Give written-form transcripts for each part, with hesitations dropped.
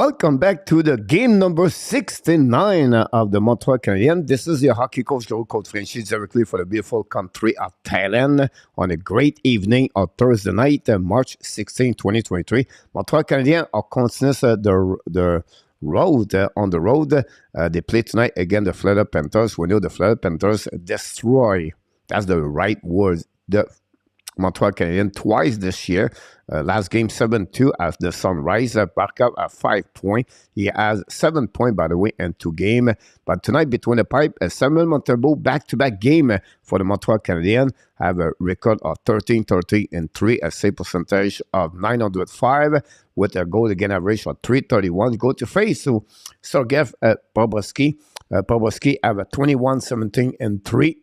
Welcome back to the game number 69 of the Montreal Canadiens. This is your hockey coach, Coach Frenchy, directly for the beautiful country of Thailand on a great evening of Thursday night, March 16, 2023. Montreal Canadiens are continuing the road on the road. They play tonight against the Florida Panthers. We know the Florida Panthers destroy, that's the right word, the Montreal Canadiens twice this year. Last game 7-2 as the Sunrise. Barkov at 5 points. He has 7 points, by the way, in 2 games. But tonight, between the pipe, Samuel Montembeault back-to-back game for the Montreal Canadiens. Have a record of 13-13-3, a save percentage of .905 with a goal against average of .331. Go to face to Sergei Bobrovsky. Bobrovsky have a 21-17-3.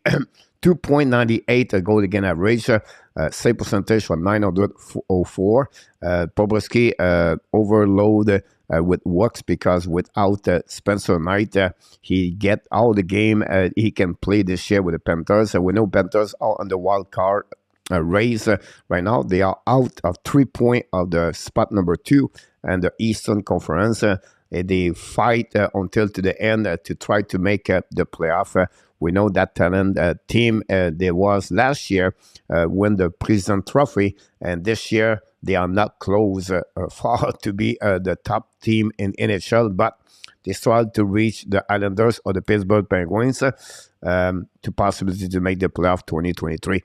2.98 a goal against average, save percentage for .904. Bobrovsky overload with works because without Spencer Knight, he get out of the game. He can play this year with the Panthers. We know Panthers are on the wild card race right now. They are out of 3 points of the spot number 2 and the Eastern Conference. They fight until to the end to try to make the playoff. We know that talent team there was last year win the President Trophy, and this year they are not close far to be the top team in NHL, but they strive to reach the Islanders or the Pittsburgh Penguins to possibility to make the playoff 2023.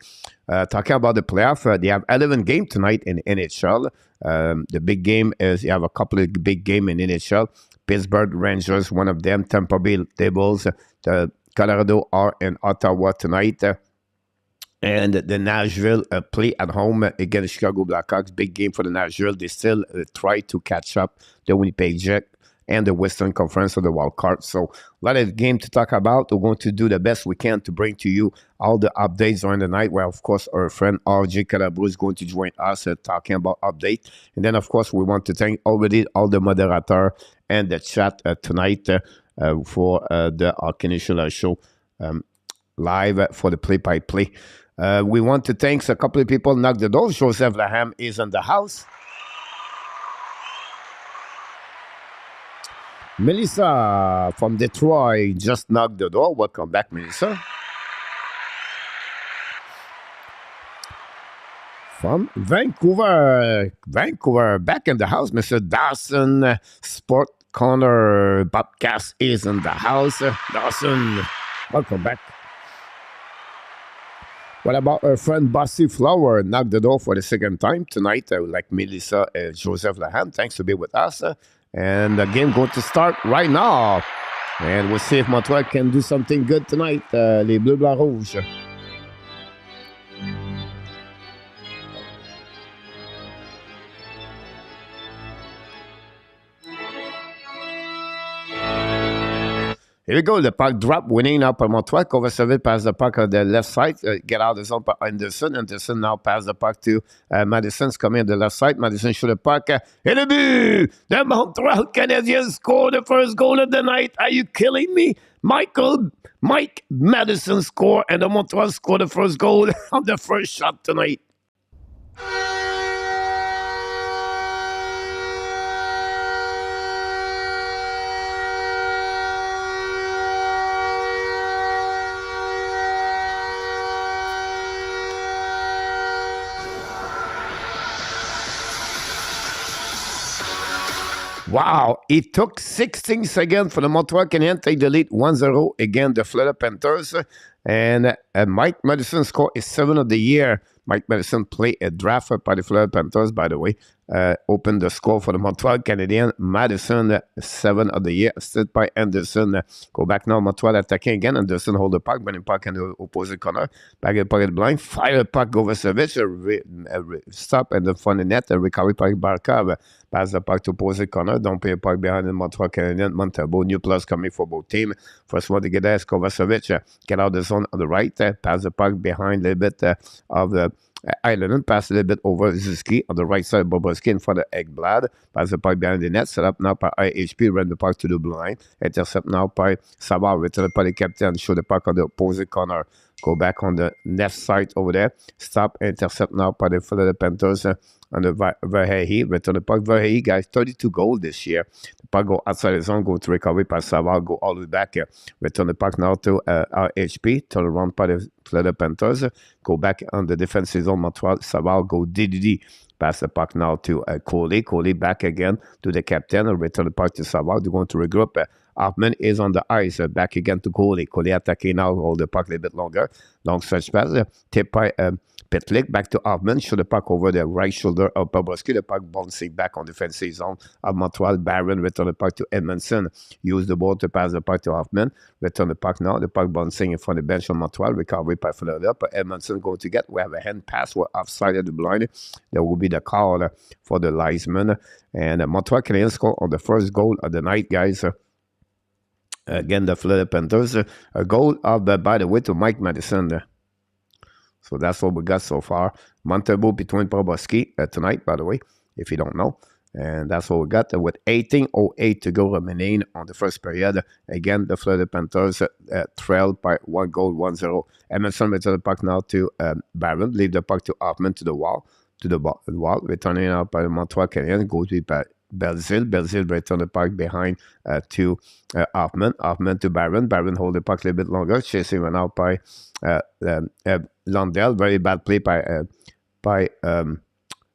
Talking about the playoff, they have 11 games tonight in NHL. The big game is you have a couple of big games in NHL. Pittsburgh Rangers, one of them. Tampa Bay Devils, the Colorado are in Ottawa tonight. And the Nashville play at home against Chicago Blackhawks. Big game for the Nashville. They still try to catch up the Winnipeg Jets and the Western Conference of the wild card. So a lot of game to talk about. We're going to do the best we can to bring to you all the updates during the night, where, of course, our friend RJ Calabro is going to join us talking about update. And then, of course, we want to thank already all the moderators and the chat tonight for the Canadian show live for the play-by-play. We want to thank a couple of people knock the door. Joseph Laham is in the house. Melissa from Detroit just knocked the door. Welcome back, Melissa. From Vancouver, back in the house, Mr. Dawson Sport Corner Bobcast is in the house. Dawson, welcome back. What about our friend Bossy Flower? Knocked the door for the second time tonight, like Melissa and Joseph Laham. Thanks to be with us. And the game going to start right now. And we'll see if Montreal can do something good tonight. Les Bleus Blancs Rouges. Here we go, the puck drop, winning now by Montreal. Kovacevic pass the puck on the left side, get out of the zone by Anderson. Anderson now pass the puck to Madison's coming on the left side. Madison shoot the puck. Et le but! The Montreal Canadiens score the first goal of the night. Are you killing me? Mike Madison score, and the Montreal score the first goal on the first shot tonight. Wow, it took 16 seconds for the Montreal Canadiens to take the lead 1-0 against the Florida Panthers. And Mike Madison score is 7 of the year. Mike Madison played a draft by the Florida Panthers, by the way. Opened the score for the Montreal Canadiens. Madison, 7 of the year, assisted by Anderson. Go back now, Montreal attacking again. Anderson hold the puck, winning puck in the opposite corner. Back in pocket blind, fire the puck, Kovacevic, stop in the front of the net, and recovery by Barkov. Pass the puck to opposite corner. Don't pay a puck behind the Montreal Canadiens. Montembeault, new plus coming for both teams. First one to get there is Kovacevic. Get out the zone on the right. Pass the puck behind a little bit of the Island, pass a little bit over Ziski on the right side of Bobrovsky in front of Ekblad. Pass the puck behind the net. Set up now by IHP. Run the puck to the blue line. Intercept now by Savard. Return by the captain. Show the puck on the opposite corner. Go back on the left side over there. Stop. Intercept now by the Florida Panthers. under Verhey. Return the puck. Verhey, guys, 32 goals this year. The puck go outside the zone, go to recovery by Savard, go all the way back. Return the puck now to RHP. Turn around by the Florida Panthers. Go back on the defensive zone. Montreal. Savard go DDD. Pass the puck now to Coley. Coley back again to the captain. Return the puck to Savard. They're going to regroup. Hoffman is on the ice. Back again to Coley. Coley attacking now. Hold the puck a little bit longer. Long stretch pass. Tip by Pitlick. Back to Hoffman. Shoot the puck over the right shoulder of Bobrovsky. The puck bouncing back on the defensive zone of Montreal. Barron return the puck to Edmondson. Use the ball to pass the puck to Hoffman. Return the puck now. The puck bouncing in front of the bench on Montreal. Recovery by Philadelphia. Edmondson going to get. We have a hand pass. We're offside of the blind. There will be the call for the linesman. And Montreal Canadiens score on the first goal of the night, guys. Again, the Florida Panthers. A goal of, by the way, to Mike Madison. So that's what we got so far. Montembeault between Bobrovsky tonight, by the way, if you don't know. And that's what we got with 18:08 to go remaining on the first period. Again, the Florida Panthers trailed by 1 goal, 1-0. Emerson return the puck now to Barron. Leave the puck to Hoffman to the wall. Returning out by the Montreal Canadiens. Go to Belzile. Belzile return the puck behind to Hoffman. Hoffman to Barron. Barron hold the puck a little bit longer. Chasing run out by Lundell. Very bad play by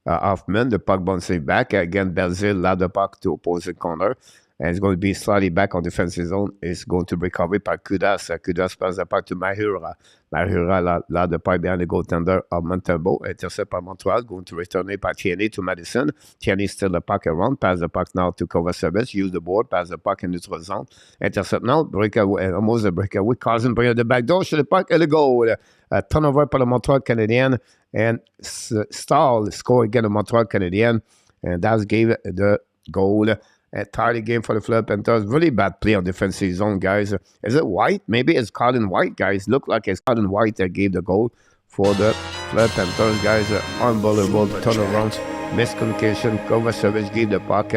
Hoffman. The puck bouncing back. Again, Belzile led the puck to opposite corner. And it's going to be slightly back on defensive zone. It's going to recover by Kudas. Kudas passes the puck to Mahura. Mahura led the puck behind the goaltender of Montembeault. Intercept by Montreal. Going to return it by Tierney to Madison. Tierney still the puck around. Pass the puck now to Kovacevic. Use the board. Pass the puck in neutral zone. Intercept now. Breakaway. Almost a breakaway. Cousin bring the back door. Shoot the puck. And the goal. Turnover par le Montreal Canadien. And Stahl score again the Montreal Canadien. And that gave the goal. A tidy game for the Florida Panthers. Really bad play on defensive zone, guys. Is it White? Maybe it's Colin White, guys. Look like it's Colin White that gave the goal for the Florida Panthers, guys. Unbelievable turnaround. Miscommunication. Kovacevic gave the puck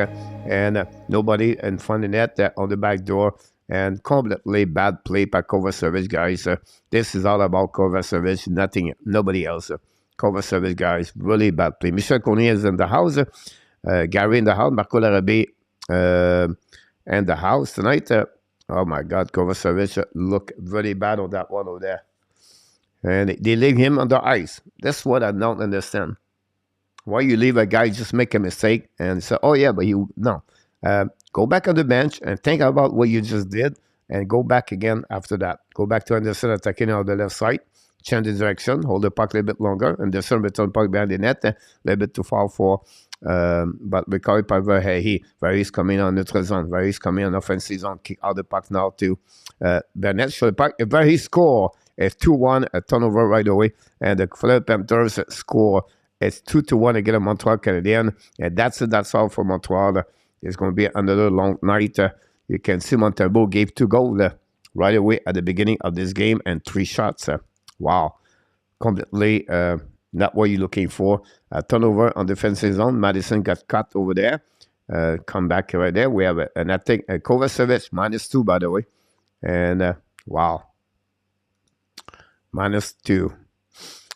and nobody in front of the net on the back door. And completely bad play by Kovacevic, guys. This is all about Kovacevic, nobody else. Kovacevic, guys. Really bad play. Michel Cournoyer is in the house. Gary in the house. Marco Larrabee and the house tonight. Oh my God, Kovacevic look very bad on that one over there. And they leave him on the ice. That's what I don't understand. Why you leave a guy just make a mistake and say, oh yeah, but no. Go back on the bench and think about what you just did and go back again after that. Go back to Anderson attacking on the left side. Change the direction, hold the puck a little bit longer. Anderson return puck behind the net, a little bit too far for but recovered by Verhey. Verhey's coming on neutral zone. Verhey's coming on offensive zone. Kick out the puck now to Burnett. Show the puck. Verhey score. It's 2-1. A turnover right away. And the Florida Panthers score. It's 2-1 against Montreal Canadiens. And that's all for Montreal. It's going to be another long night. You can see Montembeault gave 2 goals right away at the beginning of this game and 3 shots. Wow. Completely not what you're looking for. Turnover on defensive zone. Madison got cut over there. Come back right there. We have an attack. Kovacevic, -2, by the way. And wow. -2.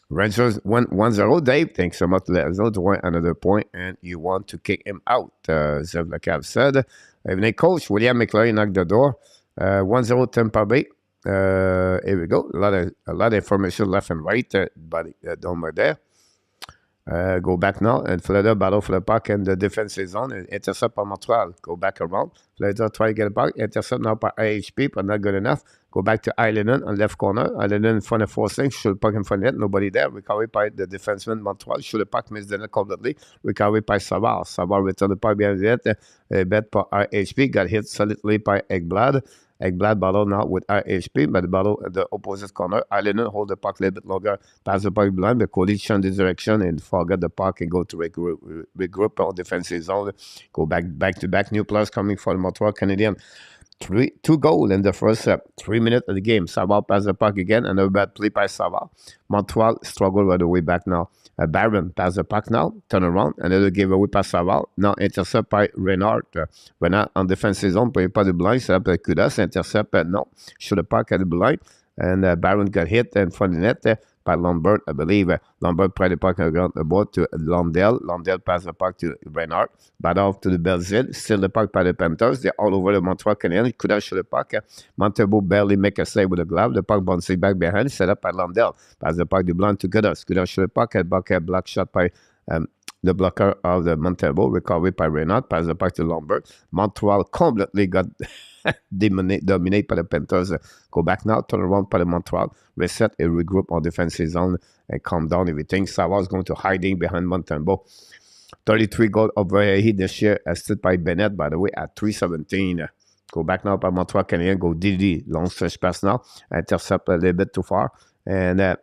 Rangers 1-0. Dave, thanks so much to let us know to win another point, and you want to kick him out. Zev Lacav said. Evening, coach. William McLean knocked the door. 1-0 Tampa Bay. Here we go. A lot of information left and right, but don't worry there. Go back now, and Florida battle for the puck in the defensive zone. Intercept by Montreal. Go back around. Florida try to get it back. Intercept now by AHP, but not good enough. Go back to Islanen on left corner. Islanen in front of Forsling. Shoot the puck in front of net. Nobody there. Recovery by the defenseman Montreal. Shoot the puck, miss the net completely. Recovery by Savard. Savard return the puck behind the net. Bet by AHP. Got hit solidly by Ekblad. Ekblad battle now with RHP, but the battle at the opposite corner. Islanen hold the puck a little bit longer, pass the puck blind, but Cody change the direction and forget the puck and go to regroup on defensive zone. Go back to back. New players coming for the Montreal Canadiens. 2 goals in the first 3 minutes of the game. Savard pass the puck again, another bad play by Savard. Montreal struggle right away back now. Barron pass the puck now, turn around, another giveaway by Savard. Now intercept by Renard. Renard on defensive zone, play pas the blind, set up Kudas, intercept, no. Shoot the puck at the blind, and Barron got hit in front of the net. par Lombard, I believe. Lombard près du puck around the board to Lundell. Lundell pass the puck to Reinhardt. Bat off to the Belzile. Still the puck by the Panthers. They're all over the Montreal Canadiens. Could have shot the puck. Montembeault barely make a save with a glove. The puck bouncing back behind. Set up by Lundell. Pass the puck to Blanc to Goodas. Goodas shot the puck. A block shot by the blocker of the Montembeault. Recovery by Reinhardt. Pass the puck to Lombard. Montreal completely got dominated by the Panthers. Go back now. Turn around by the Montreal. Reset and regroup on defensive zone and calm down everything. Savard's going to hiding behind Montembeault. 33 goal overhead this year, assisted by Bennett, by the way, at 317. Go back now by Montreal Canadiens. Go DD. Long stretch pass now. Intercept a little bit too far. And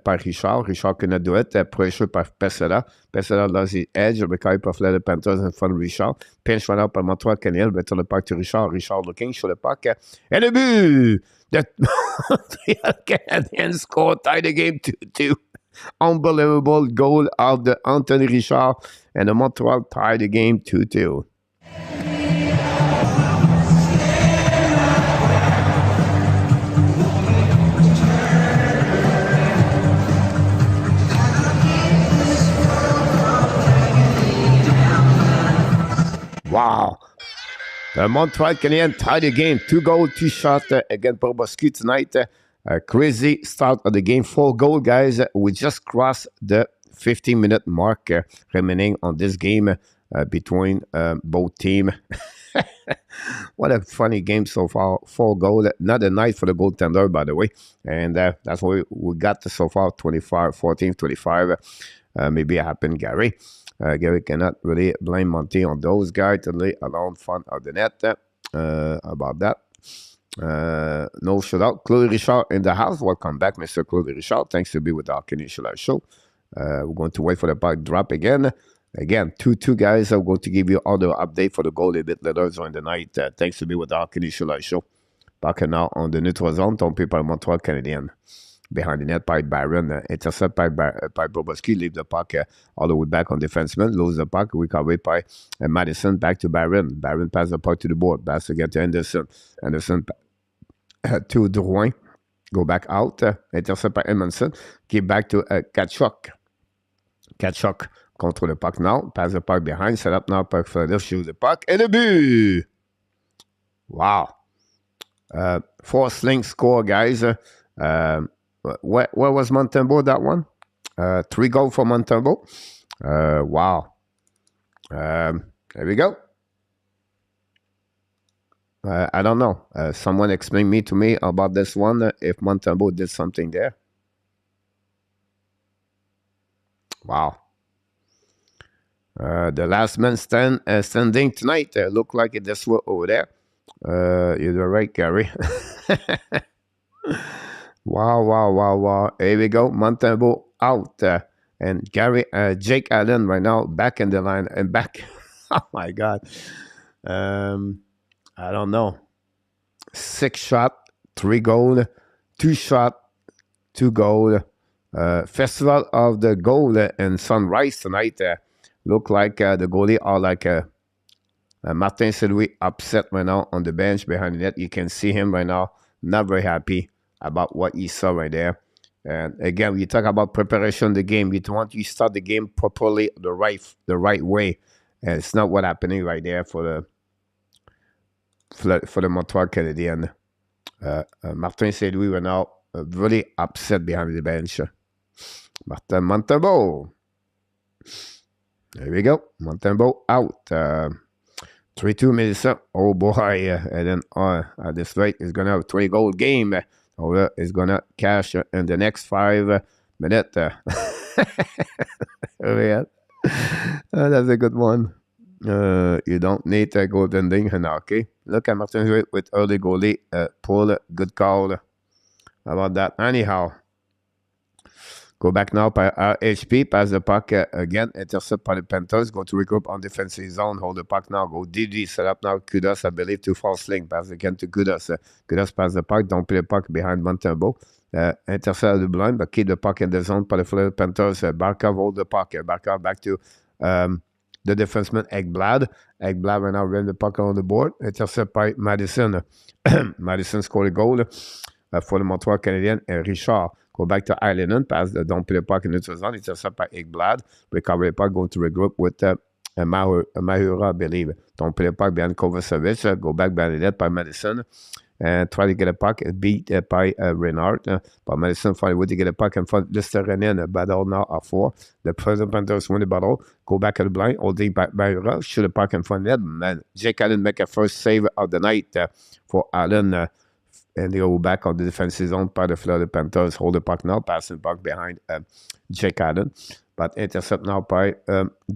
par Richard. Richard cannot do it. Pressure by Pesera. Pesera lost his edge. Recovery by the Panthers in front of Richard. Pinch run out by Montreal Canadiens. Return the puck to Richard. Richard looking, show the puck. And the but the Montreal Canadiens score, tie the game 2-2. Unbelievable goal of the Anthony Richard, and the Montreal tie the game 2-2. Wow. The Montreal Canadiens tie the game. 2 goals, 2 shots against Bobrovsky tonight. Crazy start of the game. 4 goals, guys. We just crossed the 15-minute mark remaining on this game between both teams. What a funny game so far. 4 goals. Not a night for the goaltender, by the way. And that's what we got so far. 25, 14, 25. Maybe it happened, Gary. Gary cannot really blame Monty on those guys to lay alone front of the net. About that. No shutout. Claude Richard in the house. Welcome back, Mr. Claude Richard. Thanks to be with our Canadian show. We're going to wait for the puck drop again. Again, 2-2, guys. I'm going to give you all the update for the goal a bit later during the night. Thanks to be with our Canadian show. Puck now on the neutral zone. Tompé by Montreal Canadiens. Behind the net by Byron. Intercept by Bobrovsky. Leave the puck all the way back on defenseman. Lose the puck. Recovered by Madison. Back to Byron. Byron pass the puck to the board. Pass again to Anderson. Anderson to Drouin. Go back out. Intercept by Edmondson. Keep back to Tkachuk. Tkachuk control the puck now. Pass the puck behind. Set up now. Puck further. Shoot the puck. And a but! Wow. 4 sling score, guys. Where was Montembeault, that one? 3 goals for Montembeault. Wow. There we go. I don't know. Someone explain to me about this one, if Montembeault did something there. Wow. The last man standing tonight. Look like it this way over there. You're right, Gary. Wow. Here we go. Montembeault out. And Gary, Jake Allen right now back in the line and back. Oh, my God. I don't know. 6 shot, 3 goal, 2 shot, 2 goal. Festival of the goal in Sunrise tonight. Look like the goalie are like Martin Saint-Louis upset right now on the bench behind the net. You can see him right now, not very happy about what he saw right there. And again, we talk about preparation of the game. You want to start the game properly the right way. And it's not what happening right there for the Montreal Canadiens. Martin Saint-Louis right now really upset behind the bench. Martin Montembeault. There we go. Montembeault out. 3-2 Melissa. Oh boy. And then at this rate, he's going to have a 3-goal game. He's going to cash in the next 5 minutes. Yeah. That's a good one. You don't need a goaltending in hockey. Look at Martin with early goalie. Pull. Good call. How about that? Anyhow. Go back now by HP. Pass the puck again. Intercept by the Panthers. Go to regroup on defensive zone. Hold the puck now. Go DD. Set up now. Kudos, I believe, to false sling. Pass again to Kudos. Kudos pass the puck. Don't play the puck behind Montembeault. Intercept the blind, but keep the puck in the zone by the Florida Panthers. Barkov hold the puck. Barkov back to the defenseman Ekblad. Ekblad right now ran the puck on the board. Intercept by Madison. Madison scored a goal. for le Montreal Canadien, Richard. Go back to Island, pass the don't play the puck in neutral zone. Intercept by Ekblad. Recover the puck, going to regroup with Mahura, I believe. Don't play the puck behind Kovacevic. Go back behind the net by Madison. And try to get a puck, beat by Reinhardt. But Madison finally would to get a puck and find Listerinen, a battle now at 4. The present Panthers win the battle. Go back at the blind, holding back Mahura. Shoot a puck in front of them. And Jake Allen make a first save of the night for Allen. And they go back on the defensive zone by the Florida Panthers. Hold the puck now, passing puck behind Jake Allen. But intercept now by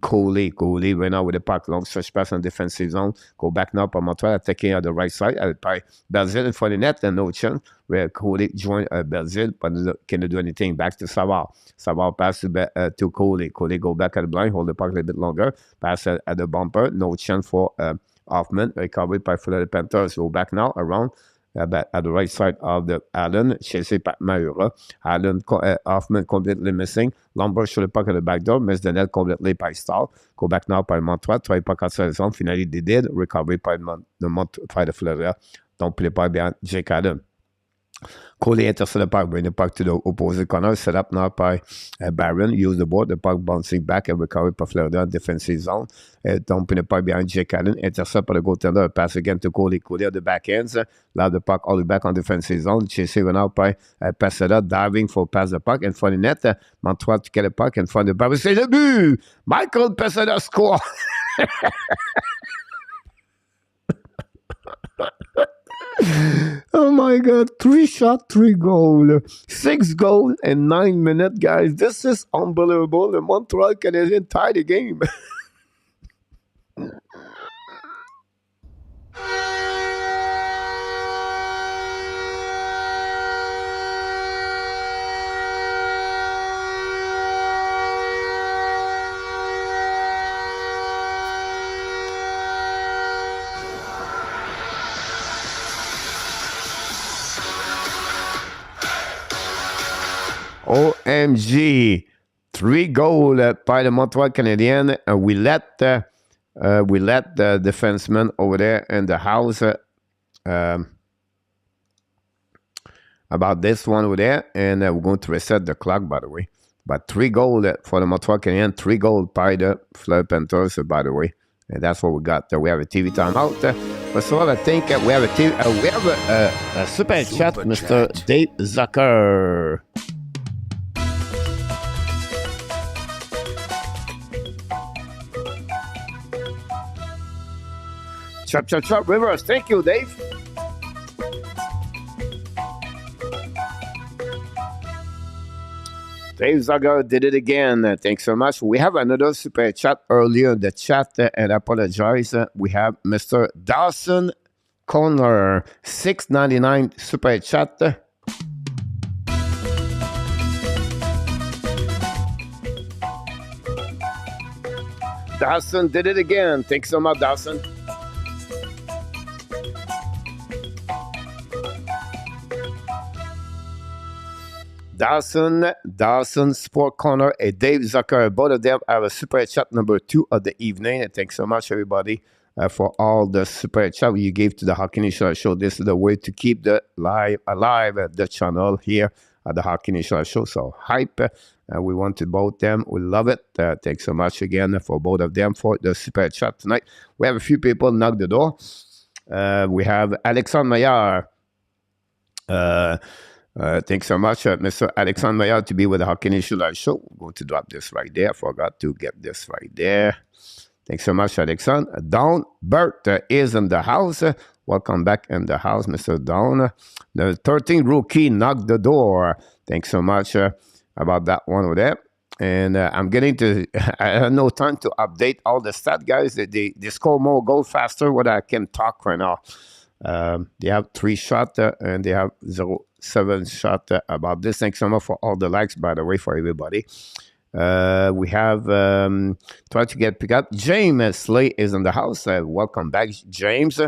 Coley. Coley right now with the puck. Long stretch pass on defensive zone. Go back now by Montreal, attacking at the right side. By Belzile in front of the net, and no chance. Where Coley joined Belzile, but cannot do anything. Back to Savard. Savard pass to Coley. Coley go back at the blind, hold the puck a little bit longer. Pass at the bumper. No chance for Hoffman. Recovered by Florida Panthers. Go back now around. At the right side of the Allen, chasé par Mahura. Allen, Hoffman completely missing. Lombard shoot the puck at the back door, miss the net completely by Stahl. Go back now by Montreal, try puck outside the zone. Finally, they did. Recovery by the Florida. Don't play by behind Jake Allen. Coley intercept the puck, bring the puck to the opposite corner, set up now by Barron, use the board, the puck bouncing back and recovered by Florida defensive zone. Dumping the puck behind Jake Allen, intercept by the goaltender, pass again to Coley. Coley at the back ends, loud the puck all the way back on defensive zone, chasing out by Passada, diving for pass the puck in front of the net. Montreal to get the puck in front of the bar. C'est le but! Michael Passada score! Oh my God, 3 shot, 3 goal. 6 goal in 9 minutes, guys. This is unbelievable. The Montreal Canadiens tied the game. OMG, 3 goals by the Montreal Canadiens. We let the defenseman over there in the house about this one over there, and we're going to reset the clock, by the way. But 3 goals for the Montreal Canadiens, 3 goals by the Florida Panthers, by the way. And that's what we got. We have a TV timeout. First of all, I think we have a super chat, Mr. Dave Zucker. Chop, Rivers. Thank you, Dave. Dave Zagar did it again. Thanks so much. We have another super chat earlier in the chat, and I apologize. We have Mr. Dawson Corner, $6.99 super chat. Dawson did it again. Thanks so much, Dawson. Dawson, Sport Corner, and Dave Zucker. Both of them have a super chat number 2 of the evening. And thanks so much, everybody, for all the super chat you gave to the Hockey Nation Show. This is the way to keep the alive at the channel here at the Hockey Nation Show. So hype. We wanted both them. We love it. Thanks so much again for both of them for the super chat tonight. We have a few people knock the door. We have Alexandre Maillard. Thanks so much, Mr. Alexandre Maillard, to be with the Hockey Nation Live Show. We're going to drop this right there. I forgot to get this right there. Thanks so much, Alexandre. Don Burt is in the house. Welcome back in the house, Mr. Don. The 13th rookie knocked the door. Thanks so much about that one over there. And I'm getting to, I have no time to update all the stats, guys. They score more goals faster when I can talk right now. They have 3 shots and they have 7 shots about this. Thanks so much for all the likes, by the way, for everybody. We have tried to get picked up. James Slay is in the house. Welcome back, James.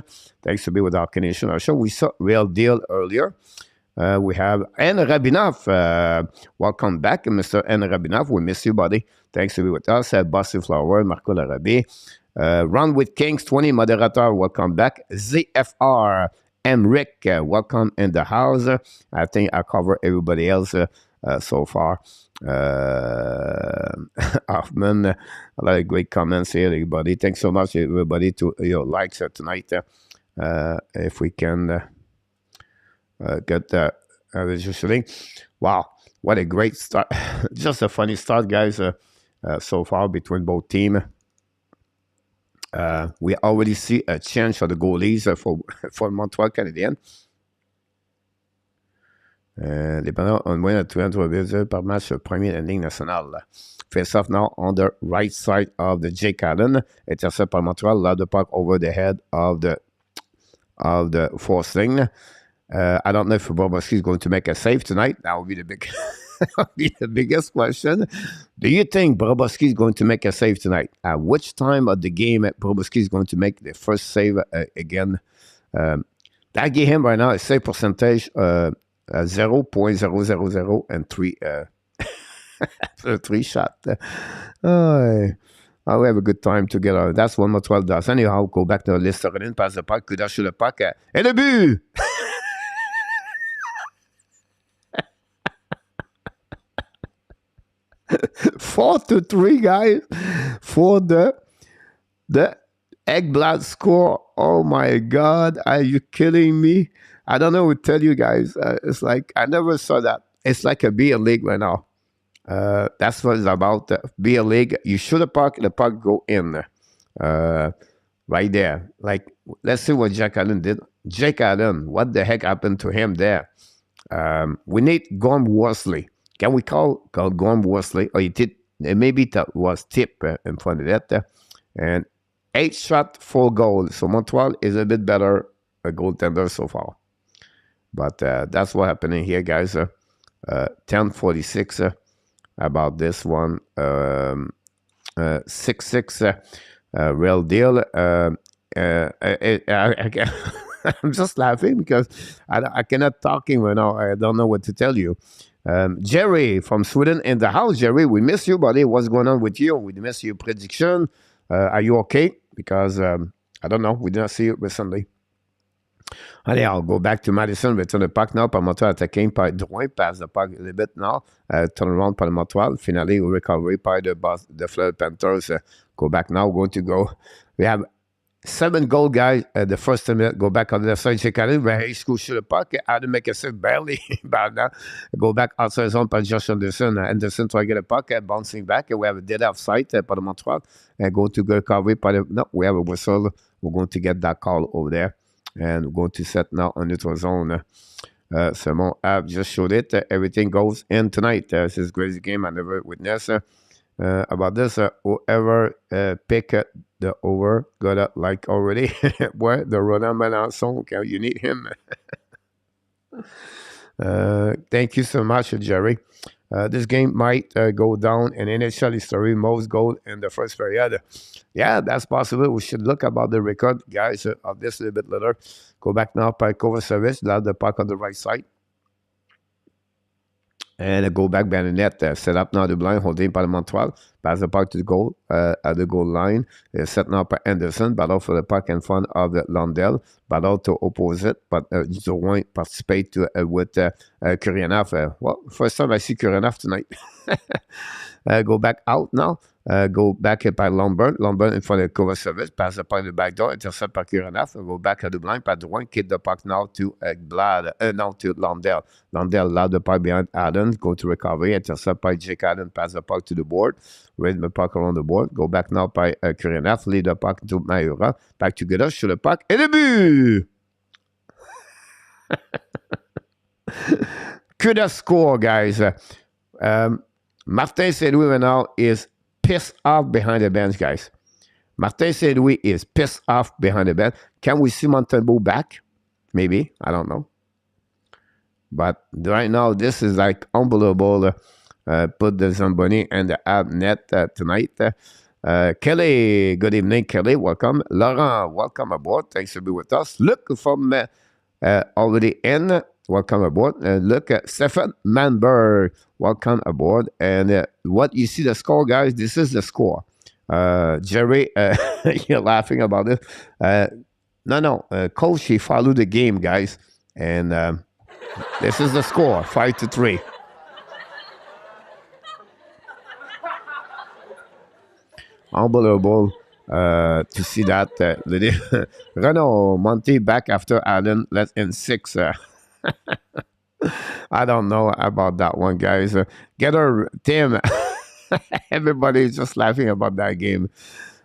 Thanks to be with our Canadian show. We saw Real Deal earlier. We have N. Rabinoff. Welcome back, Mr. N. Rabinoff. We miss you, buddy. Thanks to be with us. Bossy Flower, Marco Larabie. Run with Kings 20 Moderator. Welcome back. ZFR Emric, welcome in the house. I think I cover everybody else so far. Hoffman, a lot of great comments here, everybody. Thanks so much, everybody, to your likes tonight. If we can get registering. Wow, what a great start. Just a funny start, guys, so far between both teams. We already see a change for the goalies for Montreal Canadiens. Dépendant, on moyenne de 23 buts par match premier de la Ligue nationale. Face off now on the right side of the Jake Allen. Intercept par Montreal. Loud the puck over the head of the forcing. I don't know if Bobrovsky is going to make a save tonight. That will be the biggest question. Do you think Bobrovsky is going to make a save tonight? At which time of the game Bobrovsky is going to make the first save again? That gave him right now a save percentage 0.000 and 3 shot. We have a good time together. That's what Montreal does. Anyhow, go back to the list. Passe the puck, coup sur le puck. Et le but! Four to 3, guys, for the Ekblad score. Oh my God, are you kidding me? I don't know what to tell you guys. It's like I never saw that. It's like a beer league right now. That's what it's about. Beer league. You shoot the puck go in. Right there. Like, let's see what Jake Allen did. Jake Allen, what the heck happened to him there? We need Gorm Worsley. Can we call Gorm Worsley? Or maybe that was tip in front of that. And 8 shot, 4 goals. So Montreal is a bit better a goaltender so far. But that's what happening here, guys. 10:46 about this one. 6-6 real deal. I'm just laughing because I cannot talking right now. I don't know what to tell you. Jerry from Sweden in the house. Jerry, we miss you, buddy. What's going on with you? We miss your prediction. Are you okay? Because I don't know. We did not see you recently. Allez, I'll go back to Madison. Return the puck now par Montreal attacking par Drouin. Pass the puck a little bit now. Turn around par Montreal. Finally, recovery by the Florida Panthers. Go back now. Going to go. We have 7 goal guys. The first minute, go back on the left side. Check out it. He scoots to the puck. How to make a save barely. Bad now. Go back outside zone by Josh Anderson. Anderson try to get a puck. Bouncing back. We have a dead offside by the Montreal. Go to go recovery by the. No, we have a whistle. We're going to get that call over there. And we're going to set now on neutral zone. Simon I've just showed it. Everything goes in tonight. This is a crazy game I never witnessed. About this, whoever pick the over, got it like already. Where the Ronan Melanson, you need him. Thank you so much, Jerry. This game might go down in NHL history, most goal in the first period. Yeah, that's possible. We should look about the record, guys, of this a little bit later. Go back now by cover service, loud the puck on the right side. And go back behind the net. Set up now the blind, holding by the Montreal. Pass the puck to the goal, at the goal line. Set now by Anderson. Battle for the puck in front of the Lundell. Battle to opposite, but Drouin participate with Kuryanov. Well, first time I see Kuryanov tonight. Go back out now. Go back by Lombard. Lombard in front of the cover service. Pass the puck in the back door. Intercept by Kuryanov. Go back at the blind. By Drouin. Kick the puck now to now to Lundell. Lundell loud the puck behind Allen. Go to recovery. Intercept by Jake Allen. Pass the puck to the board. Raise the puck around the board. Go back now by Kuryanov. Lead the puck to MEILLEUR. Back together. Shoot the puck. Et le but! Que de score, guys. Martin Saint-Louis right now is pissed off behind the bench, guys. Martin Saint-Louis is pissed off behind the bench. Can we see Montembeault back? Maybe. I don't know. But right now, this is like unbelievable. Put the Zamboni and the ab net tonight. Kelly, good evening, Kelly. Welcome. Laurent, welcome aboard. Thanks for being with us. Look from already in. Welcome aboard. Look at Stefan Manberg. Welcome aboard. And what you see the score, guys? This is the score. Jerry, you're laughing about this. No. Coach, he followed the game, guys. And this is the score, 5-3. Unbelievable to see that. Renault Monty back after Allen let in 6. I don't know about that one, guys. Get her, Tim. Everybody is just laughing about that game.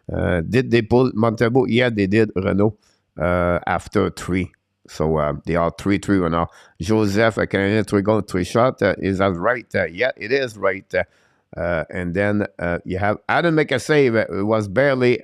Did they pull Montebo? Yeah, they did, Renault, after 3. So they are 3-3 right now. Joseph, a Canadian 3 goal, 3 shot. Is that right? Yeah, it is right. And then you have Adam make a save. It was barely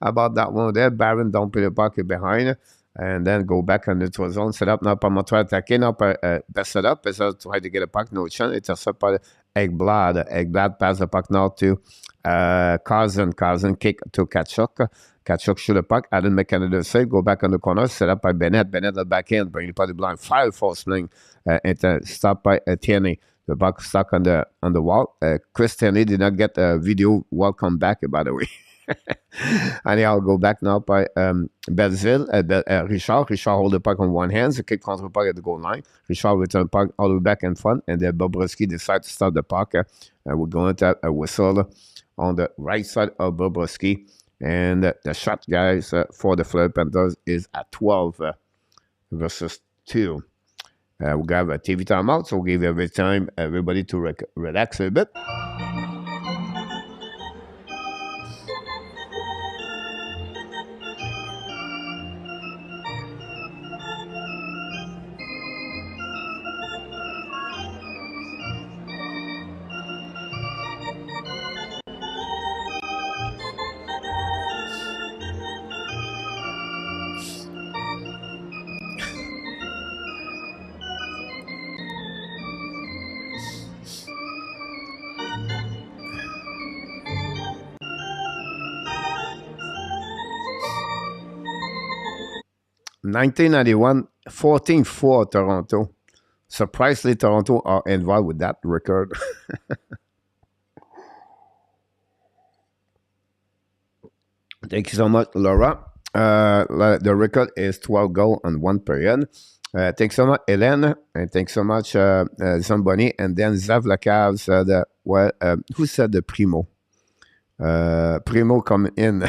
about that one there. Baron don't put the pocket behind. And then go back on the neutral zone. Set up now par Montreal attaqué. Now par best set up. Is try to get a puck. No chance. It's a set par Ekblad. Ekblad pass the puck now to Carson. Carson kick to Kachuk. Kachuk shoot the puck. Adam make another save. Go back on the corner. Set up by Bennett. Bennett at back end. Bring the puck to blind. Fire force fling. Stop by Tierney. The puck stuck on the wall. Chris Tierney did not get a video. Welcome back, by the way. And I'll go back now by Belzile, Richard. Richard hold the puck on one hand, the kick counter puck at the goal line. Richard return the puck all the way back in front, and then Bobrovsky decides to stop the puck. We're going to have a whistle on the right side of Bobrovsky. And the shot, guys, for the Florida Panthers is at 12 versus 2. We have a TV timeout, so we'll give every time everybody to relax a bit. (1991) 14-4 Toronto. Surprisingly, Toronto are involved with that record. Thank you so much, Laura. The record is 12 goals on 1 period. Thanks so much, Hélène. And thanks so much, Zamboni. And then Zav Lacav said, who said the Primo? Primo coming in.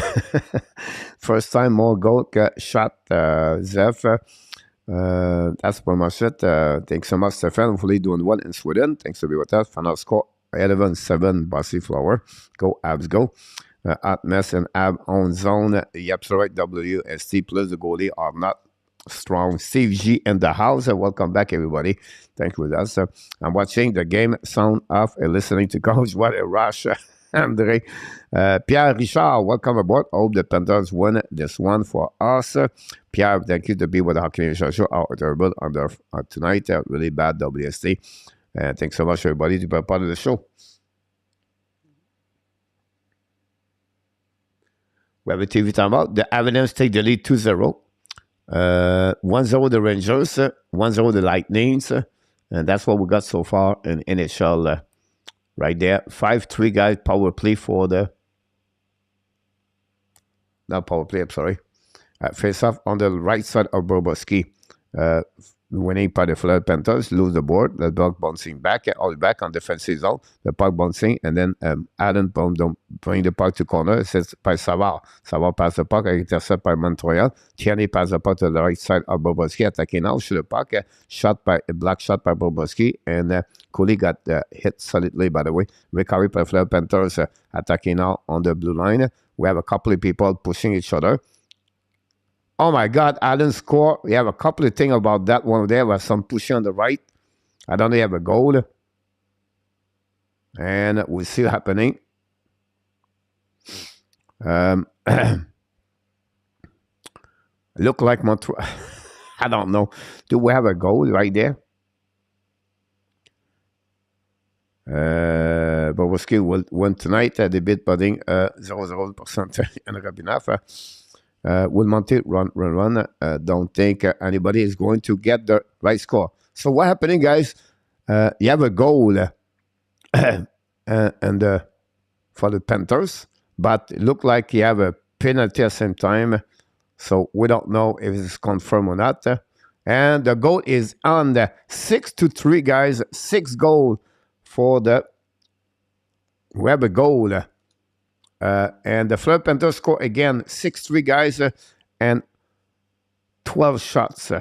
First time more goal shot, Zev. That's pretty much it. Thanks so much, Stefan. Hopefully doing well in Sweden. Thanks to be with us. Final score 11-7, Bossy Flower. Go, Abs, go. Atmes and Ab on zone. Yep, right. WST plus the goalie are not strong. Steve G in the house. Welcome back, everybody. Thank you with us. I'm watching the game sound off and listening to Coach. What a rush. Andre. Pierre Richard, welcome aboard. Hope the Panthers win this one for us. Pierre, thank you to be with the Hockey Nation Show. Terrible tonight. Really bad WST. Thanks so much, everybody, to be a part of the show. We have a TV timeout. The Avalanche take the lead 2-0. 1-0 the Rangers, 1-0 the Lightnings. And that's what we got so far in NHL right there. 5-3 guys, power play for the... Not power play, I'm sorry. Face off on the right side of Bobrovsky. Winning by the Florida Panthers, lose the board, the puck bouncing back, all back on defensive zone, the puck bouncing, and then Allen bring the puck to corner, it's by Savard. Savard pass the puck, intercept by Montreal. Tierney pass the puck to the right side of Bobrovsky, attacking now, shoot the puck, a black shot by Bobrovsky, and Cooley got hit solidly, by the way. Recovery by the Florida Panthers, attacking now on the blue line. We have a couple of people pushing each other. Oh my God, Allen score. We have a couple of things about that one there. Was some pushing on the right. I don't know, have a goal. And we'll see happening. Look like Montreal. I don't know. Do we have a goal right there? Bobrovsky will win tonight. They beat Budding 0-0% in Rabinov. Will Monty run? Don't think anybody is going to get the right score. So what happening, guys? You have a goal and for the Panthers, but it looked like you have a penalty at the same time. So we don't know if it's confirmed or not. And the goal is on the 6-3, guys. 6 goal for the. We have a goal. And the Florida Panthers score again 6-3, guys, and 12 shots.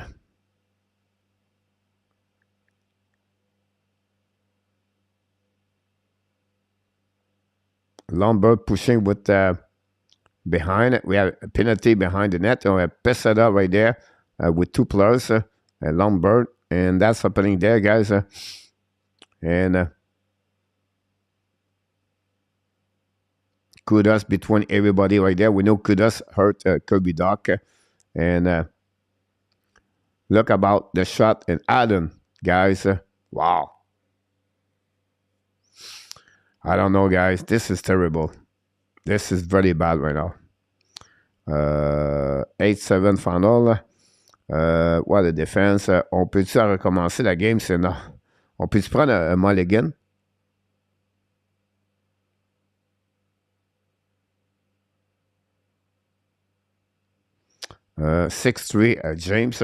Lombard pushing with behind. We have a penalty behind the net. We have Pesada right there with 2 players, Lombard, and that's happening there, guys. And kudos between everybody right there. We know kudos hurt Kirby Doc. And look about the shot in Allen, guys. Wow. I don't know, guys. This is terrible. This is very bad right now. 8-7 final. What a defense. On peut-tu recommencer la game? C'est non. On peut-tu prendre un mulligan? Uh, 6-3 James.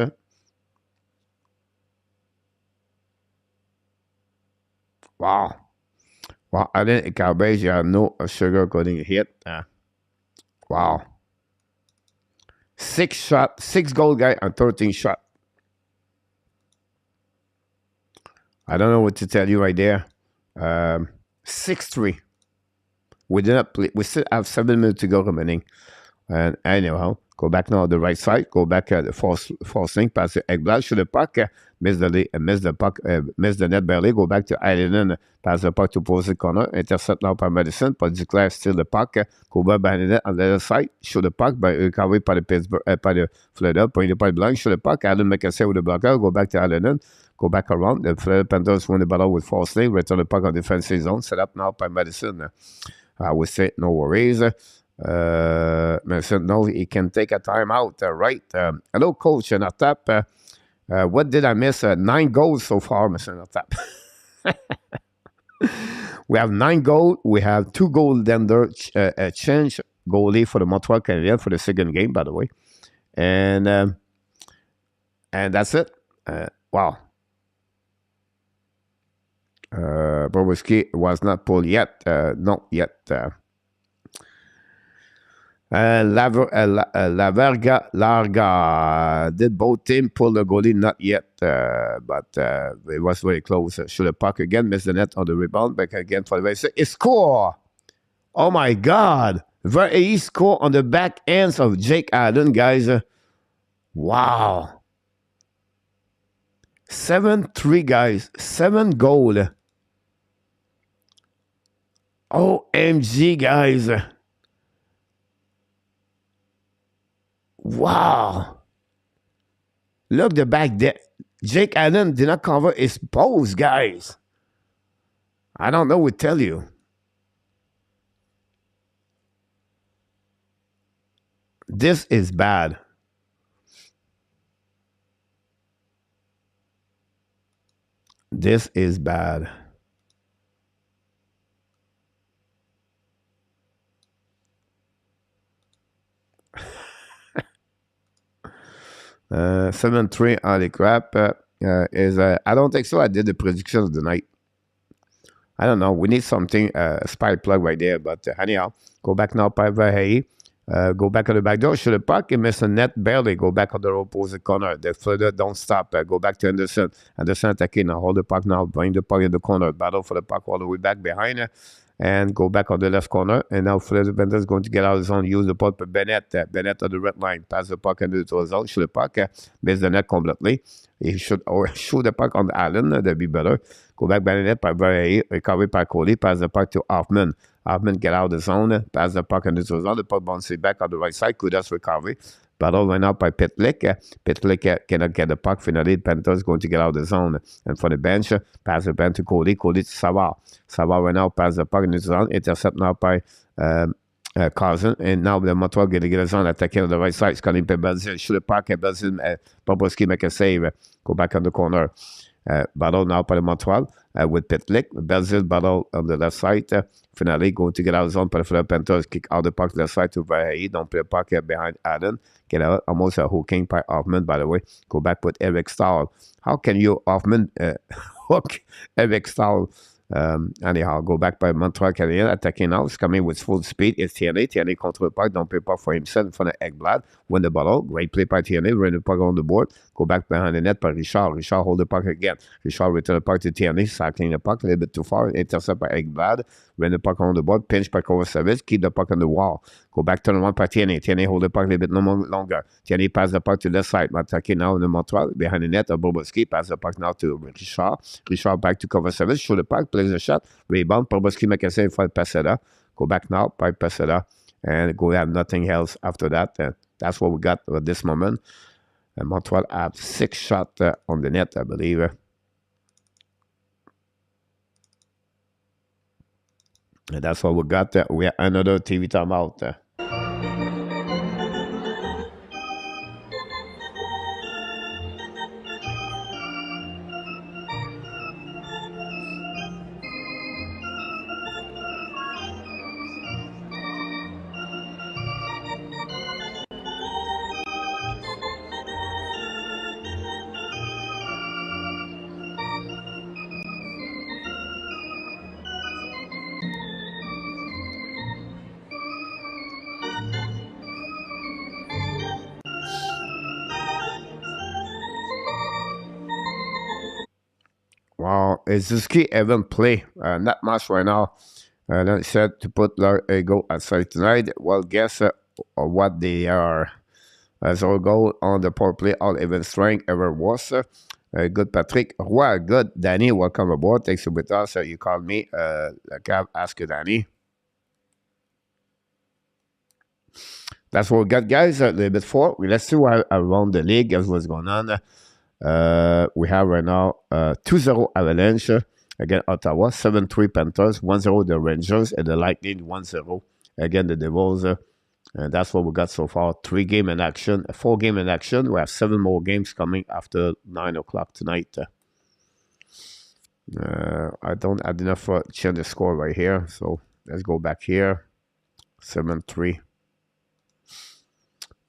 Wow. Wow, I didn't garbage. You have no sugar coating hit. Wow. 6 shot, 6 goal guy and 13 shot. I don't know what to tell you right there. 6-3. We did not play. We still have 7 minutes to go remaining. And anyhow, go back now on the right side. Go back at the false thing. Pass the Ekblad. Shoot the puck. Miss the puck. Miss the net barely. Go back to Island. Pass the puck to opposite corner. Intercept now by Madison. Paul Duclair steal the puck. Go back behind the net on the other side. Shoot the puck. By recovery by the Pittsburgh. By the Florida. Pointed by blank. Shoot the puck. Allen make a save with the blocker. Go back to Island. Go back around. The Florida Panthers win the battle with false lane. Return the puck on defensive zone. Set up now by Madison. I would say no worries. Madison, no, he can take a timeout, right? Hello, Coach Natap. What did I miss? 9 goals so far, Mr. Natap. We have 9 goals. We have 2 goaltender change goalie for the Montreal Canadiens for the second game, by the way. And that's it. Wow. Bobrovsky was not pulled yet. Not yet. Laverga Larga did both teams pull the goalie? Not yet, but it was very close. Shoot the puck again, miss the net on the rebound, back again for the race. He score! Oh my God! He score on the back ends of Jake Allen, guys. Wow! 7-3, guys. 7 goal. OMG, guys. Wow. Look the back there. Jake Allen did not cover his post, guys. I don't know what to tell you. This is bad. This is bad. 7-3 on the crap is I don't think so. I did the predictions of the night. I don't know. We need something spy plug right there. But anyhow, go back now, Pavahe. Go back on the back door. Shoot the puck and miss a net barely. Go back on the opposite corner. The further don't stop. Go back to Anderson. Anderson attacking now. Hold the puck now. Bring the puck in the corner. Battle for the puck all the way back behind. And go back on the left corner. And now Florida Panthers is going to get out of the zone. Use the puck for Bennett. Bennett on the red line. Pass the puck into the zone. Shoot the puck. Miss the net completely. He should shoot the puck on the island. That'd be better. Go back Bennett. Recovery by Cody. Pass the puck to Hoffman. Hoffman get out of the zone. Pass the puck into the zone. The puck bounces back on the right side. Kudos recovery. Battle went out by Pitlick. Pitlick cannot get the puck. Finally, Panthers going to get out of the zone. And for the bench, pass the bench to Cody. Cody to Savard. Savard went out, pass the puck into the zone. Intercept now by Carson. And now the Montreal going to get a zone. Attacking on the right side. Scoring by Belzil. Shoot the puck. Belzil, Bobrovsky make a save. Go back on the corner. Battle now par le Montreal with Pitlick. Belzile battle on the left side. Finally, going to get out of zone par the Panthers. Kick out the puck left side to Verhey. Don't play the puck behind Allen. Get out. Almost a hooking by Hoffman, by the way. Go back with Eric Stahl. How can you, Hoffman, hook Eric Stahl? Anyhow, go back by Montreal Canadiens, attacking now. It's coming with full speed. It's Tierney. Tierney contre le puck. Don't play puck for himself in front of Ekblad. Win the ball. Great play by Tierney. Run the puck on the board. Go back behind the net by Richard. Richard hold the puck again. Richard return the puck to Tierney. Cycling the puck a little bit too far. Intercept by Ekblad. Run the puck on the board. Pinch by Kovacevic. Keep the puck on the wall. Go back, turn around by Tierney. Tierney hold the puck a little bit longer. Tierney pass the puck to the side. Attacking now in the Montreal. Behind the net, Bobrovsky pass the puck now to Richard. Richard back to Kovacevic. Show the puck. Plays the shot. Rebound. Bobrovsky make a save for Peseda. Go back now by Peseda. And go have nothing else after that. That's what we got at this moment. Montreal have 6 shots on the net, I believe. And that's what we got. We have another TV timeout. Wow, Zuski haven't played not much right now. They said to put their ego aside tonight. Well, guess what they are. As our goal on the power play, all even strength ever was. Good Patrick. Well, good. Danny, welcome aboard. Thanks for with us. You called me. Ask you, Danny. That's what we got, guys. A little bit for. Let's see what around the league as what's going on. We have right now 2-0 Avalanche against Ottawa, 7-3 Panthers, 1-0 the Rangers, and the Lightning 1-0 again the Devils. And that's what we got so far. 3 game in action, 4 game in action. We have 7 more games coming after 9 o'clock tonight. I don't have enough to change the score right here, so let's go back here. 7-3.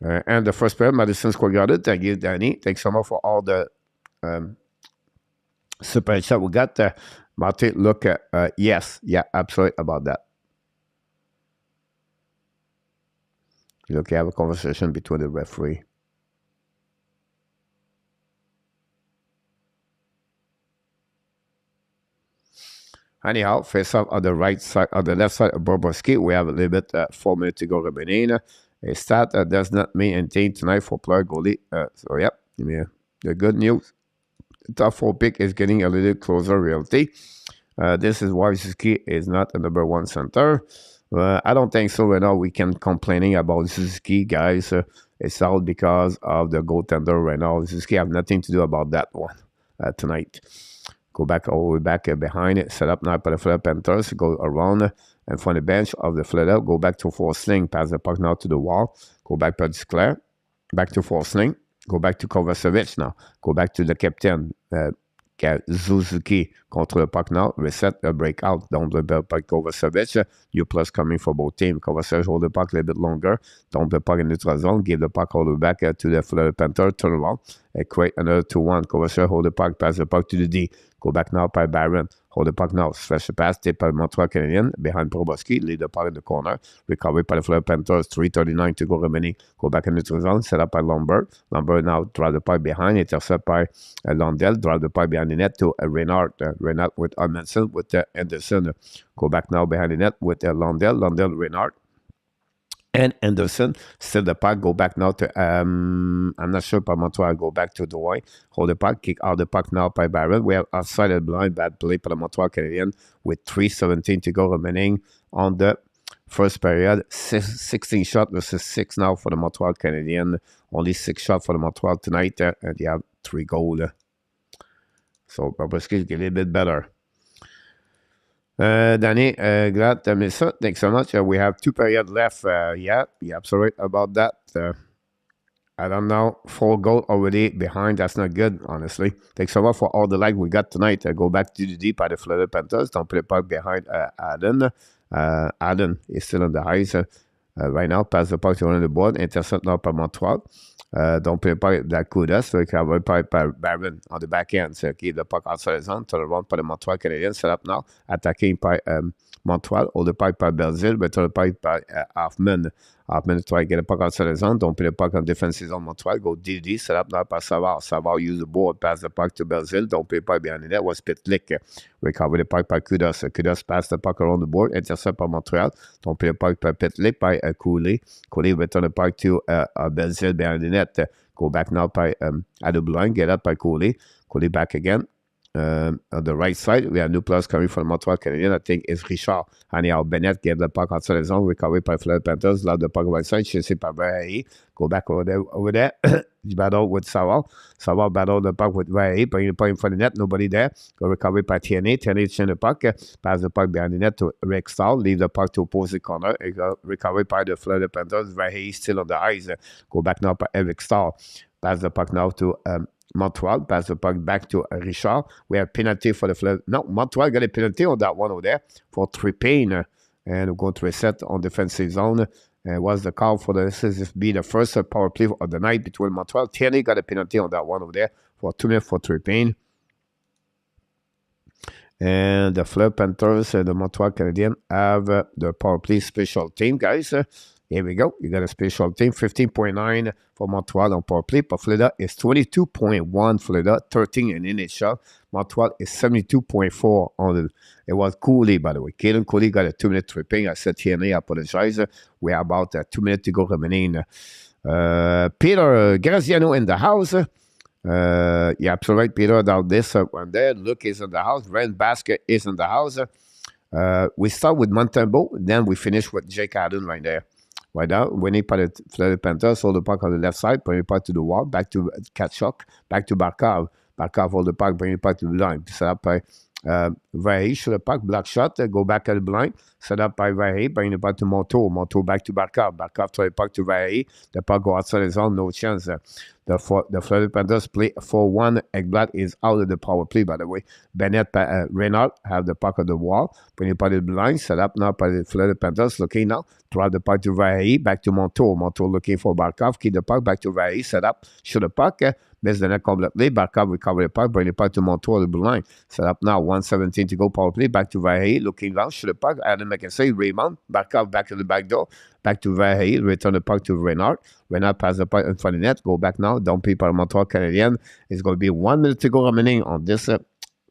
And the first player, Madison Square Garden. Thank you, Danny. Thanks so much for all the super chat we got. Marty, look at, yes, yeah, absolutely about that. Look, you have a conversation between the referee. Anyhow, face off on the right side, on the left side of Bobrovsky. We have a little bit, 4 minutes to go remaining. A stat does not mean anything tonight for player goalie. So, yep, yeah, the good news. The top 4 pick is getting a little closer reality. This is why Suzuki is not a number 1 center. I don't think so right now. We can complaining about Suzuki, guys. It's all because of the goaltender right now. Suzuki have nothing to do about that one tonight. Go back all the way back behind it. Set up now for the Philadelphia Panthers. Go around and from the bench of the Philadelphia. Go back to Forsling. Pass the puck now to the wall. Go back to Duclair. Back to Forsling. Go back to Kovacevic now. Go back to the captain. Suzuki contre le puck now. Reset a breakout. Don't the puck Kovacevic. New plus coming for both teams. Kovacevic hold the puck a little bit longer. Don't the puck in neutral zone. Give the puck all the way back to the Philadelphia Panthers. Turn around. And create another 2-1. Kovacevic hold the puck. Pass the puck to the D. Go back now by Barron. Hold the puck now. Slash the pass. Tip by Montreal Canadiens. Behind Bobrovsky. Lead the puck in the corner. Recovery by the Philadelphia Panthers. 3:39 to go remaining. Go back in neutral zone. Set up by Lombard. Lombard now drive the puck behind. Intercept by Lundell. Drive the puck behind the net to Reinhardt. Reinhardt with Edmondson with Anderson. Go back now behind the net with Lundell. Lundell, Reinhardt. And Anderson, still the puck, go back now to, I'm not sure, but Montreal go back to DUARTE, hold the puck, kick out the puck now by Barron. We have outside the blind, bad play for the Montreal Canadiens with 3:17 to go remaining on the first period. 16 shots versus 6 now for the Montreal Canadiens. Only 6 shots for the Montreal tonight, and they have 3 goals. So Bobrovsky is a little bit better. Danny, glad to miss it. Thanks so much. We have 2 periods left. Yeah, you're absolutely right about that. I don't know. 4 goals already behind. That's not good, honestly. Thanks so much for all the like we got tonight. Go back to the deep by the Florida Panthers. Don't put it back behind Allen. Allen is still on the highs right now. Pass the puck to one of the board. Intercept now by Montreal. Don't put it back that Kudas. So you have by Barron on the back end. So keep the puck outside the zone. Turn around by the Montreal Canadiens. Set up now. Attacking by Montreal. Hold the puck by Belzile. But turn the puck by Hoffman. Hoffman try to get a puck outside the zone. Don't put the puck on defensive zone. Montreal. Go DD. Set up now by Savard. Savard use the board. Pass the puck to Belzile. Don't put the puck behind the net. Was Pitlick. Recover the puck by Kudas. Kudas pass the puck around the board. Intercept by Montreal. Don't put the puck by Pitlick by Cooley. Cooley return the puck to Belzile behind the net. Go back now by at the blind. Get up by Cooley. Cooley back again. On the right side, we have new players coming from Montreal Canadiens. I think it's Richard. Anyhow, Bennett get the puck outside the zone, recovered by Florida Panthers. Loud the puck right side, chased by Verhey. Go back over there. He battle with Savard. Savard battle the puck with Verhey. Bring the puck in front of the net. Nobody there. Go recovered by TNA. TNA change the puck. Pass the puck behind the net to Rick Stahl. Leave the puck to opposite corner. Recovered by the Florida Panthers. Verhey still on the ice. Go back now by Eric Stahl. Pass the puck now to Montreal. Pass the puck back to Richard. We have penalty for the Florida. No, Montreal got a penalty on that one over there for tripping. And we're going to reset on defensive zone. And what's the call for this? This be the first power play of the night between Montreal. Tierney got a penalty on that one over there for 2 minutes for tripping. And the Florida Panthers and the Montreal Canadiens have the power play special team, guys. Here we go. You got a special team. 15.9 for Montreal on power play. But Florida is 22.1. Florida 13 in NHL. Montreal is 72.4 on the. It was Cooley, by the way. Caden Cooley got a 2-minute tripping. I said TNA, I apologize. We are about 2 minutes to go remaining. Peter Graziano in the house. Yeah, absolutely right, Peter. Down this one there. Luke is in the house. Ren Basket is in the house. We start with Montembeault. Then we finish with Jake Allen right there. Right now, winning by the Florida Panthers, hold the puck on the left side, bring the puck to the wall, back to Kachuk, back to Barkov. Barkov hold the puck, bring the puck to the line. Set up by Verhey, shoot the puck, block shot, go back at the blind. Set up by Verhey, bring the puck to Montour. Montour back to Barkov. Barkov throw the puck to Verhey. The puck go outside his zone, no chance. The Florida Panthers play 4-1. Ekblad is out of the power play, by the way. Bennett, Reynolds have the puck on the wall. Bring the puck to the blind. Set up now by the Florida Panthers. Looking now. Drive the puck to Verhey. Back to Montour. Montour looking for Barkov. Keep the puck back to Verhey. Set up. Shoot the puck. Miss the net completely. Barkov recover the puck. Bring the puck to Montour. The blind. Set up now. 1:17 to go. Power play. Back to Verhey. Looking down. Shoot the puck. Adam make a save. Raymond. Barkov back to the back door. Back to Verhey. Return the puck to Renard. Renard pass the puck in front of the net. Go back now. Don't pay par Montreal Canadiens. It's going to be 1 minute to go remaining on this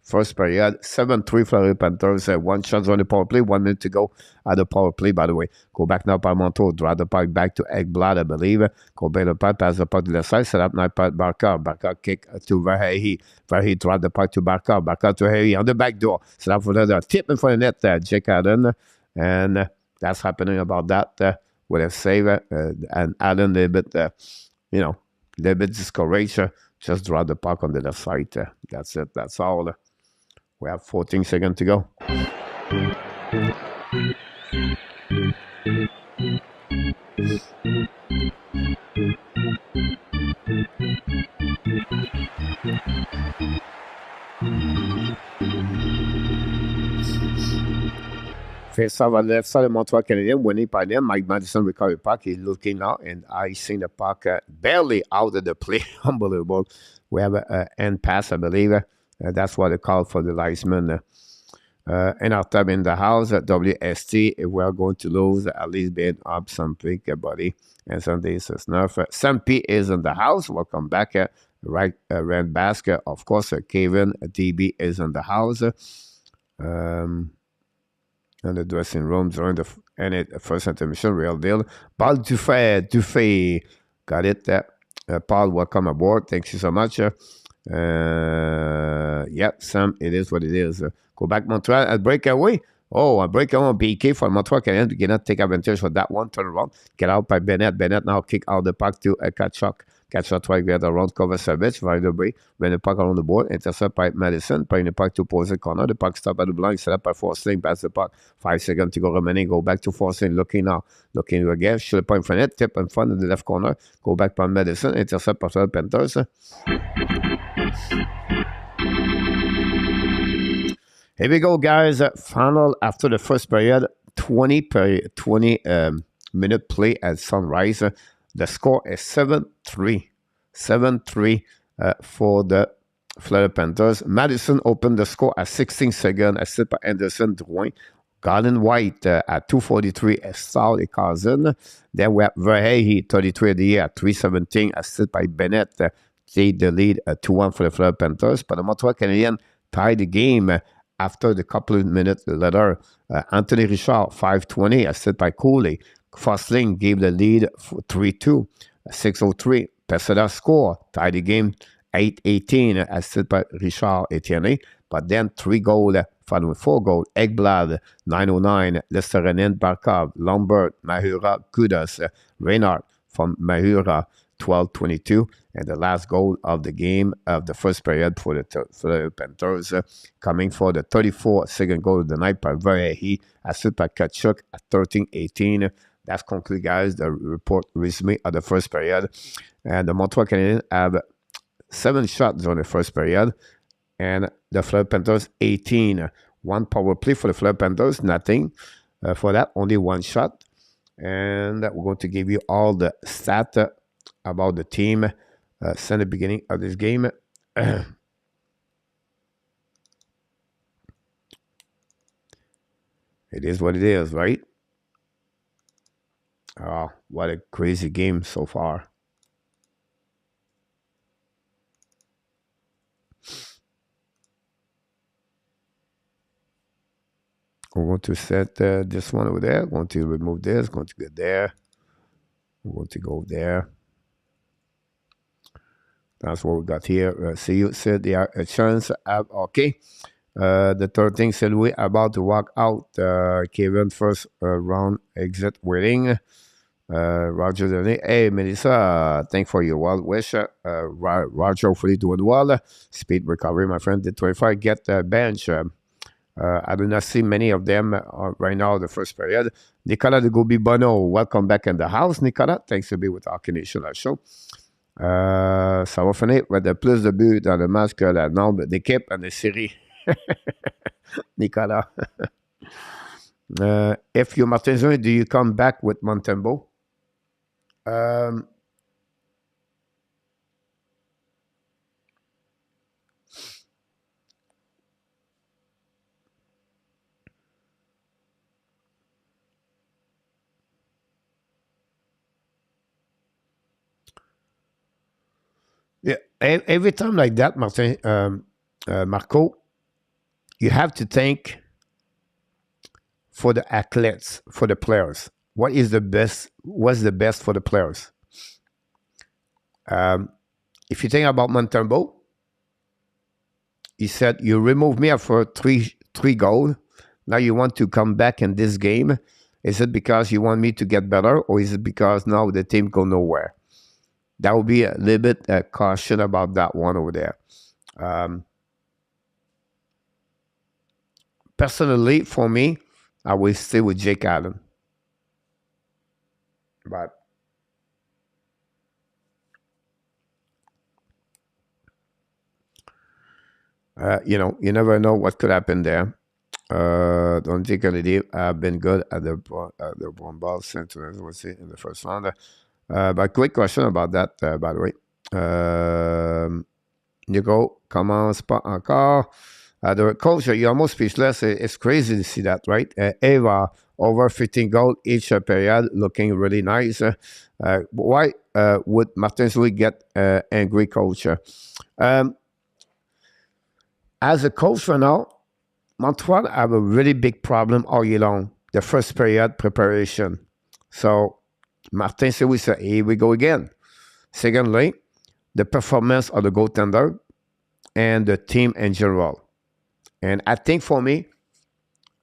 first period. 7-3 Florida Panthers. 1 shot on the power play. 1 minute to go at the power play, by the way. Go back now by Montour. Drive the puck back to Ekblad, I believe. Go back the puck. Pass the puck to the side. Set up now by Barkov. Barkov kick to Verhey. Verhey drive the puck to Barkov. Barkov to Harry on the back door. Set up for the tip in front of the net. Jake Allen. And that's happening about that with a save. And Allen a little bit, a little bit discouraged. Just draw the puck on the left side. That's it. That's all. We have 14 seconds to go. Face off on the left side of Montreal Canadiens, winning by them. Mike Madison recovery puck. He's looking now, and I seen the puck barely out of the play. Unbelievable. We have an end pass, I believe. That's what they call for the linesman. And our tab in the house at WST, if we are going to lose, at least being up some big buddy. And Sunday says nerf. Sam P is in the house. Welcome back. Right, Rand Basket, of course. Kevin DB is in the house. And the dressing room during the first intermission, real deal. Paul Dufay, got it. Paul, welcome aboard. Thank you so much. Yeah, Sam, it is what it is. Go back Montreal at breakaway. Oh, a breakaway on BK for Montreal Canadiens. We cannot take advantage of that one. Turn around. Get out by Bennett. Bennett now kick out the puck to Kachuk. catch a try, get around, cover Savage, right away, when the puck around the board, intercept by Madison, playing the puck to opposite corner, the puck stop at the blind, set up by Forsling, pass the puck, 5 seconds to go remaining, go back to Forsling, looking now, looking again, shoot the point from it, tip in front of the left corner, go back by Madison, intercept by the Panthers. Here we go, guys. Final after the first period, 20 minute play at Sunrise. The score is 7-3. 7-3 for the Florida Panthers. Madison opened the score at 16 seconds, assisted by Anderson Drouin. Garden White at 2:43, Estal et Cousin. Then we have Verhey, 33 of the year at 3:17, assisted by Bennett. Take the lead at 2-1 for the Florida Panthers. But the Montreal Canadiens tied the game after the couple of minutes later. Anthony Richard, 5:20, assisted by Cooley. Forsling gave the lead 3-2, 6:03. Pesada score, tied the game 8-18, assisted by Richard Etienne. But then 3 goals, following 4 goals. Ekblad, 9:09. Lesteranen, Barkov, Lambert, Mahura, Kudas, Reynard from Mahura, 12:22. And the last goal of the game of the first period for the Panthers, coming for the 34th goal of the night by Verhey, assisted by Kachuk at 13:18. That's concluded, guys, the report resume of the first period. And the Montreal Canadiens have 7 shots on the first period, and the Florida Panthers 18. 1 power play for the Florida Panthers, nothing for that, only 1 shot. And we're going to give you all the stats about the team since the beginning of this game. It is what it is, right? Oh, what a crazy game so far. We're going to set this one over there. Going to remove this. Going to get there. We're going to go there. That's what we got here. See, you said there are a chance. Okay. The third thing said we about to walk out. Kevin first round exit waiting. Roger Danny. Hey, Melissa, thanks for your well wish. Roger, hopefully doing well. Speed recovery, my friend. Did 25 get the bench? I do not see many of them right now, the first period. Nicolas de Gobi Bono, welcome back in the house, Nicolas. Thanks to be with Hockey Nation la show. Ça va finir avec de plus de buts dans le match que le nombre d'équipes en série. Nicolas. If you Martin, do you come back with Montembeault? Yeah, every time like that, Martin, Marco, you have to think for the athletes, for the players. What is the best? What's the best for the players? If you think about Montembeault, he said, you remove me after three goals. Now you want to come back in this game. Is it because you want me to get better, or is it because now the team go nowhere? That would be a little bit caution about that one over there. Personally, for me, I will stay with Jake Allen. But you never know what could happen there. Don't think I've been good at the one ball since in the first round. But quick question about that, by the way. Nico, commence pas encore. The coach, you're almost speechless. It's crazy to see that, right? Eva, over 15 goals each period, looking really nice. Why would Martin Louis get angry, coach? As a coach for now, Montreal have a really big problem all year long, the first period preparation. So Martin Louis said, here we go again. Secondly, the performance of the goaltender and the team in general. And I think for me,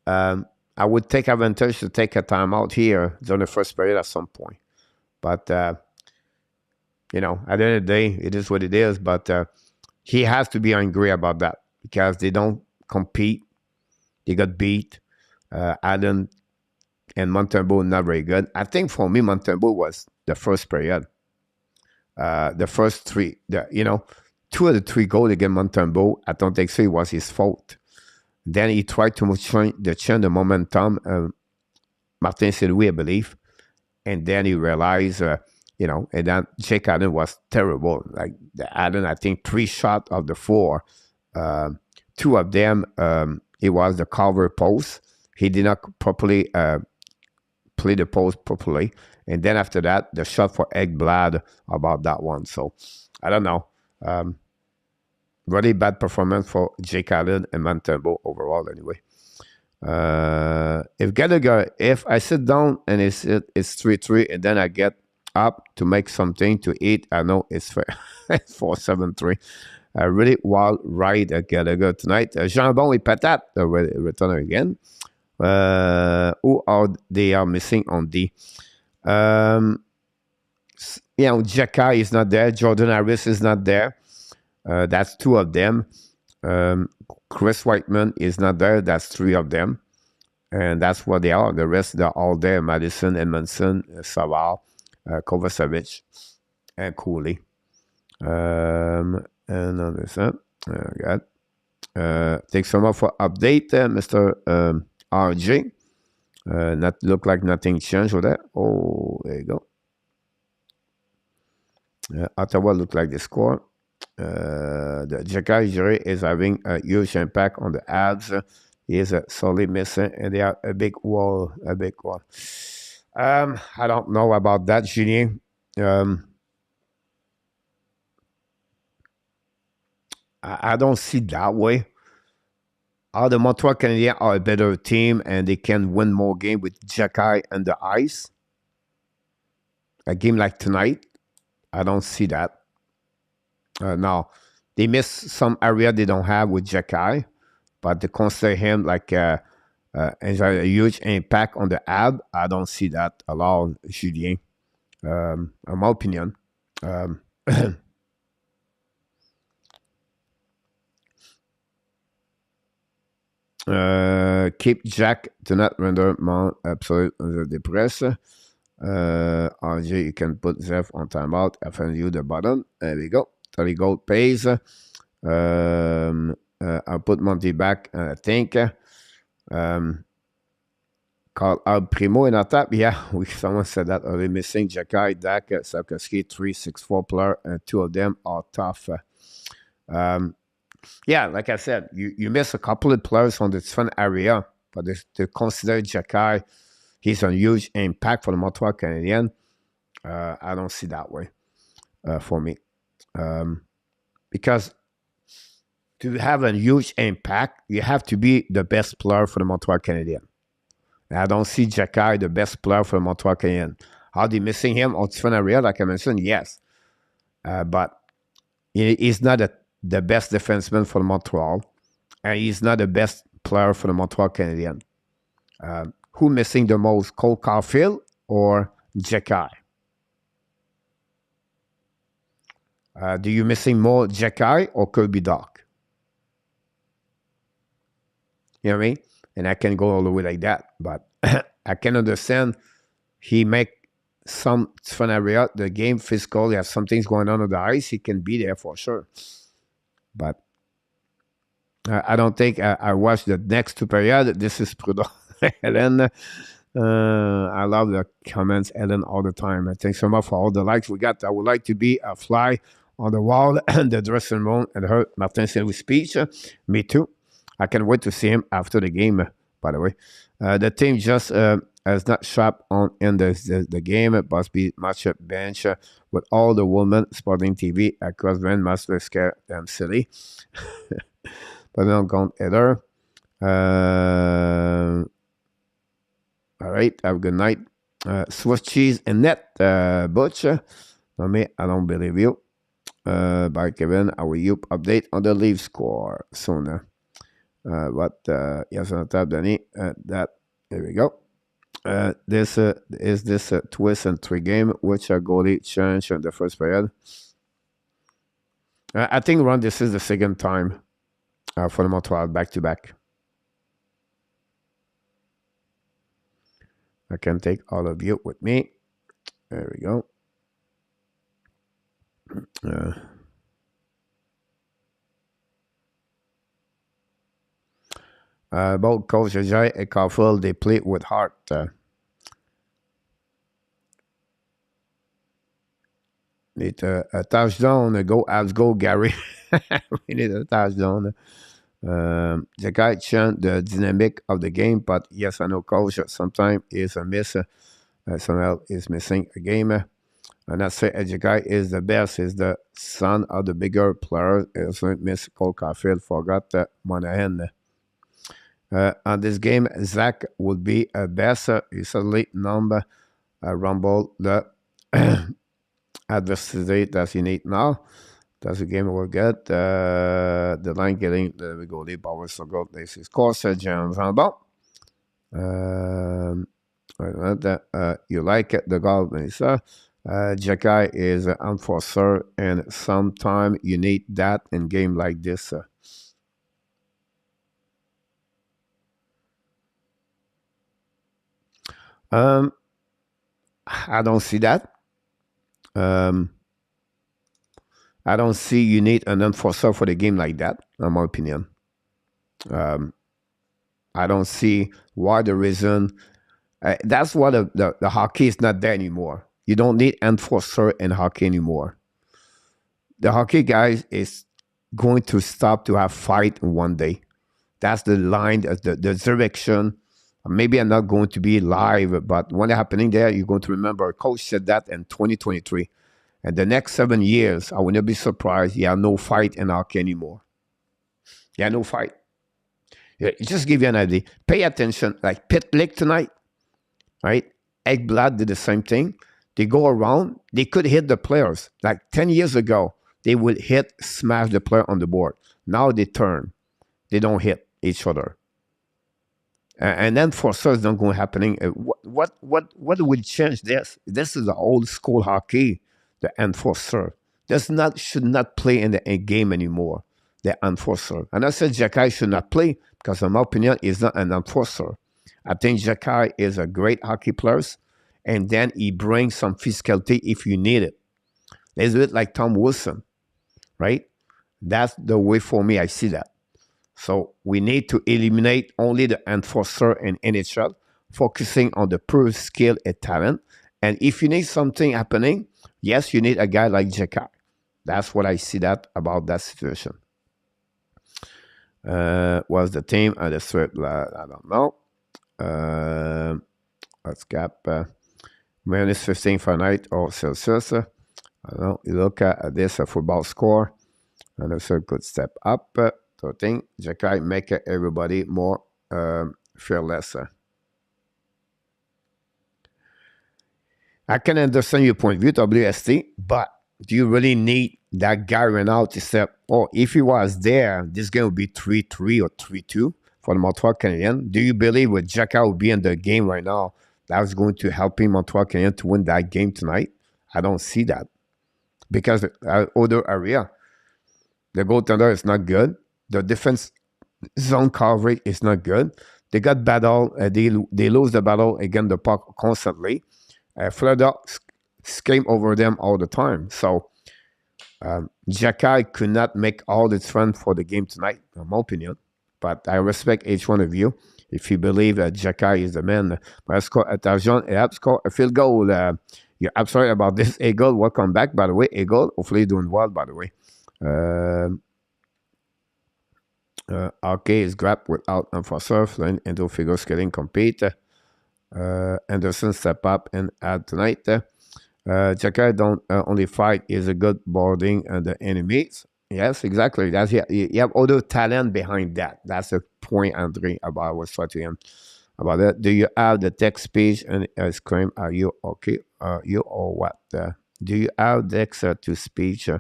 I would take advantage to take a timeout here during the first period at some point. But You know, at the end of the day, it is what it is. But he has to be angry about that because they don't compete. They got beat. Allen and Montembeau not very good. I think for me, Montembeau was the first period. The first three, you know, 2 of the 3 goals against Montembeau, I don't think so. It was his fault. Then he tried to change the momentum. Martin Saint-Louis, I believe. And then he realized, you know, and then Jake Allen was terrible. Like Allen, I think 3 shots of the 4. 2 of them, it was the cover post. He did not properly play the post properly. And then after that, the shot for Ekblad about that one. So I don't know. Really bad performance for Jake Allen and Montembeau overall anyway. If Gallagher, if I sit down and it's 3-3 and then I get up to make something to eat, I know it's fair. 4-7-3. Really wild ride at Gallagher tonight. Jambon et Patate return again. Who are they are missing on D? You know, Jackai is not there. Jordan Harris is not there. That's 2 of them. Chris Whiteman is not there. That's 3 of them. And that's what they are. The rest, they're all there. Madison, Edmondson, Savard, Kovacevic, and Cooley. And understand. Good. Thanks so much for update, Mr. RJ. Not look like nothing changed with that. Oh, there you go. Ottawa look like the score. The Jackai injury is having a huge impact on the Habs. He is sorely missing, and they are a big wall. I don't know about that, Julien. I don't see that way. The Montreal Canadiens are a better team, and they can win more games with Jackai and the ice. A game like tonight, I don't see that. Now, they miss some area they don't have with Jackai, but to consider him like a huge impact on the AB, I don't see that at all, Julien. In my opinion. Keep Jack, do not render Mount absolute under the press. RJ, you can put Zeph on timeout. FNU the button. There we go. 30 gold pays. I'll put Monty back, I think. Call out Primo in attack. Yeah, someone said that already. Missing Jackai, Dak, Sapkowski, 3-6-4 player, and 2 of them are tough. Yeah, like I said, you miss a couple of players on the fun area, but to consider Jackai, he's a huge impact for the Montreal Canadiens. I don't see that way for me. Because to have a huge impact, you have to be the best player for the Montreal Canadiens. And I don't see Jackai the best player for the Montreal Canadiens. Are they missing him on the fun area, like I mentioned? Yes. But he's not the best defenseman for Montreal, and he's not the best player for the Montreal Canadiens. Who missing the most, Cole Caulfield or Jackai? Do you missing more Jackai or Kirby Dach? You know what I mean? And I can go all the way like that, but I can understand he make some fun area, the game physical, he has some things going on the ice, he can be there for sure. But I don't think I watched the next 2 periods. This is Prudhomme. Helen, I love the comments, Ellen, all the time. Thanks so much for all the likes we got. I would like to be a fly on the wall and the dressing room and heard Martin Saint-Louis speech. Me too. I can't wait to see him after the game, by the way. The team just has not sharp on in the game. It must be matchup bench with all the women sporting TV across Van must scare them silly. But not gone either. All right, have a good night. Swiss cheese and net, Butch. No, me, I don't believe you. By Kevin, our Youp update on the Leaf score soon. But yes, on top, Danny. There we go. This is this twist and three game, which goalie changed in the first period. I think, Ron, this is the second time for the Montreal back to back. I can take all of you with me. There we go. Both Coach Ajay and Caulfield, they play with heart. Need a touchdown. Go, Habs, go, Gary. We need a touchdown. The guy changed the dynamic of the game, but yes, I know, Coach, sometimes is a miss. Somehow is missing a game. And I say the guy is the best, is the son of the bigger player. Also miss Cole Caulfield, forgot Monahan. On this game, Zach would be a best. He's a late number. Rumble the adversity that you need now. That's a game we'll get. The line getting the goalie power so good. This is course Jean Jambon. You like it, the goal, Melissa. Jacky is an enforcer, and sometimes you need that in game like this. I don't see that. I don't see you need an enforcer for the game like that, in my opinion. I don't see why the reason. That's why the hockey is not there anymore. You don't need enforcer in hockey anymore. The hockey guys is going to stop to have fight one day. That's the line, the direction. Maybe I'm not going to be live, but when it's happening there, you're going to remember. Coach said that in 2023. And the next 7 years, I will not be surprised. You have no fight in hockey anymore. You have no fight. Yeah, just give you an idea. Pay attention. Like Pit Lake tonight, right? Eggblad did the same thing. They go around. They could hit the players. Like 10 years ago, they would smash the player on the board. Now they turn. They don't hit each other. And then for sure it's not going happening. What would change this? This is the old school hockey. The enforcer should not play in the game anymore. The enforcer. And I said Jacky should not play because, in my opinion, he's not an enforcer. I think Jacky is a great hockey player, and then he brings some physicality if you need it. It's a bit like Tom Wilson, right? That's the way for me I see that. So we need to eliminate only the enforcer in NHL, focusing on the pure skill and talent. And if you need something happening, yes, you need a guy like Jacky. That's what I see that about that situation. Was the team at the strip? I don't know. Let's cap minus 15 Fahrenheit or Celsius. I don't know. You look at this football score, and it's a good step up. So I think Jacky make everybody more fearless. I can understand your point of view, WST, but do you really need that guy right now to say, oh, if he was there, this game would be 3-3 or 3-2 for the Montreal Canadiens? Do you believe with Jacky would be in the game right now, that was going to help him, Montreal Canadiens, to win that game tonight? I don't see that. Because other area, the goaltender is not good. The defense zone coverage is not good. They got battle. They lose the battle against the puck constantly. Florida came over them all the time. So Jacky could not make all the run for the game tonight, in my opinion. But I respect each one of you if you believe that Jacky is the man. But score attention, et score a field goal. You're absolutely about this. Eagle, welcome back, by the way. Eagle, hopefully doing well, by the way. Okay, is grabbed without enforcer, then into figure skating compete. Anderson step up and add tonight. Jacky don't only fight is a good boarding and the enemies. Yes, exactly. That's you have other talent behind that. That's the point, Andre, about I was talking to him about that. Do you have the text speech and scream? Are you okay? You or what? Do you have text to speech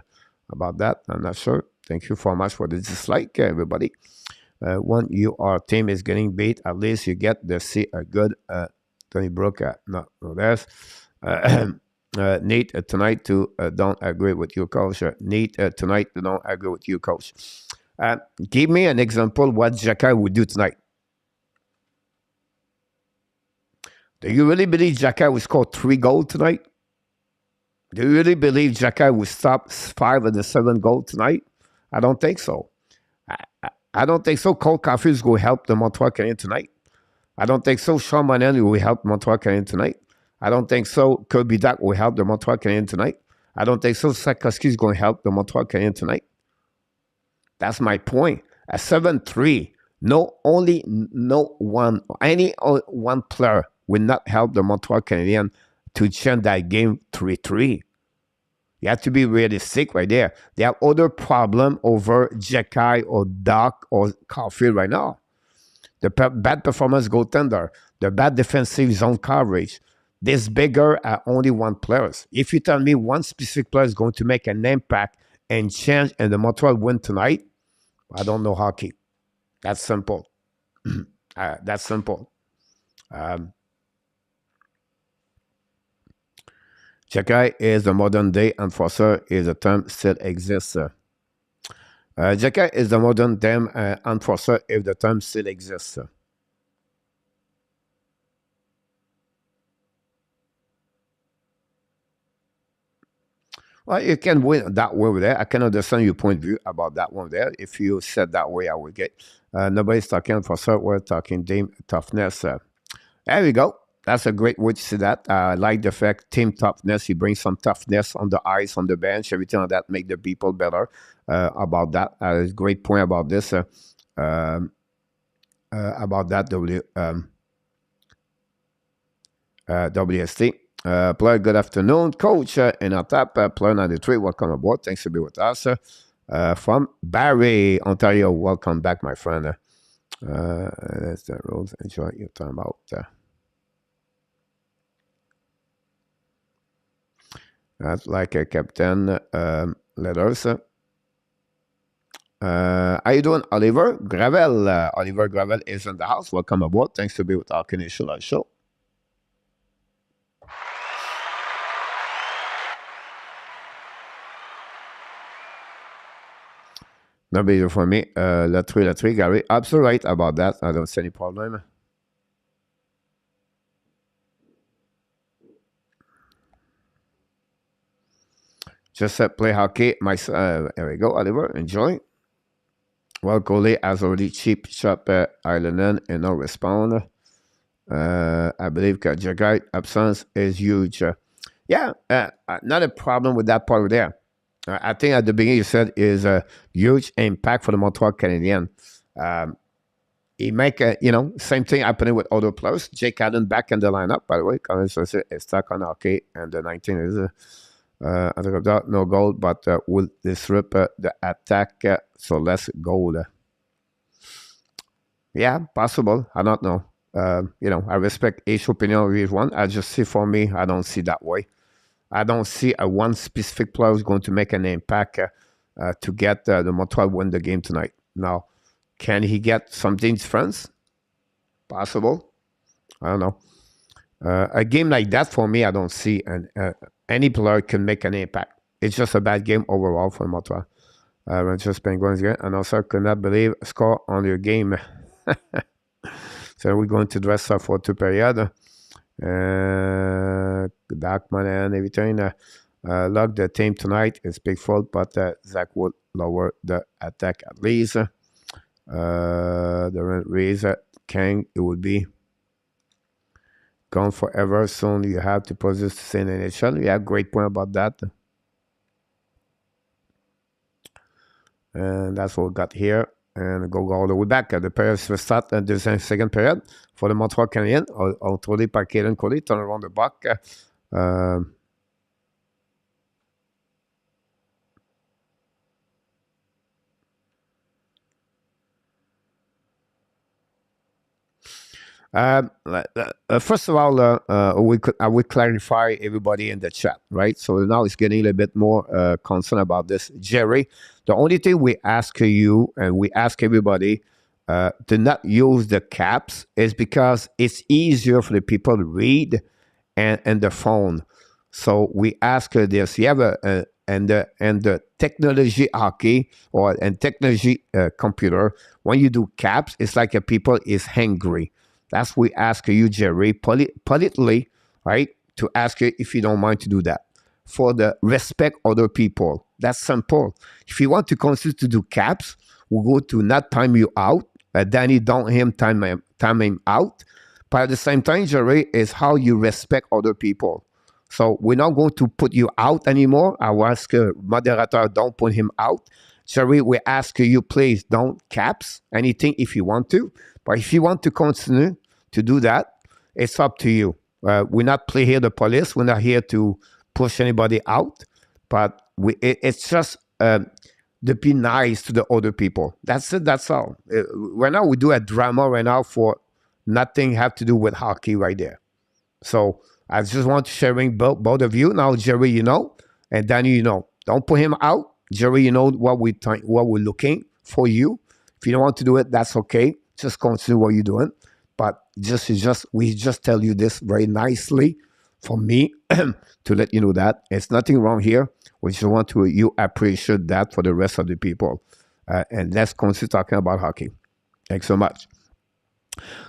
about that? I'm not sure. Thank you so much for the dislike, everybody. When your team is getting beat, at least you get to see a good Tony Brook, no, there's Nate tonight to don't agree with you, coach. Nate tonight to don't agree with you, coach. Give me an example what Jacka would do tonight. Do you really believe Jacka will score 3 goals tonight? Do you really believe Jacka will stop 5 of the 7 goals tonight? I don't think so. I don't think so. Cole Caulfield is going to help the Montreal Canadiens tonight. I don't think so. Sean Monahan will help Montreal Canadiens tonight. I don't think so. Kirby Dack will help the Montreal Canadiens tonight. I don't think so. Sakowski is going to help the Montreal Canadiens tonight. That's my point. At 7-3, any one player will not help the Montreal Canadiens to change that game 3-3. You have to be realistic right there. They have other problem over Jekai or Doc or Caulfield right now. The bad performance goaltender, the bad defensive zone coverage. This bigger at only one player. If you tell me one specific player is going to make an impact and change and the Montreal win tonight, I don't know hockey. That's simple. That's simple. Jekai is the modern day enforcer is a term still exists. Jekai is the modern day enforcer if the term still exists. Well, you can win that way over there. I can understand your point of view about that one there. If you said that way, I would get. Nobody's talking enforcer. We're talking team toughness. There we go. That's a great way to see that. I like the fact team toughness. You bring some toughness on the ice, on the bench, everything like that, make the people better about that. A great point about this. About that WST. Player, good afternoon. Coach, and on top, Player 93, welcome aboard. Thanks to be with us. From Barrie, Ontario, welcome back, my friend. That's the rules. Enjoy your time out. That's like a captain letters. How you doing, Oliver Gravel? Oliver Gravel is in the house. Welcome aboard. Thanks to be with our Canadian Live Show. No bigger for me. Latry, Gary. Absolutely right about that. I don't see any problem. Just play hockey. There we go, Oliver. Enjoy. Well, Coley has already cheap shot Ireland and no respond. I believe Jagai absence is huge. Yeah, not a problem with that part there. I think at the beginning you said is a huge impact for the Montreal Canadiens. He make same thing happening with other players. Jake Allen back in the lineup, by the way. Collins is stuck on hockey, and the 19 is no goal, but will disrupt the attack. So less goal. Yeah, possible. I don't know. I respect each opinion of everyone. I just see for me, I don't see that way. I don't see one specific player who's going to make an impact to get the Montreal win the game tonight. Now, can he get something different? Possible. I don't know. A game like that for me, I don't see any player can make an impact. It's just a bad game overall for Montreal. Just Penguins again. And also, could not believe score on your game. So we're going to dress up for 2 periods. Darkman and everything. Lock the team tonight. It's big fault, but Zach would lower the attack at least. The raise Kang, it would be gone forever. Soon you have to possess the same NHL. You have great point about that. And that's what we got here. And go all the way back. The period will start at the second period for the Montreal Canadiens. Autolé par Kaden Coley, turn around the buck. First of all, I would clarify everybody in the chat, right? So now it's getting a little bit more concerned about this. Jerry, the only thing we ask you and we ask everybody, to not use the caps is because it's easier for the people to read and the phone. So we ask her this. You have and the technology hockey and technology computer, when you do caps, it's like a people is hungry. That's what we ask you, Jerry, politely, right? To ask you if you don't mind to do that. For the respect other people. That's simple. If you want to continue to do caps, we'll go to not time you out. Danny, don't him time him out. But at the same time, Jerry, is how you respect other people. So we're not going to put you out anymore. I will ask moderator, don't put him out. Jerry, we ask you, please don't caps anything if you want to. But if you want to continue to do that, it's up to you. We're not play here the police. We're not here to push anybody out. But it's just to be nice to the other people. That's it. That's all. Right now, we do a drama right now for nothing have to do with hockey right there. So I just want to sharing both of you. Now, Jerry, you know, and Danny, you know. Don't put him out. Jerry, you know what we're looking for you. If you don't want to do it, that's okay. Just continue what you're doing. But we just tell you this very nicely for me to let you know that it's nothing wrong here. We just want to you appreciate that for the rest of the people. And let's continue talking about hockey. Thanks so much.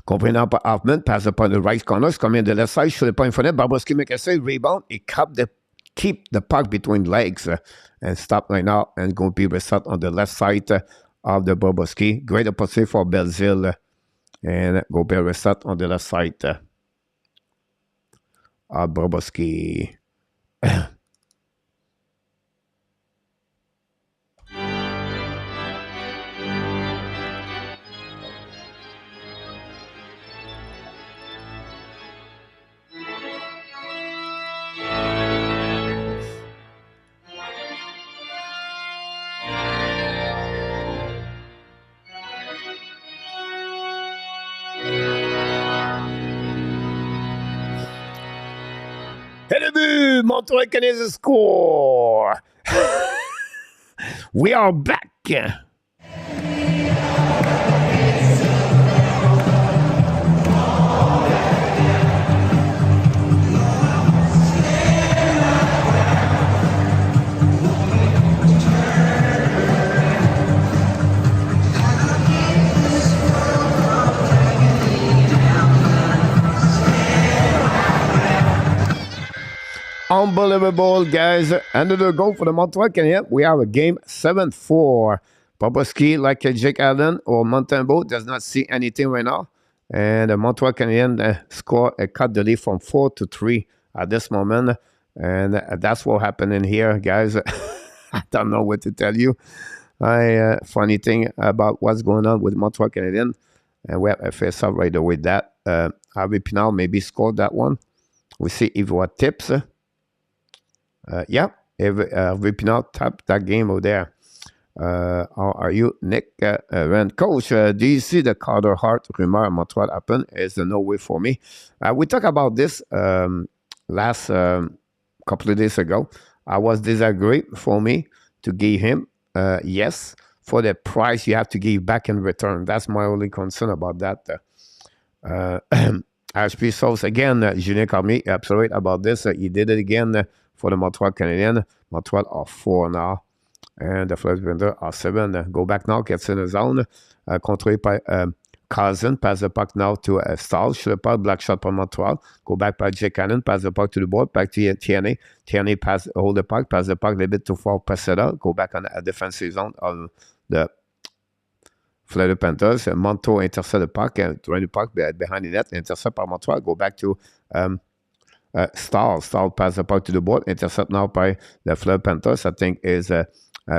Comprenant par Hoffman, pass the point the right corner, come in the left side, shoot the point for net. Bobrovsky make a save, rebound, he keep the puck between legs and stop right now and go be reset on the left side of the Bobrovsky. Great opportunity for Belzile and go be reset on the left side of Bobrovsky. Et le but, Montreal Canadiens score. We are back. Unbelievable, guys. Another goal for the Montreal Canadiens. We have a game 7-4. Bobrovsky, like Jake Allen or Montembeault, does not see anything right now. And the Montreal Canadiens score a cut the lead from 4-3 at this moment. And that's what happened in here, guys. I don't know what to tell you. Funny thing about what's going on with Montreal Canadiens. And we have a face-off right away with that. Harvey Pinard maybe scored that one. We see if what tips. Yeah, Harvey Pinard tapped that game over there. How are you, Nick? Coach, do you see the Carter Hart rumor at Montreal happen? Is no way for me. We talked about this last couple of days ago. I was disagree for me to give him yes for the price you have to give back in return. That's my only concern about that. HP Sauce again, Julien Cormier, absolutely about this. He did it again for the Montreal Canadiens. Montreal are 4 now. And the Florida Panthers are 7. Go back now, gets in the zone. Controlé by Cousin. Pass the puck now to Stahl. Shoot the puck, black shot for Montreal. Go back by Jake Cannon. Pass the puck to the board. Back to Tierney. Tierney hold the puck. Pass the puck a little bit too far. Pass it out. Go back on a defensive zone of the Florida Panthers. Monto intercept the puck and throw the puck behind the net. Intercept by Montreal. Go back to Stahl. Stahl pass the puck to the board. Intercept now by the Florida Panthers. I think is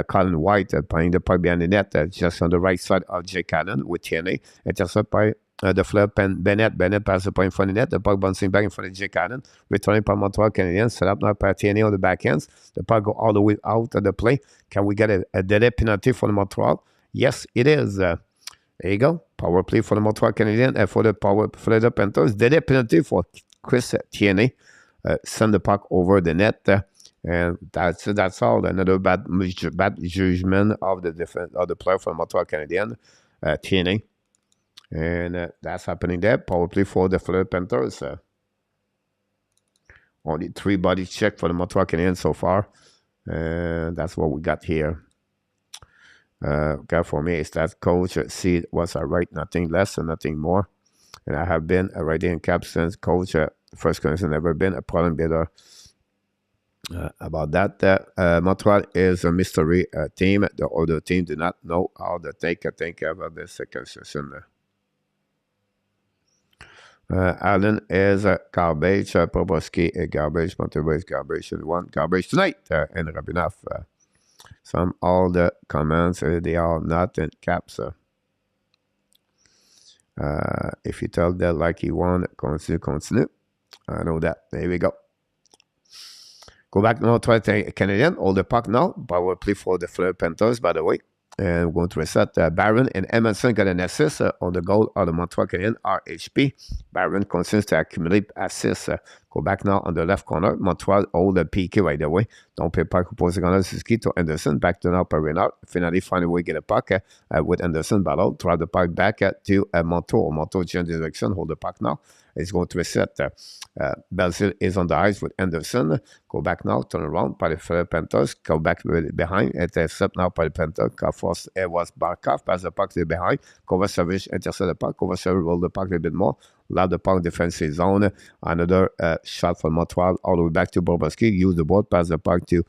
Colin White playing the puck behind the net just on the right side of Jake Allen with Tierney. Intercept by the Florida Bennett. Bennett pass the puck in front of the net. The puck bouncing back in front of Jake Allen. Returning by Montreal Canadiens. Set up now by Tierney on the backhands. The puck go all the way out of the play. Can we get a delay penalty for the Montreal? Yes, it is. There you go. Power play for the Montreal Canadiens for the Florida Panthers. Delay penalty for Chris Tierney. Send the puck over the net. And that's all. Another bad judgment of the player for the Montreal Canadiens. Tierney. And that's happening there. Power play for the Florida Panthers. Only 3 body check for the Montreal Canadiens so far. And that's what we got here. For me, is that coach see what's I write, nothing less and nothing more. And I have been a writing cap since coach. First Canadian never been a problem better about that. Montreal is a mystery team. The other team do not know how to think about the second session. Allen is garbage. Bobrovsky is garbage. Montreal is garbage. And one garbage tonight. And Rabinov. Some all the comments they are not in caps. If you tell that like you want, continue. I know that. There we go. Go back now to the Canadian. Hold the puck now. Power play for the Florida Panthers, by the way. And we're going to reset. Barron and Emerson got an assist on the goal of the Montreal Canadiens, RHP. Barron continues to accumulate assists. Go back now on the left corner. Montreal hold the PK right away. Don't pay puck opposing corner. Suzuki to Anderson. Back to now per Renard. Finally find a way to get a puck with Anderson battle. Throw the puck back to Montour. Montour change direction. Hold the puck now. It's going to reset. Belzile is on the ice with Anderson. Go back now. Turn around by the Panthers. Go back behind. Intercept now by the Panthers. It was Barkov. Pass the puck to the behind. Kovacevic intercept the puck. Kovacevic roll the puck a little bit more. Loud the puck defensive zone. Another shot from Montreal all the way back to Bobrovsky. Use the board. Pass the puck to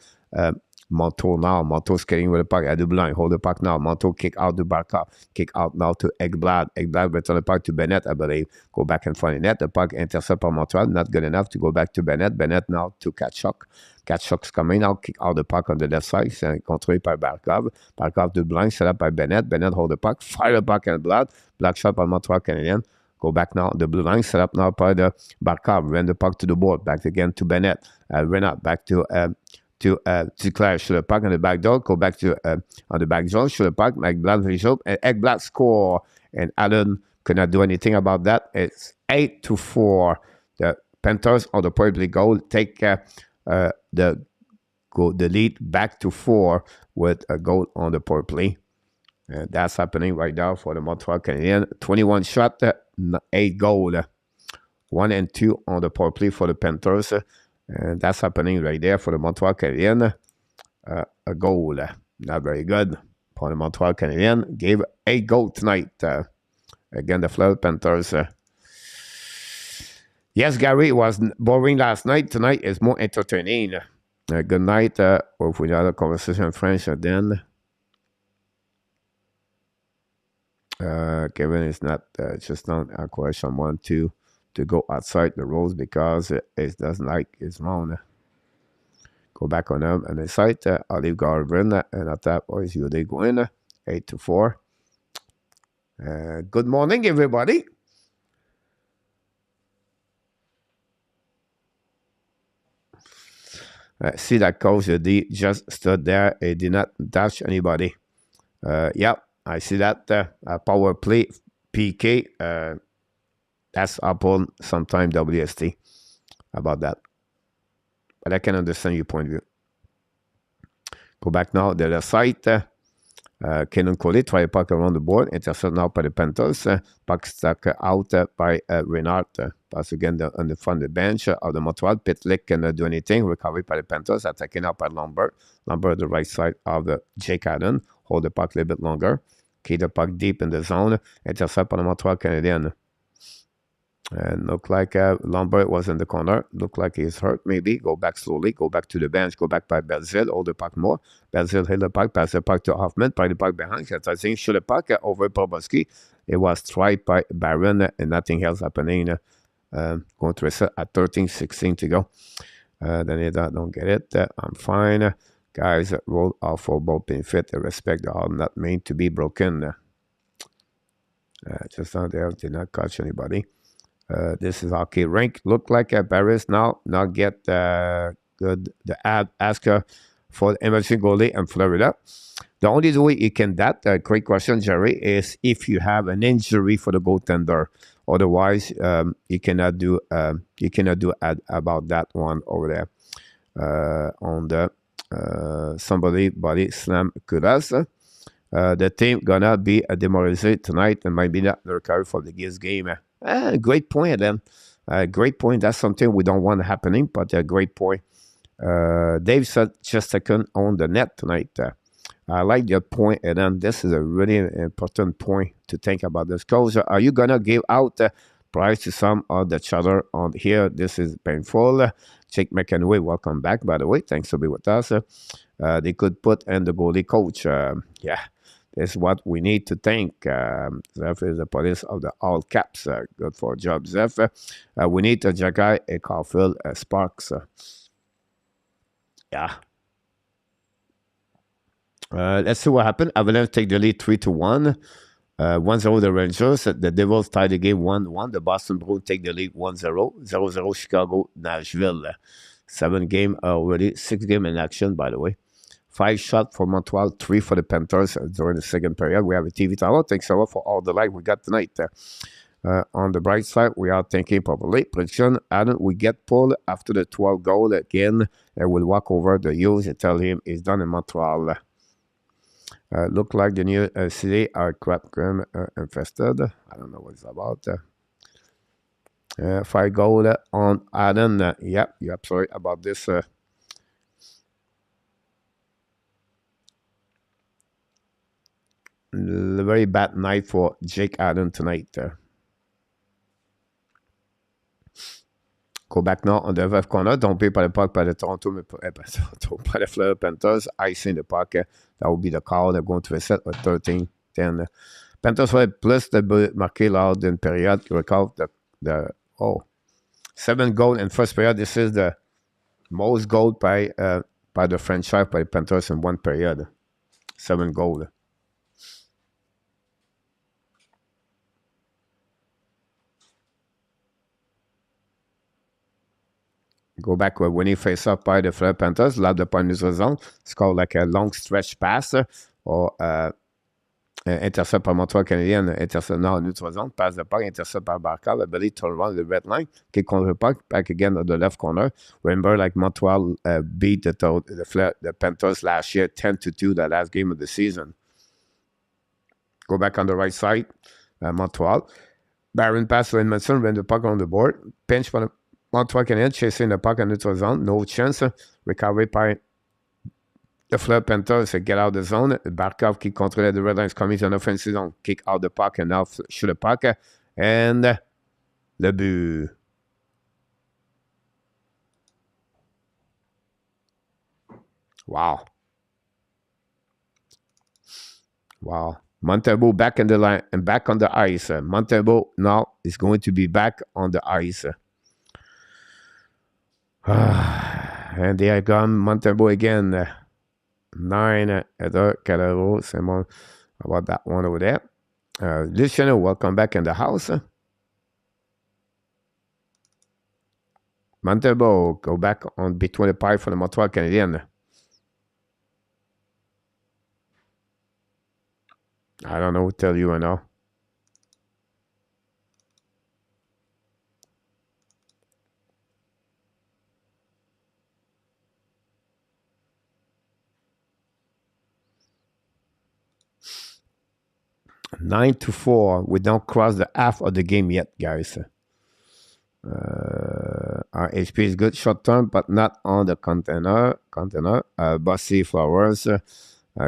Montour now. Montour skating with the puck at the blind. Hold the puck now. Montour kick out to Barkov. Kick out now to Ekblad. Ekblad return the puck to Bennett, I believe. Go back in front of net. The puck intercept by Montreal. Not good enough to go back to Bennett. Bennett now to Tkachuk. Tkachuk's coming now. Kick out the puck on the left side. Controlled by Barkov. Barkov to the blind. Set up by Bennett. Bennett hold the puck. Fire the puck and Blood. Black shot by Montreal Canadiens. Go back now. The blue line set up now by the Barkov. Ran the puck to the board. Back again to Bennett. Renard back to Claire. Shoot the puck on the back door. Go back to on the back zone. Shoot the puck. Ekblad finish up. And Ekblad score. And Allen could not do anything about that. It's 8-4. The Panthers on the power play goal take the lead back to 4 with a goal on the power play. And that's happening right now for the Montreal Canadiens. 21 shot, 8 goal. 1 and 2 on the power play for the Panthers. And that's happening right there for the Montreal Canadiens. A goal. Not very good for the Montreal Canadiens. Gave 8 goals tonight. Again, the Florida Panthers. Yes, Gary, it was boring last night. Tonight is more entertaining. Good night. Or if we have a conversation in French, then... Kevin is not just not encourage someone to go outside the rules because it doesn't like it's wrong. Go back on them and the site. Olive Garden and at that was you they go in 8-4. Good morning, everybody. See that coach D just stood there. He did not touch anybody. Yep. I see that power play PK. That's upon sometime WST about that. But I can understand your point of view. Go back now to the site. Kenan Coley try a puck around the board. Intercept now by the Panthers. Puck stuck out by Renard. Pass again on the front of the bench of the Montreal. Pitlick cannot do anything. Recovery by the Panthers. Attacking out by Lambert. Lambert the right side of the Jake Allen. Hold the puck a little bit longer. Keep the puck deep in the zone. Intercept by the Montreal Canadiens. And look like Lambert was in the corner. Look like he's hurt maybe. Go back slowly. Go back to the bench. Go back by Belzile. Hold the puck more. Belzile hit the puck. Pass the puck to Hoffman. Play the puck behind. I think shoot the puck over Bobrovsky. It was striped by Barron and nothing else happening. Going to reset at 13-16 to go. Then I don't get it. I'm fine. Guys, roll off for both being fit. Respect are not meant to be broken. Just out there. Did not catch anybody. This is hockey rink. Look like Paris now not get good the ad asker for the emergency goalie in Florida. The only way you can that great question, Jerry, is if you have an injury for the goaltender. Otherwise, you cannot do ad about that one over there on the somebody body slam Kudas. The team gonna be demoralized tonight and might be not recover for the Gills game. Great point, then. Great point. That's something we don't want happening, but a great point. Dave said just second on the net tonight. I like your point, and then this is a really important point to think about this. Coach, are you gonna give out price to some of the chatter on here? This is painful. Jake McEnway, welcome back, by the way. Thanks for being with us. They could put in the goalie coach. Yeah, this is what we need to think. Zeph is the police of the all caps. Good for a job, Zeph. We need to Jagai, a Caulfield, Sparks. Yeah. Let's see what happened. Avalanche take the lead 3-1. 1-0 the Rangers. The Devils tie the game 1-1. The Boston Bruins take the lead 1-0. 0-0 Chicago, Nashville. 7 game already. 6 game in action, by the way. 5 shots for Montreal, 3 for the Panthers during the second period. We have a TV tower. Thanks a lot for all the light we got tonight. On the bright side, we are thinking properly. Prediction, Adam, we get pulled after the 12 goal again. And we'll walk over the Hughes and tell him he's done in Montreal. Look like the new city are crap cream infested. I don't know what it's about. 5 goal on Adam. Yep, you're absolutely about this. Very bad night for Jake Adam tonight. Go back now on the left corner. Don't pay par le puck par le Toronto, mais par le Florida Panthers. Icing the puck. That would be the call. They're going to reset at 13-10. Panthers will plus the but marqué lors d'une période qui record the 7 goals in first period. This is the most goal by the franchise by the Panthers in one period. 7 goals. Go back when he face up by the Florida Panthers, lab de point neutral zone. It's called like a long stretch pass or intercept par Montreal Canadiens, intercept now neutral zone, pass the puck, intercept par Barkov, ability to run the red line, kick on the puck, back again on the left corner. Remember, like Montreal beat the Panthers last year 10-2, the last game of the season. Go back on the right side, Montreal. Barron pass to Edmondson, when the puck on the board, pinch for the Montreal Canadiens chasing the puck in neutral zone, no chance. Recovery by the Florida Panthers, get out of the zone. Barkov qui contrôlait the red lines coming to an offensive zone, kick out the puck and now shoot the puck. And le but. Wow. Wow. Montembeault back in the line and back on the ice. Montembeault now is going to be back on the ice. And they are gone. Montembeault again. 9 Heather Calero. C'est more about that one over there. Listener, welcome back in the house. Montembeault go back on between the pipe for the Montreal Canadiens. I don't know what to tell you right now. Nine to 4. We don't cross the half of the game yet, guys. Our HP is good short term, but not on the container. Bossy Flowers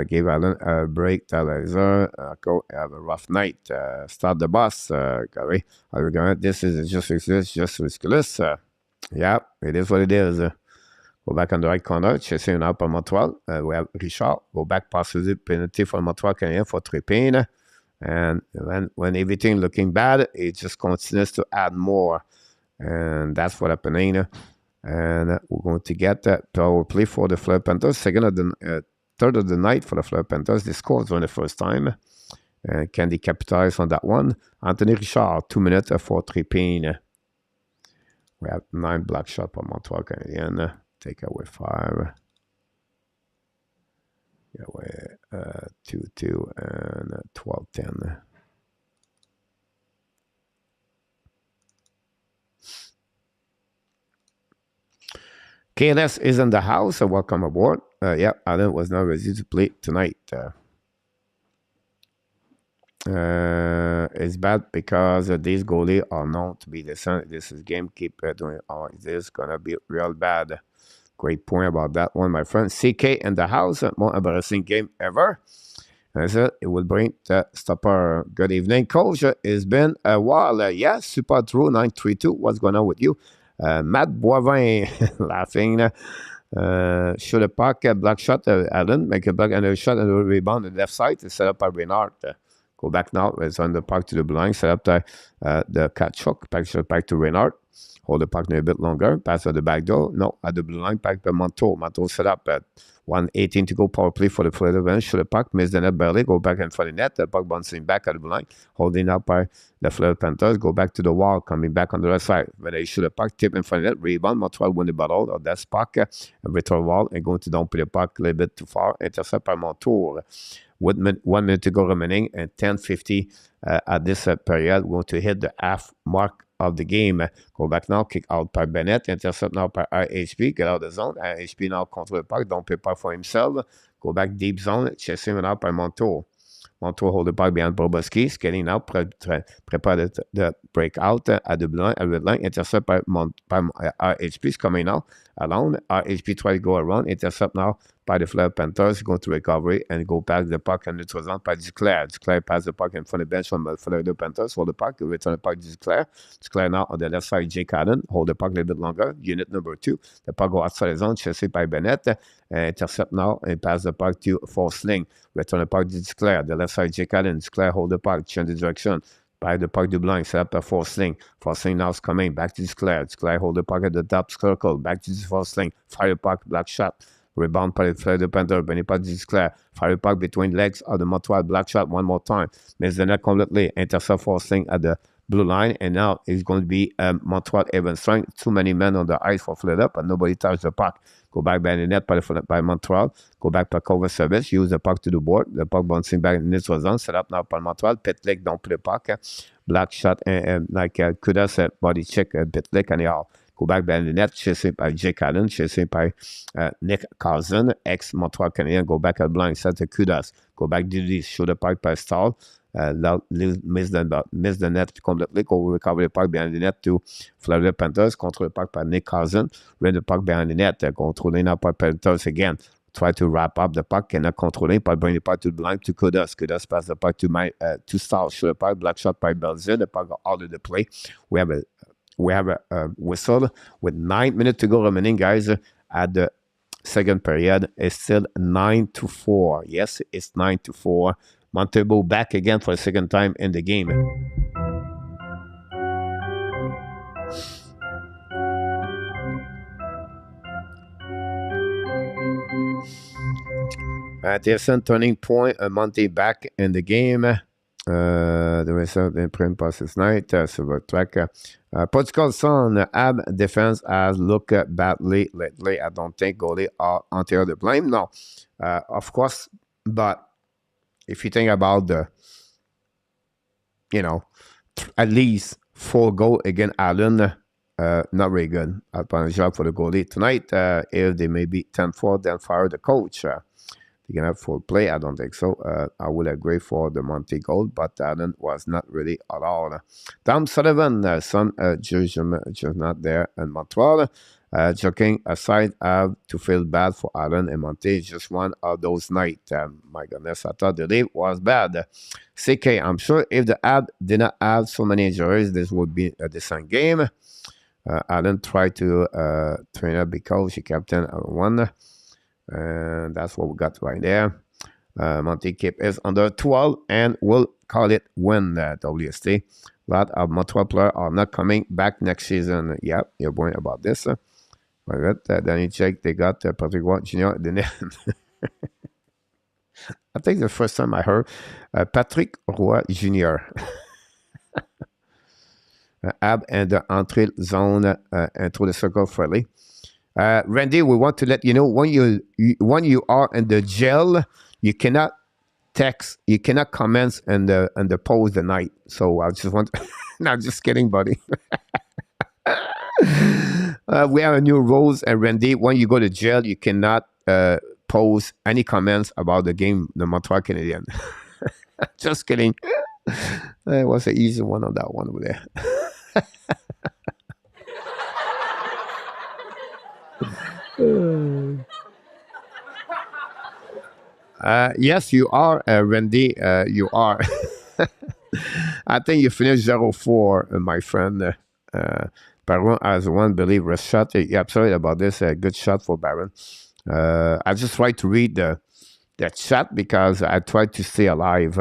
gave Allen a break. Laser go have a rough night. Start the boss, Gary. This is just ridiculous. Yeah, it is what it is. Go back on the right corner, chasing out for Montreal. We have Richard. Go back, possibly penalty for Montreal Canadiens for tripping. And when everything looking bad, it just continues to add more. And that's what happening. And we're going to get that power play for the Florida Panthers. Third of the night for the Florida Panthers. They scored for the first time. Can they capitalize on that one? Anthony Richard, 2 minutes for tripping. We have 9 block shots for Montreal Canadiens. Take away 5. Yeah, we're 2-2 and 12-10. KNS is in the house, so welcome aboard. Yeah, Alan was not ready to play tonight. It's bad because these goalies are known to be decent. This is game keep doing. Oh, this is gonna be real bad. Great point about that one, my friend. CK in the house. More embarrassing game ever. That's it. It will bring the stopper. Good evening, coach. It's been a while. Yes, super true. 932. What's going on with you? Matt Boivin laughing. Shoot a puck, black shot, Allen. Make a black and a shot and a rebound on the left side. Set up by Renard. Go back now. It's on the puck to the blind. Set up the catch hook. Back to Renard. Hold the puck a bit longer. Pass at the back door. No, at the blue line. Back by Montour. Montour set up at 1:18 to go. Power play for the Florida bench. Shoot the puck. Miss the net barely. Go back in front of the net. The puck bouncing back at the blue line. Holding up by the Florida Panthers. Go back to the wall. Coming back on the right side. When they shoot the puck. Tip in front of the net. Rebound. Montreal win the battle. Or that's puck. And return wall. And going to dump the puck a little bit too far. Intercept by Montour. 1 minute to go remaining. And 10:50 at this period. We're going to hit the half mark of the game. Go back now, kick out by Bennett, intercept now by IHP, get out of the zone. IHP now control the puck, don't play puck for himself. Go back deep zone, chasing out by Montour. Montour hold the puck behind Boboski, skating now, prepare the breakout at the blue line, at the red line, intercept by IHP, coming now alone. IHP try to go around, intercept now by the Florida Panthers, going to recovery and go back the puck and it was on by Duclair. Duclair pass the puck in front of the bench from the Florida Panthers, hold the puck, return the puck to Duclair. Duclair now on the left side, Jake Allen, hold the puck a little bit longer, unit number 2. The puck go outside the zone, chased by Bennett, intercept now and pass the puck to Forsling. Return the puck to Duclair, the left side, Jake Allen. Duclair hold the puck, change the direction. By the puck du blind, set up a Forsling. Forsling now is coming back to Duclair. Duclair hold the puck at the top circle, back to Forsling. Fire the puck, black shot. Rebound by the Florida Panther, Benny Pat Duclair. Fire puck between legs of the Montreal, black shot one more time. Miss the net completely. Intercept Forsling at the blue line. And now it's going to be Montreal even strength. Too many men on the ice for Florida, but nobody touched the puck. Go back by the net by Montreal. Go back by cover service. Use the puck to the board. The puck bouncing back in this was on. Set up now by Montreal. Pitlick don't play the puck. Black shot and like Kudas body check Pitlick anyhow. Go back by the net, chasing by Jake Allen, chasing by Nick Carson, ex-Montreal Canadian. Go back at blind, set to Kudas. Go back to this, shoot the puck by Stahl. Miss the net completely. Go recover the puck behind the net to Florida Panthers. Control the puck by Nick Carson. Win the puck behind the net. Controlling up by Panthers again. Try to wrap up the puck, cannot control it, but bring the puck to the blind to Kudas. Kudas pass the puck to Stahl. Shoot the puck, black shot by Belzil. The puck out of the play. We have a whistle with 9 minutes to go remaining, guys, at the second period. It's still 9-4. Yes, it's 9-4. Montebo back again for the second time in the game. Pearson turning point, Monte back in the game. The result in print process night, silver track. Portugal Sun, AB defense has looked badly lately. I don't think goalie are entirely to blame. No, of course, but if you think about the, at least 4 goals against Allen, not very good. I'll put a job for the goalie tonight. If they may be 10-4, then fire the coach. They can have full play. I don't think so. I would agree for the Monte goal, but Allen was not really at all. Tom Sullivan, some just not there in Montreal. Joking aside, I have to feel bad for Allen and Monte. Just one of those nights. My goodness, I thought the league was bad. CK, I'm sure if the AB did not have so many injuries, this would be a decent game. Allen tried to train up because he captain one. And that's what we got right there. Monte Cape is under 12 and we'll call it win WST. A lot of Montreal players are not coming back next season. Yeah, you're worried about this. Danny check, they got Patrick Watt Jr. I think the first time I heard Patrick Roy Jr. Ab and the entry zone and through the circle friendly. Randy, we want to let you know when you are in the jail, you cannot text, you cannot comment in the post the night. So I just want, no, just kidding, buddy. We have a new rules, and Randy, when you go to jail, you cannot post any comments about the game, the Montreal Canadiens. Just kidding. It was an easy one on that one over there. Yes, you are, Randy. You are. I think you finished 0-4, my friend. Baron has one believer shot. Yeah, absolutely about this. A good shot for Baron. I just try to read that chat because I try to stay alive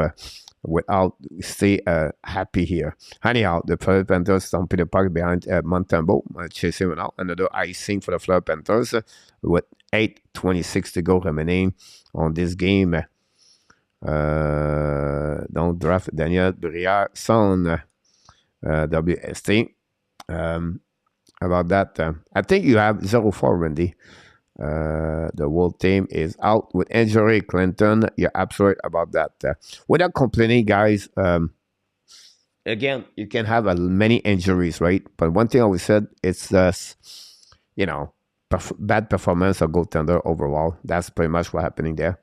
without stay happy here. Anyhow, the Florida Panthers stomping the puck behind Montembeault, chasing it out. Another icing for the Florida Panthers with 8:26 to go remaining on this game. Don't draft Daniel Brière, son WST. About that, I think you have 0-4, Randy. The whole team is out with injury. Clinton, you're absolute about that. Without complaining, guys, again, you can have many injuries, right? But one thing I always said, it's just, bad performance of goaltender overall. That's pretty much what's happening there.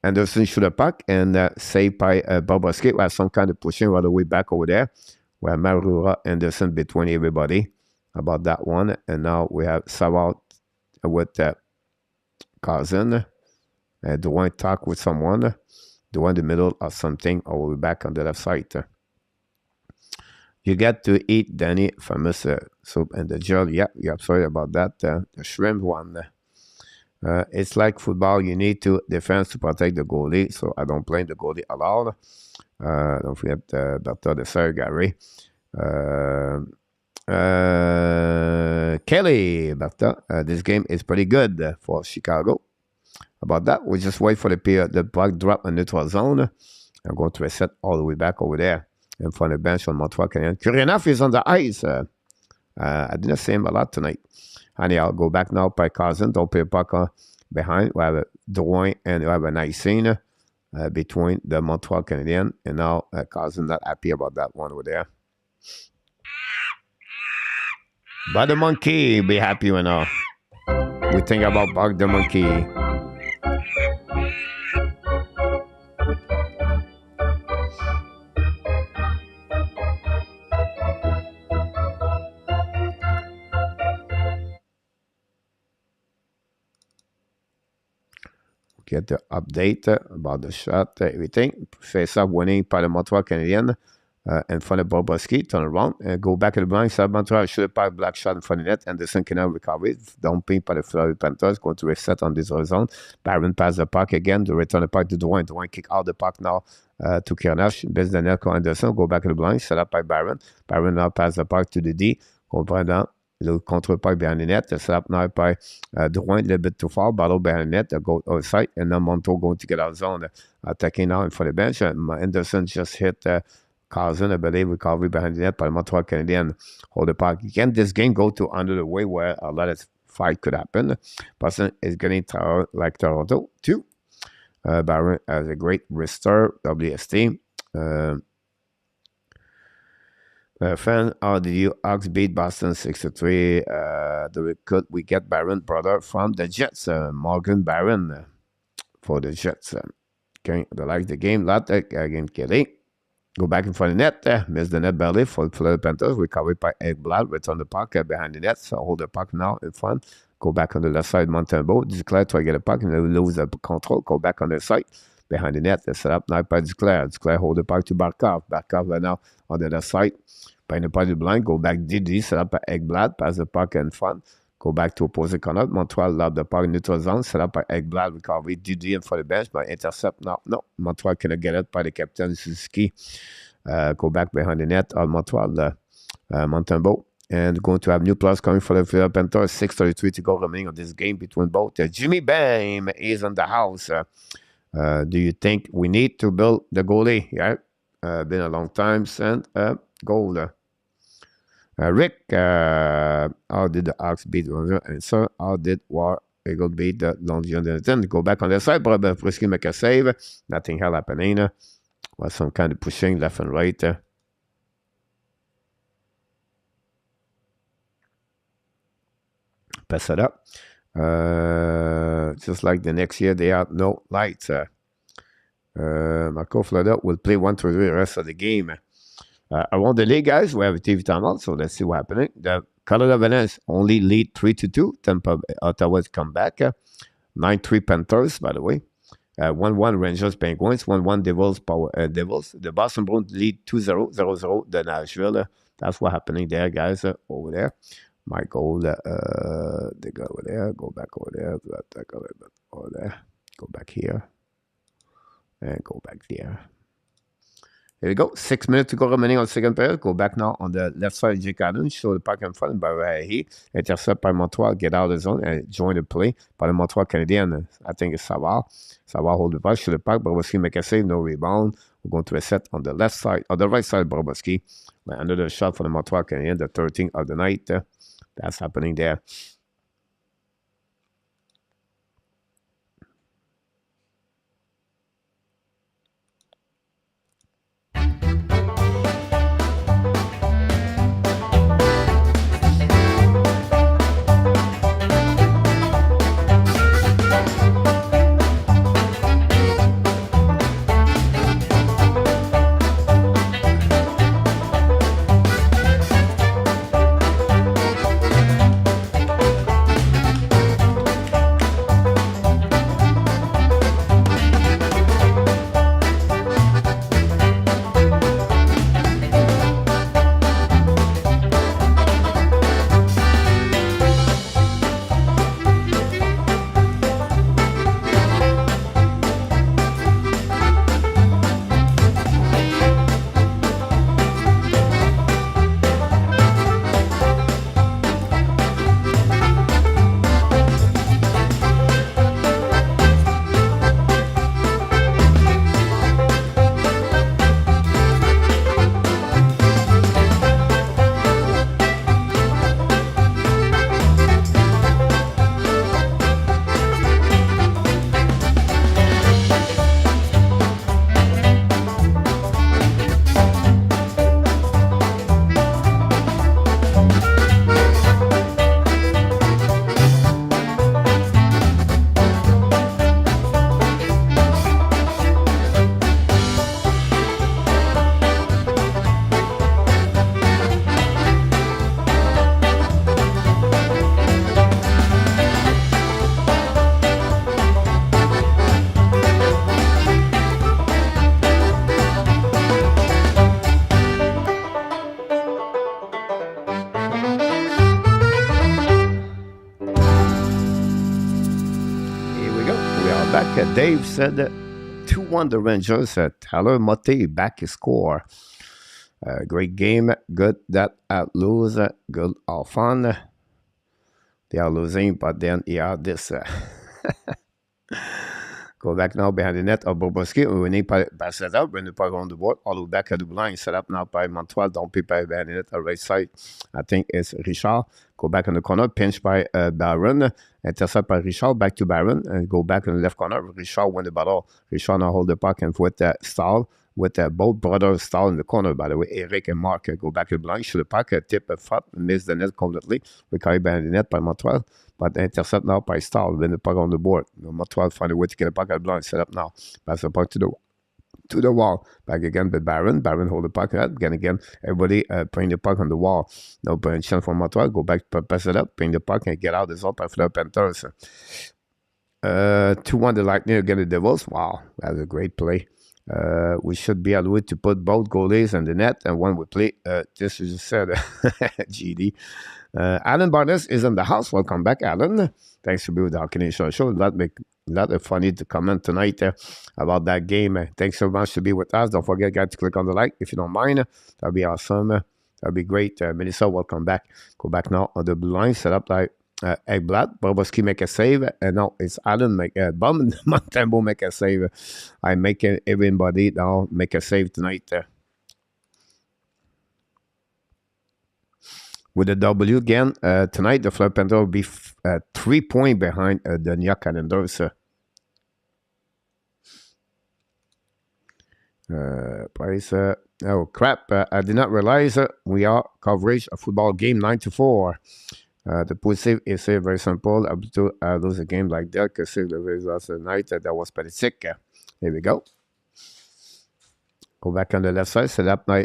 Anderson shoot a puck and saved by Bobrovsky. We have some kind of pushing all the way back over there. We have Marura, Anderson between everybody about that one. And now we have Savard with Cousin. DUARTE talk with someone. DUARTE in the middle or something, or we'll be back on the left side. You get to eat DANY famous soup and the gel. Yeah, you're absolutely about that. The shrimp one. It's like football. You need to defend to protect the goalie. So I don't blame the goalie a lot. Don't forget Dr. the Gary. Kelly, this game is pretty good for Chicago. About that, we just wait for the puck drop in neutral zone. I'm going to reset all the way back over there in front of the bench on Montreal Canadiens. Kuryanov is on the ice. I didn't see him a lot tonight. Honey, I'll go back now by Cousin. Don't pay a puck behind. We have a DUARTE and we have a nice scene between the Montreal Canadiens. And now Cousin not happy about that one over there. But the monkey be happy when we think about Bug the monkey. Get the update about the shot, everything. Face up winning by the Montreal Canadiens in front of Bobrovsky. Turn around and go back to the blind side. Montreal should have black shot in front of the net. Anderson cannot recover it. Dumping by the Florida Panthers. Going to reset on this horizon. Baron pass the puck again. To return the puck to DUARTE. DUARTE kick out the puck now to Kuryanov. Best Daniel Anderson. Go back to the blind. Set up by Baron. Baron now pass the puck to the D. Go down. Le contre-puck behind the net. Set up now by DUARTE, a little bit too far. Battle behind the net. Go outside. And then Monto going to get out of zone. Attacking now in front of the bench. Anderson just hit Cousin, I believe, recovery behind the net by Montreal Canadiens. Hold the puck. Can this game go to under the way where a lot of fight could happen? Person is getting like Toronto too. Baron has a great wrister. WST. Fan, how did you Hawks beat Boston 6-3? Could we get Baron brother from the Jets? Morgan Baron for the Jets. Okay, they like the game. Lot again, Kelly. Go back in front of the net. Miss the net belly for the Florida Panthers. Recovered by Ekblad. Return the puck behind the net. So hold the puck now in front. Go back on the left side. Montembeault. Duclair try to get a puck and they lose the control. Go back on the side. Behind the net. They set up now by Duclair. Duclair hold the puck to Barkov. Barkov right now on the left side. By the party blind. Go back DD. Set up by Ekblad. Pass the puck in front. Go back to opposite corner. Montreal lob the puck neutral zone. Set up by Ekblad. Recovery. DD in for the bench. By intercept. No. Montreal cannot get it by the captain. Suzuki. Go back behind the net on Montreal. Montembeault. And going to have new players coming for the Florida Panthers. 6:33 to go remaining of this game between both. Jimmy Bame is on the house. Do you think we need to build the goalie? Yeah. Been a long time since goal. Rick, how did the Hawks beat and so how did War Eagle beat the London? Go back on the side. Bobrovsky make a save. Nothing hell happening. Was some kind of pushing left and right. Pass it up. Just like the next year, they have no lights. Marco Florida will play 1-3 the rest of the game. Around the league, guys, we have a TV timeout, so let's see what's happening. The Colorado Avalanche only lead 3-2. Tampa Ottawa's come back. 9-3 Panthers, by the way. 1-1 Rangers Penguins. 1-1 Devils Devils. The Boston Bruins lead 2-0. 0-0 the Nashville. That's what's happening there, guys, over there. My goal, they go over there. Go back over there. Go over there. Go back here. And go back there. Here we go. 6 minutes to go remaining on the second period. Go back now on the left side of Jake Allen. Show the puck in front by Rahi. Intercept by Montreal. Get out of the zone and join the play by the Montreal Canadiens. I think it's Savard. Savard hold the puck. Show the puck. Bobrovsky make a save. No rebound. We're going to a set on the left side. On the right side, Bobrovsky. Another shot for the Montreal Canadiens. The 13th of the night. That's happening there. Dave said 2-1 the Rangers. Tyler Motte back his score. Great game. Good that lose. Good all fun. They are losing, but then this. Go back now behind the net of Bobrovsky. We need to pass it up. Bring the puck on the board. All the way back at the line. Set up now by Montreal. Don't be behind the net. On the right side, I think it's Richard. Go back in the corner. Pinch by Barron. Intercept by Richard. Back to Barron. And go back in the left corner. Richard win the battle. Richard now hold the puck and with Stahl. With both brothers Stahl in the corner, by the way. Eric and Mark go back to the line. Shoot the puck. Tip a foot. Miss the net completely. We carry behind the net by Montreal. But intercept now by Stahl. Win the puck on the board. Montreal find a way to get the puck at the line. Set up now. Pass the puck to the wall. Back again by Barron. Barron hold the puck up. Again. Everybody bring the puck on the wall. No chance for Montreal. Go back, pass it up. Bring the puck and get out the zone by the Panthers. 2-1 the Lightning against the Devils. Wow. That's a great play. We should be able to put both goalies in the net. And when we play, this is just said, GD. Alan Barnes is in the house. Welcome back, Alan. Thanks for being with the Hockey Nation show. A lot of funny to comment tonight about that game. Thanks so much to be with us. Don't forget, guys, to click on the like if you don't mind. That'd be awesome. That'd be great. Melissa, welcome back. Go back now on the blue line. Set up like Eggblatt. Bobrovsky make a save. No, it's Alan make Bum Montembo make a save. I make everybody now make a save tonight. With the W again, tonight the Florida Panthers will be 3 points behind the New York Islanders. Price. Oh crap! I did not realize we are coverage a football game 9-4. The positive is very simple. Able to lose a game like that because the results of the night that was pathetic. Here we go. Go back on the left side. Set up now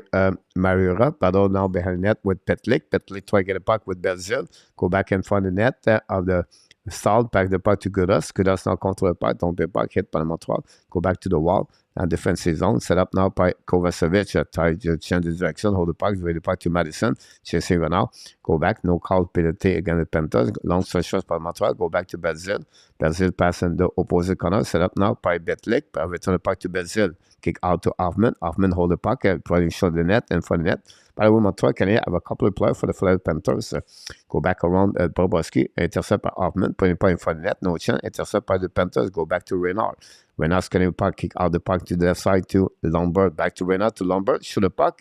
Mariura. Battle now behind net with Petlik. Petlik try to get a puck with Belzil. Go back in front of the net of the stall. Back the puck to Gudas. Gudas now control the puck. Don't be puck. Hit by the Montreal. Go back to the wall. And defensive zone. Set up now by Kovacevic. Try to change the direction. Hold the puck. Give the puck to Madison. Chasing right now. Go back. No call penalty against the Panthers. Long shot by Montreal. Go back to Belzil. Belzil passing the opposite corner. Set up now by Betlik. Return the puck to Belzil. Kick out to Hoffman. Hoffman hold the puck, trying to shot the net in front of the net. By the way, Montreal Canadiens have a couple of players for the Florida Panthers. Go back around Bobrovsky, intercept by Hoffman, putting the puck in front of the net, no chance. Intercept by the Panthers, go back to Renard. Renard's getting the puck, kick out the puck to the left side to Lombard. Back to Renard, to Lombard, shoot the puck,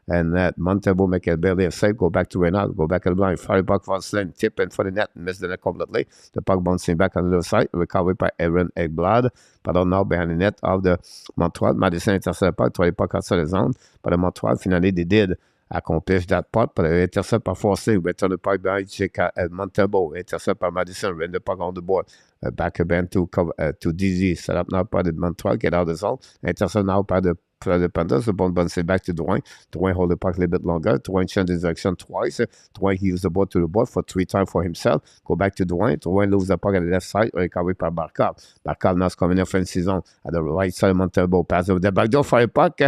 and Montebo make a barely a save. Go back to Renard, go back at the blind, fire the puck for Slen, tip in front of the net, miss the net completely. The puck bouncing back on the left side, recovered by Aaron Ekblad. But now behind the net of the Montreal, Madison intercept the puck, try the puck outside the zone. But the Montreal, finally, they did accomplish that part, but intercept by forcing, return the puck behind Montebo, intercept by Madison, run the puck on the board. Back again to DZ, set up now by the Montreal, get out of the zone, intercept now by the Panthers, the ball bounces back to Drouin. Drouin hold the puck a little bit longer. Drouin change the direction twice. Drouin he used the ball to the board for 3 times for himself. Go back to Drouin. Drouin loses the puck at the left side, recovered by Barkov. Barkov now is coming in offensive zone at the right side of Montebo. Pass over the back door for a puck.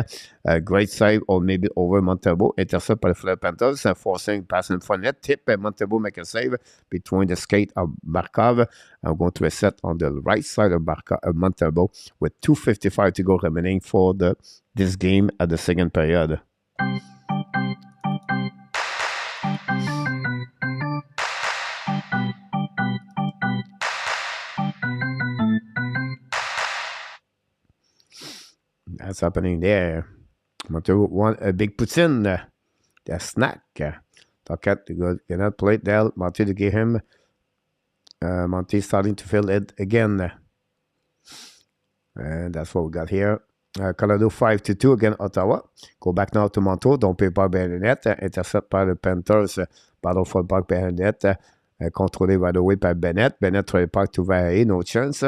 Great save, or maybe over Montebo. Intercept by the Florida Panthers, forcing pass in front net. Tip, Montebo make a save between the skate of Barkov. I'm going to reset on the right side of Montebo with 2:55 to go remaining for this game at the second period. That's happening there. Montreal want a big poutine, the snack. Tocchet cannot play it there. Monty to give him. Monty starting to fill it again. And that's what we got here. Colorado 5-2 against Ottawa. Go back now to Monto. Don't pay by behind the net. Intercept by the Panthers. Battle for the puck behind the net. Controlé by the way by Bennett. Bennett try the puck to Vahe. No chance.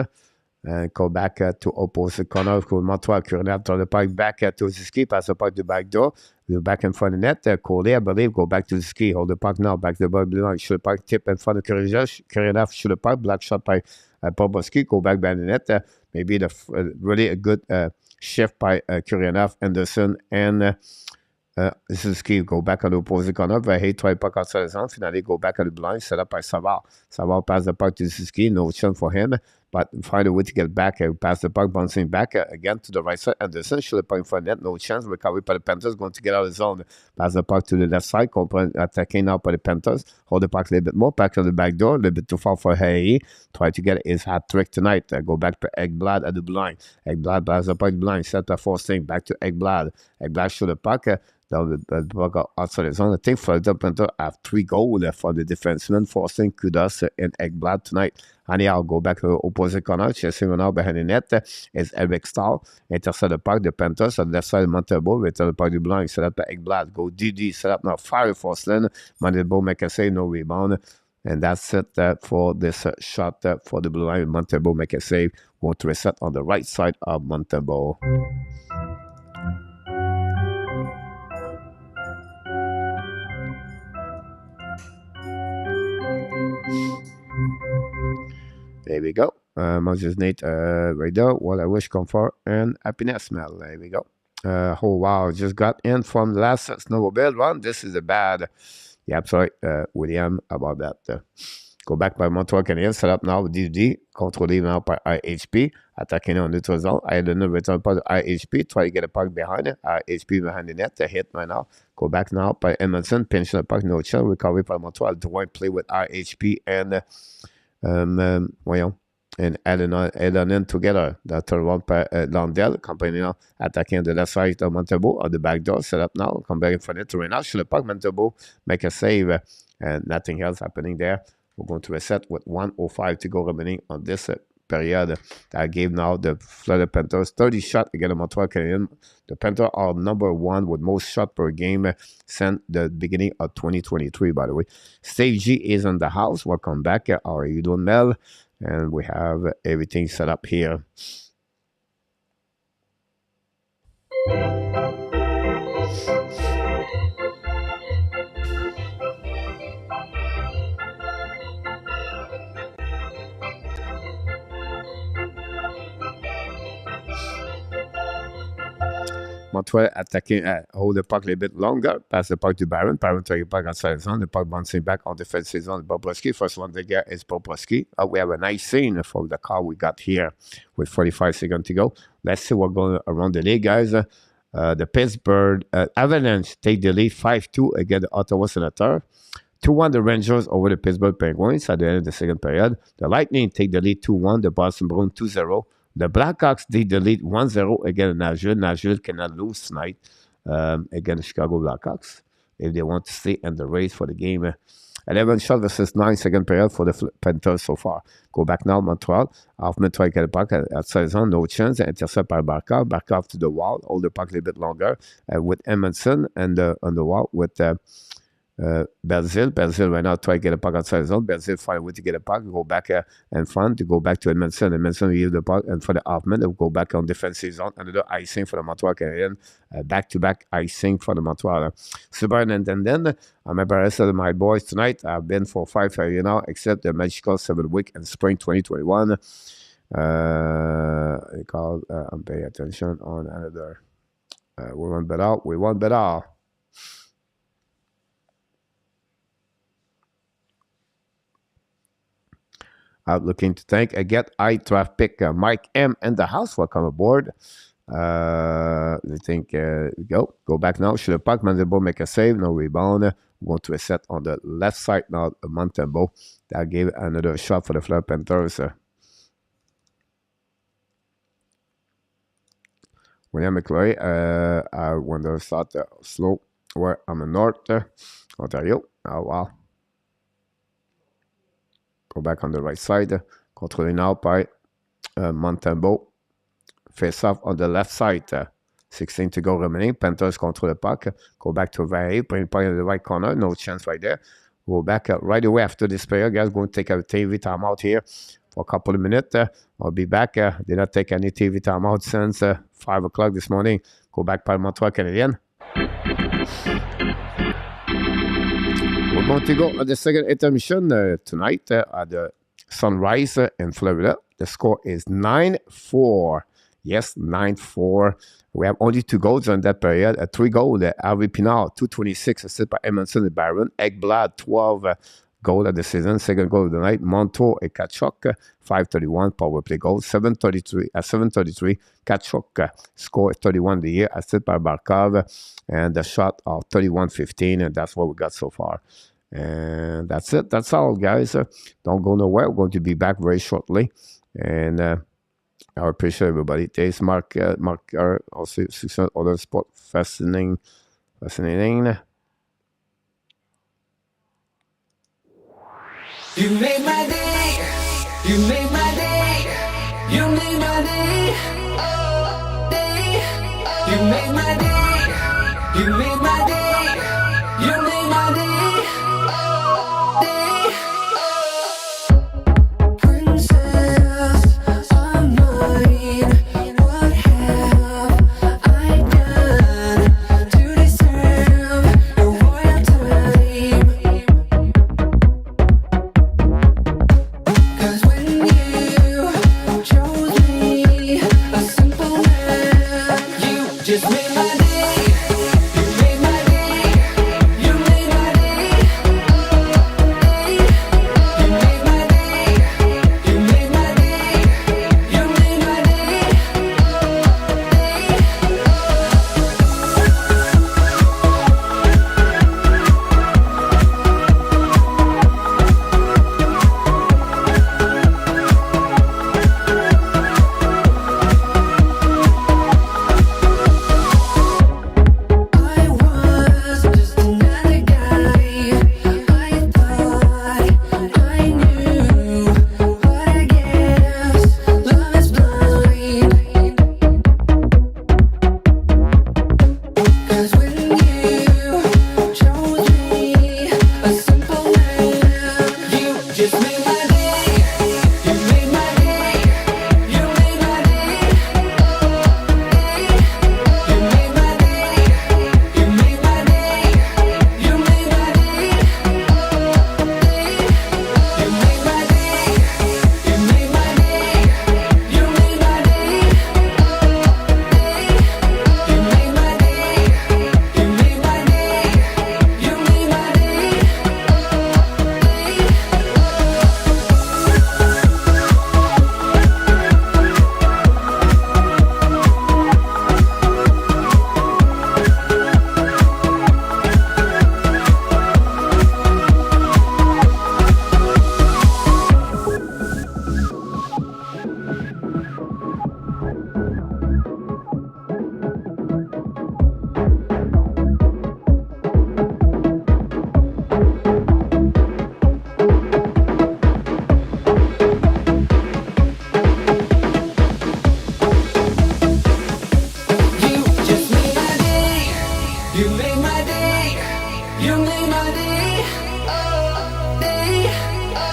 And go back to opposite corner. Montreal Curinav throw the puck back to Ziski. Pass the puck to back door. Back in front of the net. Coley, I believe, go back to Ziski. Hold the puck now. Back to the ball. Shoot the puck. Tip in front of Curinav. Shoot the puck. Black shot by Bobrovsky. Go back behind the net. Maybe really a good shift by Kuryanov, Anderson, and Ziski. Go back on the opposite corner. Vahe try puck outside the zone. Finally, go back on the blind. Set up by Savard. Savard pass the puck to Ziski. No chance for him. But find a way to get back. Pass the puck, bouncing back again to the right side. Anderson shoot the puck in front of net. No chance. Recovery by the Panthers. Going to get out of the zone. Pass the puck to the left side. Attacking now by the Panthers. Hold the puck a little bit more. Back on the back door. A little bit too far for Harry. Try to get his hat trick tonight. Go back to Ekblad at the blind. Ekblad pass the puck blind. Set the forcing. Back to Ekblad. Ekblad shoot the puck. The puck outside the zone. I think for the Panthers have 3 goals for the defenseman. Forcing Kudas and Ekblad tonight. Anyhow, go back to the opposite corner. Chasing now behind the net is Eric Stahl. Intercept the puck. The Panthers on the left side of Montebo. Return the puck to blind. Set up by Ekblad. Go DD. Set up now. Fire for Slen. Montebo make a save. No rebound. And that's it for this shot for the blue line. Montebo make a save. Want to reset on the right side of Montebo. There we go. Moses Nate right there. What I wish, comfort, and happiness smell. There we go. Oh, wow. Just got in from the last snowmobile run. This is a bad. Yeah, I'm sorry, William, about that. Go back by Montreal Canadiens. Set up now with DD. Controlé now by IHP. Attacking on neutral zone. Islanders return puck to IHP. Try to get a puck behind it. IHP behind the net. A hit right now. Go back now by Emerson. Pinch the puck. No chance. Recovery by Montreal. Drouin play with IHP and and Adanen together. That turn one by Landell. Company now attacking the left side of Montebo on the back door. Set up now. Come back in front of it to Renard. Shoot the puck. Montebo make a save. And nothing else happening there. We're going to reset with 1:05 to go remaining on this period. That gave now the Florida Panthers 30 shots against the Montreal Canadiens. The Panthers are number 1 with most shots per game since the beginning of 2023, by the way. Steve G is in the house. Welcome back. How are you doing, Mel? And we have everything set up here. Montreal attacking, hold the puck a little bit longer, pass the puck to Barron. Barron take it back outside the zone. The puck bouncing back on the defensive zone. Bobrovsky, first one to get is Bobrovsky. We have a nice scene for the call we got here with 45 seconds to go. Let's see what's going around the league, guys. The Pittsburgh Avalanche take the lead 5-2 against the Ottawa Senators. 2-1 the Rangers over the Pittsburgh Penguins at the end of the second period. The Lightning take the lead 2-1. The Boston Bruins 2-0. The Blackhawks take the lead 1-0 against Nashville. Nashville cannot lose tonight against the Chicago Blackhawks if they want to stay in the race for the game. 11 shots versus 9 second period for the Panthers so far. Go back now, Montreal. Hoffman try to get it back at 16, no chance. Intercept by Barkov. Barkov to the wall. Hold the puck a little bit longer with Edmondson and on the wall with Belzile. Belzile right now try to get a puck outside the zone. Belzile find a way to get a puck, go back in front, to go back to Edmondson. Edmondson will give the puck, and for the Hoffman, they'll go back on defensive zone. Another icing for the Montreal Canadiens. Back-to-back icing for the Montreal. Super, and then I'm embarrassed of my boys tonight. I've been for 5 years now, except the magical 7 week in spring 2021. I'm paying attention on another. We want better. We want better. Out looking to thank get high draft pick Mike M in the house. Welcome aboard. I think go back now. Should have puck Mandelbo make a save, no rebound. Going to a set on the left side now. Montembeault that gave another shot for the Florida Panthers. William McCloy, I wonder start slow where I'm in North Ontario. Oh wow. Go back on the right side. Controlling now by Montembeault. Face off on the left side. 16 to go remaining. Panthers control the puck. Go back to Vaille. Bring puck in the right corner. No chance right there. Go back right away after this player. Guys, going to take a TV timeout here for a couple of minutes. I'll be back. Did not take any TV timeout since 5 o'clock this morning. Go back by Montreal Canadiens. We're going to go on the second intermission tonight at the Sunrise in Florida. The score is 9-4. Yes, 9-4. We have only 2 goals on that period. 3 goals. Harvey Pinard, 226, assisted by Edmondson and Barron. Ekblad, 12 goal of the season. Second goal of the night. Monto and Kachuk, 531 power play goal. 733. Kachuk scored 31 the year, assisted by Barkov. And the shot of 31-15. And that's what we got so far. And that's it. That's all, guys. Don't go nowhere. We're going to be back very shortly. And I appreciate everybody. Thanks, Mark. Also, 600 other sport. Fascinating. You made my day. You made my day. You made my day. Oh, day. You made my day. You made my day. You made my day. Just made my day. You made my day.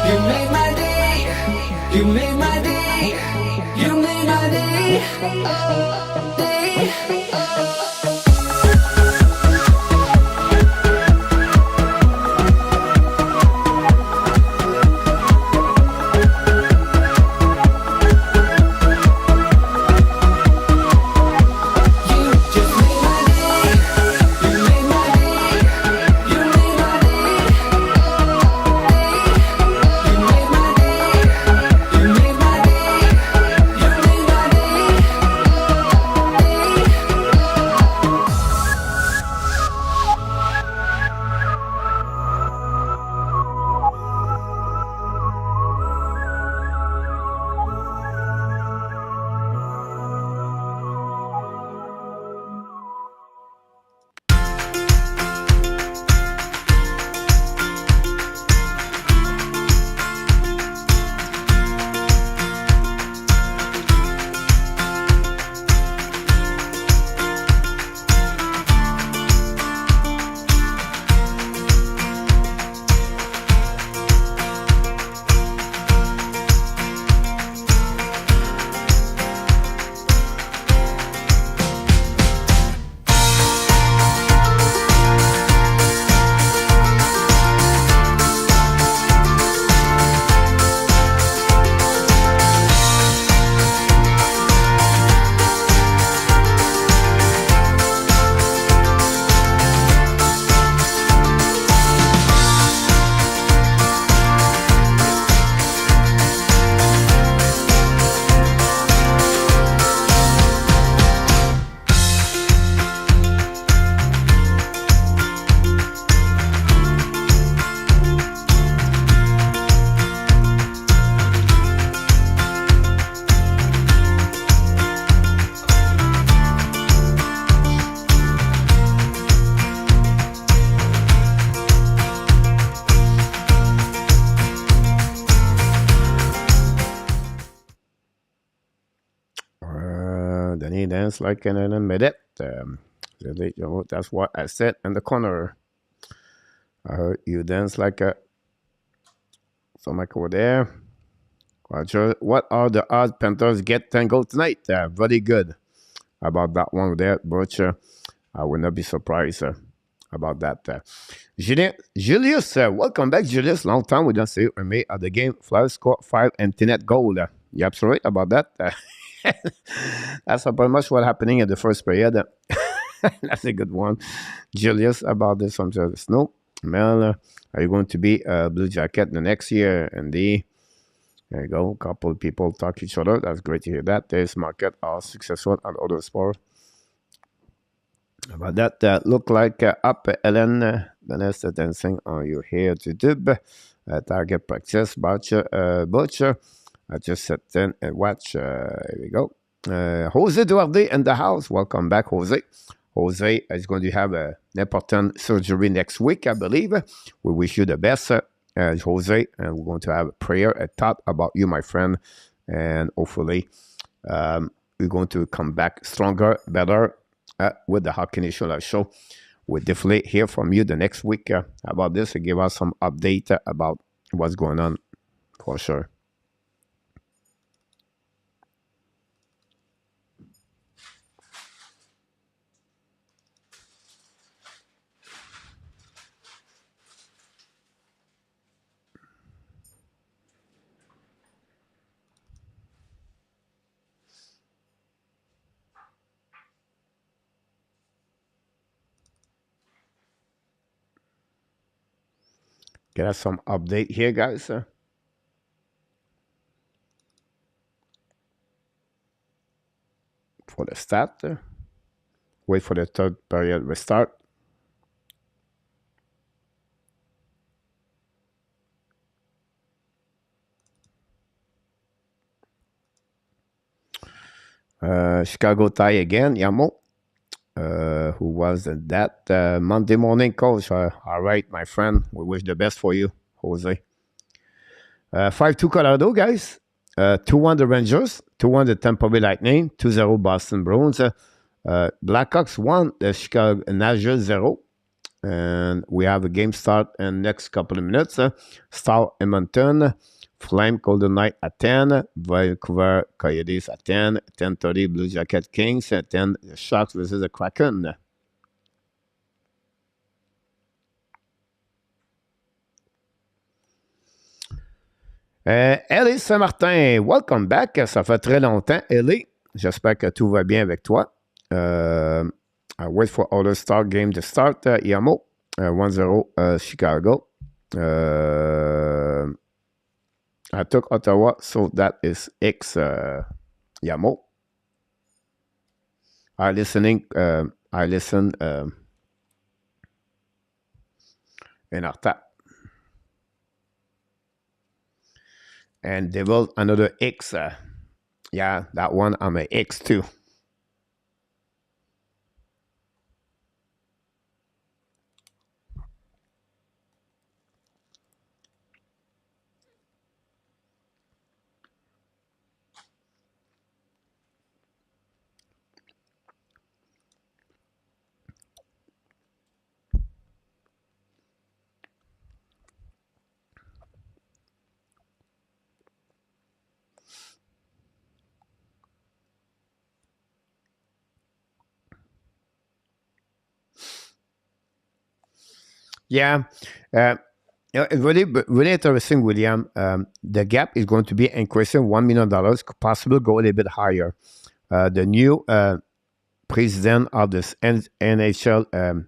You made my day. You made my day. You made my day. Oh, day. Danny dance like an minute. That's what I said in the corner. I heard you dance like a. So Mike over there. Roger, what are the odds Panthers get 10 goals tonight? Very good about that one there, but I will not be surprised about that. Julius, welcome back, Julius. Long time we don't see you. We made at the game. Flyers score 5 empty net goal. You absolutely right about that. That's pretty much what happening in the first period. That's a good one. Julius, about this from Snow. Mel, are you going to be a Blue Jacket the next year? And there you go. A couple of people talk to each other. That's great to hear that. This market are successful at other sports. But that look like up Ellen Vanessa dancing on your hair to dub. Target practice. Butcher. I just sat in and watch. Here we go. Jose Duarte in the house. Welcome back, Jose. Jose is going to have an important surgery next week, I believe. We wish you the best, Jose, and we're going to have a prayer, a thought about you, my friend, and hopefully we're going to come back stronger, better with the Hockey Nation Live show. We'll definitely hear from you the next week about this and give us some update about what's going on for sure. Get us some update here, guys. For the stat. Wait for the third period restart. Chicago tie again, Yamo. Who was that Monday morning coach? All right, my friend. We wish the best for you, Jose. 5-2 Colorado, guys. 2-1 the Rangers. 2-1 the Tampa Bay Lightning. 2-0 Boston Bruins. Blackhawks 1, the Chicago Nashville 0. And we have a game start in next couple of minutes. Star Edmonton, Flame Golden Knight at 10, Vancouver Coyotes at 10, 10:30 Blue Jacket Kings at 10, the Sharks versus the Kraken. Ellie Saint-Martin, welcome back. Ça fait très longtemps, Ellie. J'espère que tout va bien avec toi. I wait for other star game to start. Yamo, 1-0 Chicago. I took Ottawa, so that is X Yamo. I listen in our tap. And Devil, another X. Yeah, that one, I'm an X too. Yeah. Really, really interesting, William. The gap is going to be increasing $1 million, could possibly go a little bit higher. The new president of this NHL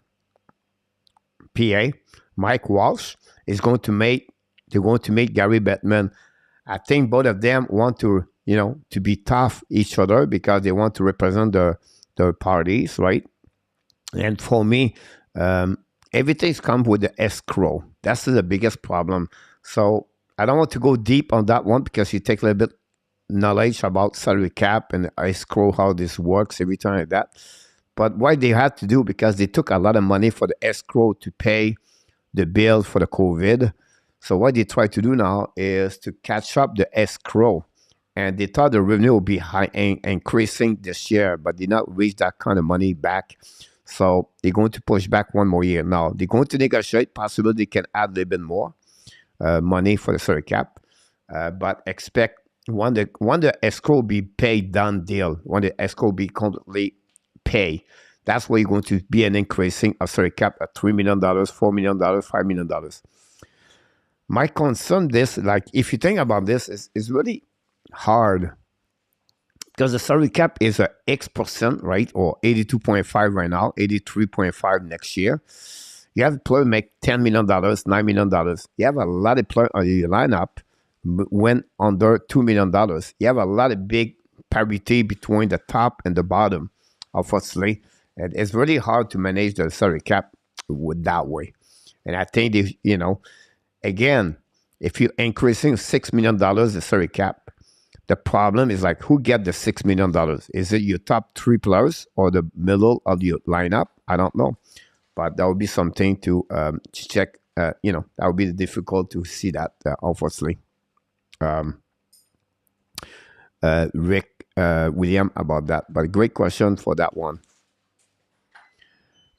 PA, Mike Walsh, they're going to make Gary Bettman. I think both of them want to, to be tough each other because they want to represent their parties, right? And for me, everything's come with the escrow. That's the biggest problem. So I don't want to go deep on that one because you take a little bit knowledge about salary cap and escrow, how this works, everything like that. But what they had to do, because they took a lot of money for the escrow to pay the bill for the COVID. So what they try to do now is to catch up the escrow. And they thought the revenue would be high increasing this year, but did not reach that kind of money back. So they're going to push back one more year. Now, they're going to negotiate. Possibly they can add a little bit more money for the salary cap. But expect when the escrow be paid, done deal, when the escrow be completely paid, that's where you're going to be an increasing of salary cap at $3 million, $4 million, $5 million. My concern this, like, if you think about this, is really hard. Because the salary cap is a X%, right? Or 82.5 right now, 83.5 next year. You have a player make $10 million, $9 million. You have a lot of players on your lineup went under $2 million. You have a lot of big parity between the top and the bottom, unfortunately. And it's really hard to manage the salary cap with that way. And I think, again, if you're increasing $6 million the salary cap, the problem is like, who get the $6 million? Is it your top three players or the middle of your lineup? I don't know. But that would be something to check. That would be difficult to see that, unfortunately. Rick, William, about that. But great question for that one.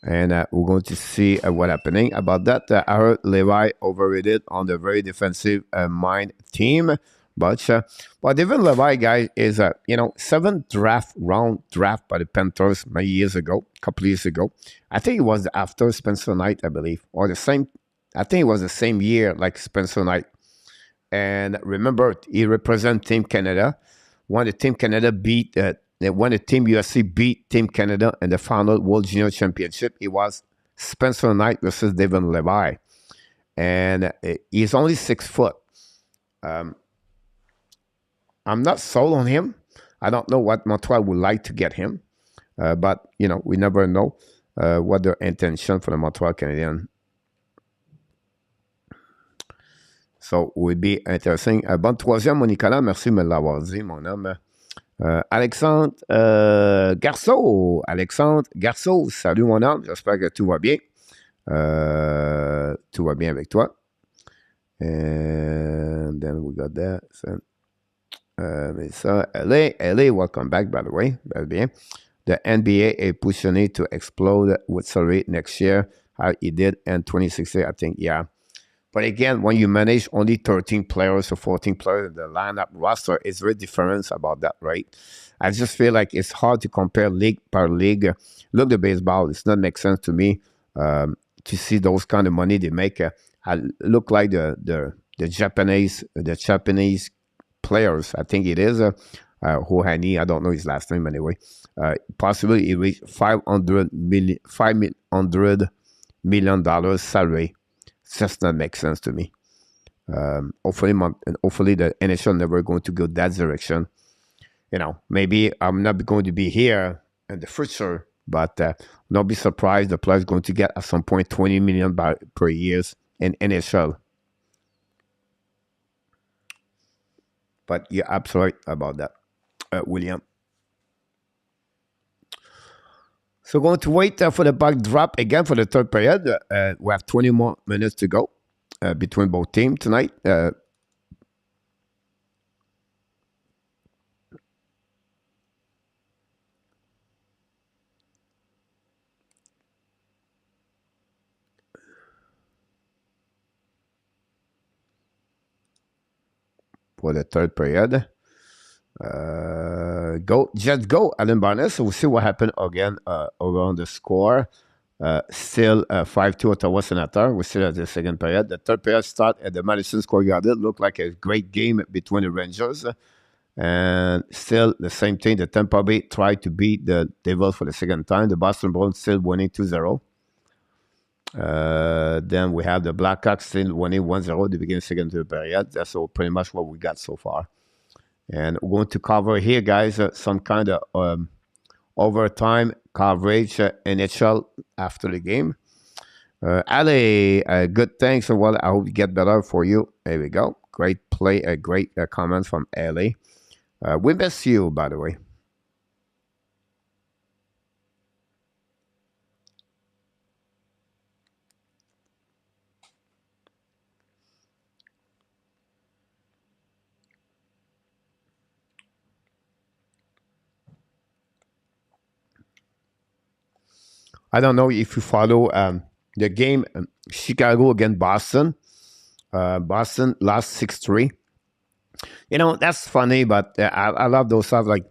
And we're going to see what's happening about that. I heard Levi overrated on the very defensive mind team. But even Levi, guys, is a 7th round draft by the Panthers many years ago, a couple years ago. I think it was after Spencer Knight, I believe, or the same. I think it was the same year like Spencer Knight. And remember, he represents Team Canada. When the Team Canada when the Team USA beat Team Canada in the final World Junior Championship, it was Spencer Knight versus Devin Levi, and he's only 6 foot. I'm not sold on him. I don't know what Montreal would like to get him. But, we never know what their intention for the Montreal Canadiens. So, it would be interesting. Bonne troisième, mon Nicolas. Merci de me l'avoir dit, mon homme. Alexandre Garceau. Alexandre Garceau, salut, mon homme. J'espère que tout va bien. Tout va bien avec toi. And then we got that. So, ça, LA, welcome back, by the way. Very bien. The NBA est positionné to explode with salary next year. how he did in 2016. I think, yeah. But again, when you manage only 13 players or 14 players in the lineup roster, it's very different about that, right? I just feel like it's hard to compare league per league. Look, the baseball, it's not make sense to me to see those kind of money they make. I look like the Japanese players. I think it is Hohani. I don't know his last name anyway. Possibly he reached $500 million salary. It just not make sense to me. Hopefully the NHL never going to go that direction. Maybe I'm not going to be here in the future, but not be surprised the player is going to get at some point $20 million per year in NHL. But you're absolutely right about that, William. So going to wait for the backdrop again for the third period. We have 20 more minutes to go between both teams tonight. For the third period. Just go, Alan Barnes. We'll see what happened again around the score. Still 5-2 Ottawa Senator. We're still at the second period. The third period start at the Madison Square Garden. Looked like a great game between the Rangers. And still the same thing. The Tampa Bay tried to beat the Devils for the second time. The Boston Bruins still winning 2-0. Then we have the Blackhawks still winning 1-0 at the beginning of the second period. That's all pretty much what we got so far. And we're going to cover here, guys, some kind of overtime coverage NHL after the game. Ali, good thanks. Well, I hope you get better for you. There we go. Great play, great comments from Ali. We miss you, by the way. I don't know if you follow the game Chicago against Boston. Boston lost 6-3. That's funny, but I love those stuff. Like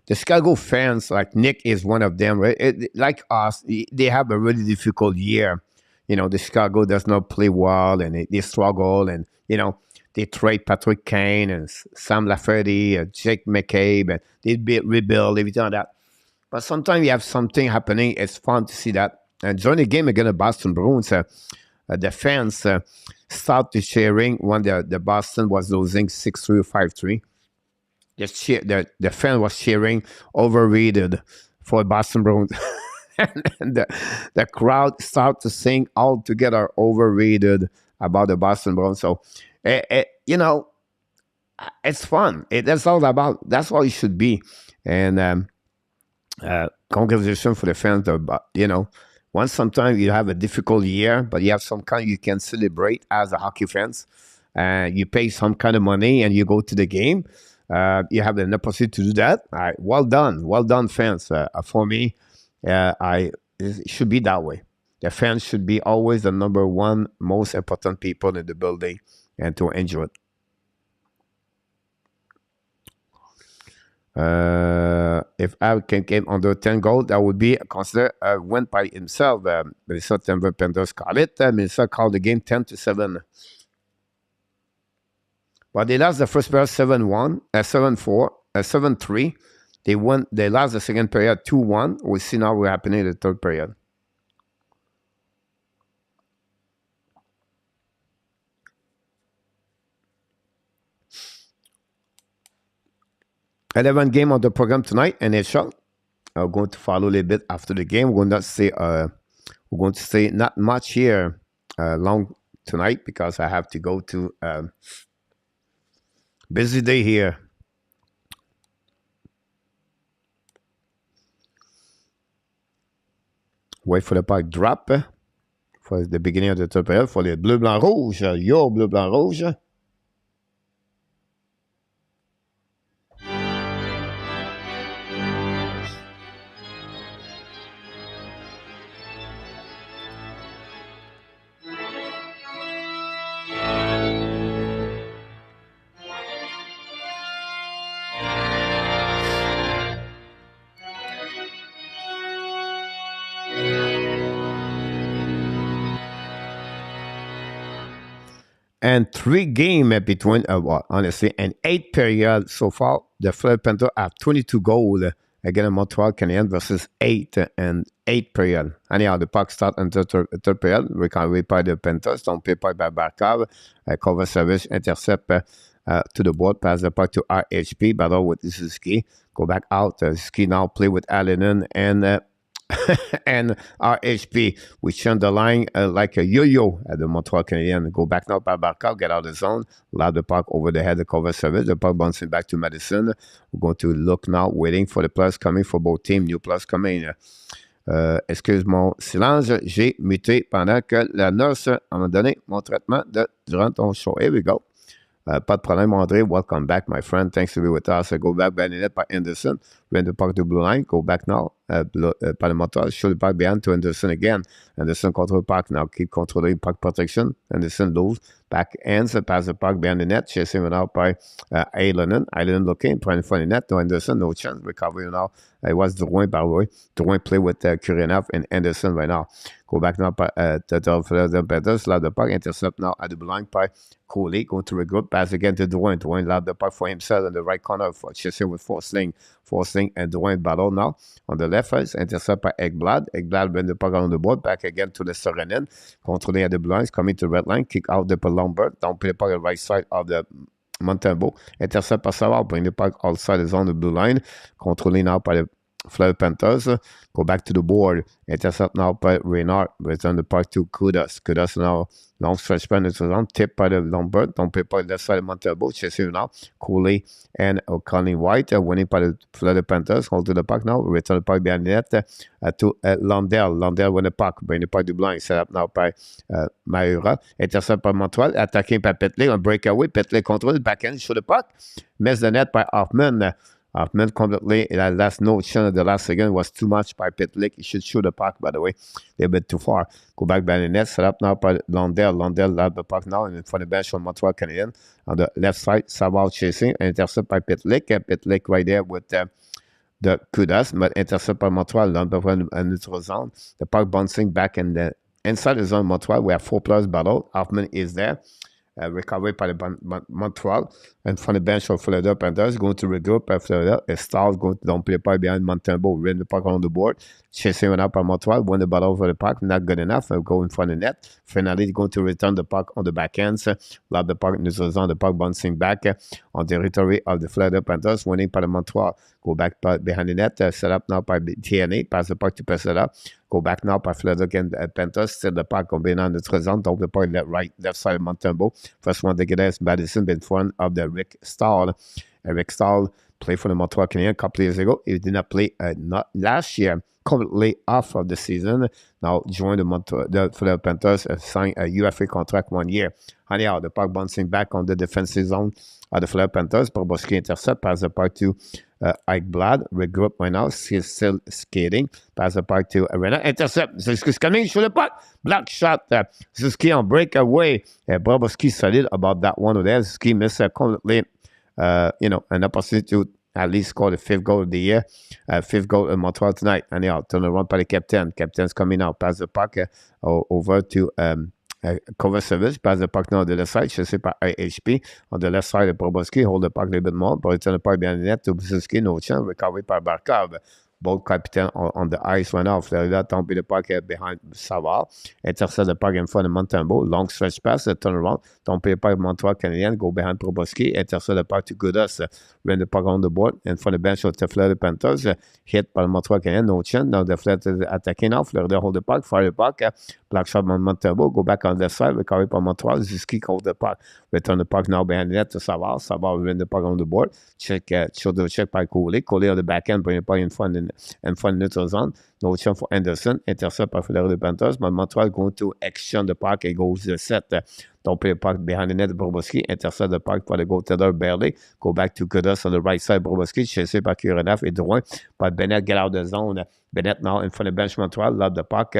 the Chicago fans, like Nick is one of them, right? Like us, they have a really difficult year. The Chicago does not play well, and they struggle, and they trade Patrick Kane and Sam Lafferty, Jake McCabe, and they rebuild everything like that. But sometimes you have something happening. It's fun to see that. And during the game against the Boston Bruins, the fans started cheering when the Boston was losing 6-3 or 5-3. The fan was cheering overrated for Boston Bruins. and the crowd started to sing all together overrated about the Boston Bruins. So, it's fun. That's all about. That's all it should be. And congratulations for the fans. Once sometimes you have a difficult year, but you have some kind you can celebrate as a hockey fans. You pay some kind of money and you go to the game. You have the opportunity to do that. Well done, fans. For me, it should be that way. The fans should be always the number one most important people in the building, and to enjoy it. If I can get under 10 goals, that would be considered a win by himself. Minnesota Panthers call it. Minnesota called the game 10-7. But they lost the first period 7-1, 7-4, 7-3. They lost the second period 2-1. We'll see now what's happening in the third period. $11 game on the program tonight, NHL. We're going to follow a little bit after the game. We're going to stay not much here long tonight because I have to go to busy day here. Wait for the puck drop for the beginning of the third period for les Bleu Blanc Rouge. Yo, Bleu Blanc Rouge. And 3 games between, well, honestly, and 8 periods so far. The Florida Panthers have 22 goals against Montreal Canadiens versus 8 and 8 period. Anyhow, the puck start in the third period. Recovery by the Panthers. Don't play by Barkov. Cover service, intercept to the board. Pass the puck to RHP. Battle with Suzuki. Go back out. Suzuki now play with Allen and and RHP, we turn the line like a yo-yo at the Montreal Canadiens. Go back now by Barkov, get out of the zone, lob the puck over the head of cover service. The puck bouncing back to Madison. We're going to look now, waiting for the plus coming for both teams. New plus coming. Excuse mon silence, j'ai muté pendant que la nurse m'a donné mon traitement durant ton show. Here we go. Pas de problème, André. Welcome back, my friend. Thanks to be with us. Go back, Bennett by Anderson. Win the puck to blue line. Go back now. Par le moteur. Show the puck behind to Anderson again. Anderson control puck now. Keep controlling puck protection. Anderson lose. Back ends. Pass the puck behind the net. Chasing it out by Ailenin. Ailenin looking. Trying to find the net. No Anderson. No chance. Recovery now. It was Drouin by the way. Drouin play with Kurinov and Anderson right now. Go back now by the Panthers. Loud the puck. Intercept now at the blue line by Coley. Going to regroup. Pass again to Drouin. Drouin loud the puck for himself in the right corner. For chasing with Forsling and Drouin battle now. On the left side, intercept by Ekblad. Ekblad bring the puck on the board. Back again to the Serenin. Controlling at the blue lines. Coming to the red line. Kick out the Lombard. Don't play the puck on the right side of the Montembeault. Intercept par Savard. Bring the puck outside the zone of the blue line. Controlling now by the Florida Panthers. Go back to the board. Intercept now by Reynard. Return the puck to Kudas. Kudas now long stretch pen into the zone. Tip by the Lombard. Don't play by the left side of Montembeault. Chasing now. Cooley and Colin White. Winning by the Florida Panthers. Hold to the puck now. Return the puck behind the net to Landell. Landell win the puck. Bring the puck to blind. Set up now by Meillleur. Intercept by Montreal. Attacking by Petley. On breakaway. Petley control. Backhand. Show the puck. Miss the net by Hoffman. Hoffman completely, that last notion of the last second was too much by Pitlick. He should shoot the puck, by the way. They're a bit too far. Go back by the net, set up now by Landell. Landell led the puck now in front of the bench on Montreal Canadiens. On the left side, Savard chasing, intercept by Pitlick. Pitlick right there with the Kudas, but intercept by Montreal, Landell in neutral zone. The puck bouncing back in the inside the zone Montreal. We have 4+ battle. Hoffman is there. Recovered by the Montreal and from the bench of Philadelphia Panthers, going to regroup by Philadelphia. Stars going to don't play by behind Montembeault, win the puck on the board, chasing one up by Montreal, win the battle over the puck, not good enough, go in front of the net. Finally, going to return the puck on the back ends, lob the puck in the zone, the puck bouncing back on the territory of the Philadelphia Panthers, winning by the Montreal. Go back behind the net, set up now by TNA, pass the puck to Pesela. Go back now by Philadelphia Panthers, set the puck on behind the zone, don't the puck left side of Montembeault. First one to get is Madison in front of the Rick Stahl. Rick Stahl played for the Montreal Canadiens a couple years ago. He did not play not last year, completely off of the season. Now joined the Philadelphia Panthers, signed a UFA contract 1 year. Anyhow, the puck bouncing back on the defensive zone of the Philadelphia Panthers. Boboski intercept, pass the puck to Ekblad. Regroup right now, he's still skating. Pass the puck to Arena. Intercept. Suzuki's coming, shoot the puck. Block shot. Suzuki on breakaway. Boboski solid about that one there. Suzuki missed completely, an opportunity to at least score the 5th goal of the year. 5th goal in Montreal tonight. Anyhow, turn around by the captain. Captain's coming out. Pass the puck over to cover service. Pass the puck now on the left side. Chasé par HP. On the left side, Boboski hold the puck a little bit more. But return the puck behind the net to Suzuki. No chance. Recovery by Barkov. Both captain on the ice went off. Florida tombé the puck behind Savard. Intercept the puck in front of Montembeault. Long stretch pass. Turn around. Tombé the puck Montreal Canadiens. Go behind Boboski. Intercept the puck to Kudas. Run the puck on the board. In front of the bench of the Florida Panthers. Hit by Montreal Canadiens. No chance. Now the Florida attacking now. Florida hold the puck. Fire the puck. Black shot on Montembeault. Go back on the side. Recovery by Montreal. Suzuki hold the puck. Return the puck now behind the net to Savard. Savard run the puck on the board. Check by Coley. Coley on the back end. Bring the puck in front of neutral zone. No chance for Anderson. Intercept by Philadelphia Panthers. But Montreal going to exchange the puck and goes to set. Don't play the puck behind the net. Boboski. Intercept the puck for the goaltender barely. Go back to Kudas on the right side. Boboski. Chasé by Kurinov et Drouin. But Bennett get out of the zone. Bennett now in front of bench Montreal. Lob the puck.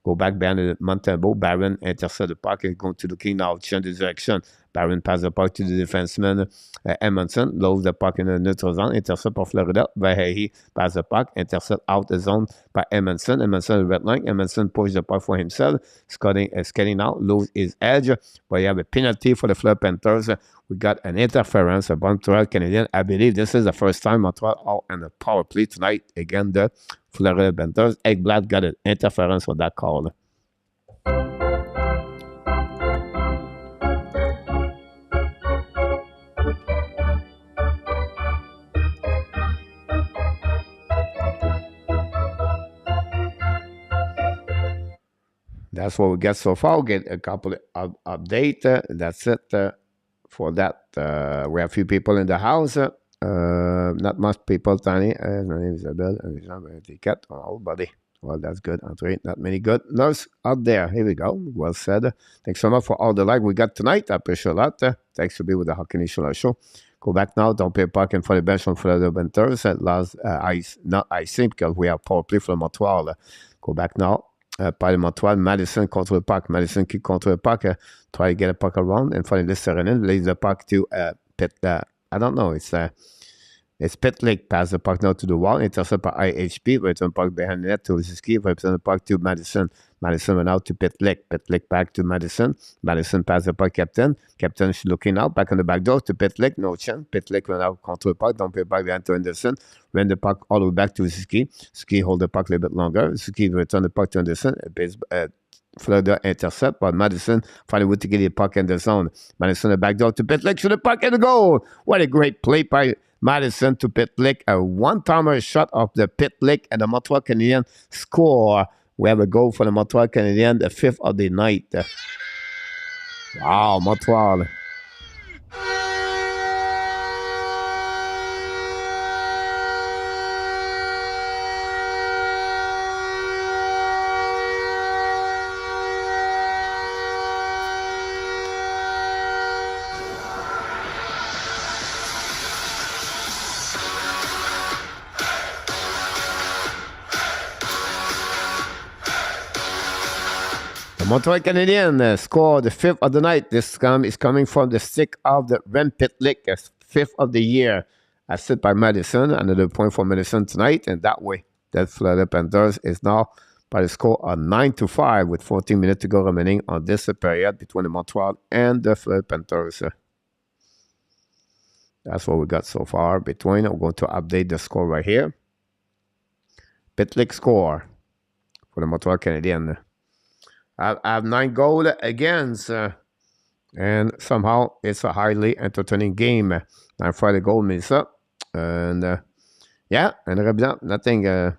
Go back behind the Montembeault. Barron intercept the puck and going to the king now. Change the direction. Barron passe the puck to the defenseman Edmondson, loads the puck in the neutral zone, intercept par Florida. Verhey pass the puck, intercept out the zone by Edmondson. Edmondson red line. Edmondson pushes the puck for himself, skating out, lose his edge. But you have a penalty for the Florida Panthers. We got an interference, a Montreal Canadiens. I believe this is the first time Montreal are in the power play tonight against the Florida Panthers. Ekblad got an interference on that call. That's what we get so far. We'll get a couple of updates. That's it for that. We have a few people in the house. Not much people, Tony. My name is Isabel. Oh, buddy. Well, that's good. Andre, not many good nurse out there. Here we go. Well said. Thanks so much for all the like we got tonight. I appreciate a lot. Thanks for being with the Hockey Nation show. Go back now. Don't pay parking for the bench on Florida Panthers. At last, not icing because we have power play from Montreal. Go back now. Par le Montreal, Madison contre le puck. Madison qui contre le puck. Try to get a puck around and finally Serenin lays the puck to Pitt. I don't know. It's Pitlick. Pass the puck now to the wall. Intercept by IHP. Return puck behind the net to Ziski. Return the puck to Madison. Madison went out to Pitlick. Pitlick back to Madison. Madison pass the puck captain. Captain is looking out. Back on the back door to Pitlick. No chance. Pitlick went out contre le puck. Don't pay back behind to Anderson. Ran the puck all the way back to Ziski. Ski hold the puck a little bit longer. Ziski return the puck to Anderson. Florida intercept, but Madison finally went to get the puck in the zone. Madison the back door to Pitlick. To the puck in the goal. What a great play by Madison to Pitlick. A one-timer shot of the Pitlick and the Montreal Canadiens score. We have a goal for the Montreal Canadiens, the 5th of the night. Wow, Montreal. The Montreal Canadiens scored the 5th of the night. This is coming from the stick of the Rem Pitlick, 5th of the year. Assisted by Madison. Another point for Madison tonight. And that way, the Florida Panthers is now by the score of 9-5 with 14 minutes to go remaining on this period between the Montreal and the Florida Panthers. That's what we got so far between. I'm going to update the score right here. Pitlick score for the Montreal Canadiens. I have 9 goals against, and somehow it's a highly entertaining game. 9-5 the goal means up, and yeah, and nothing. Here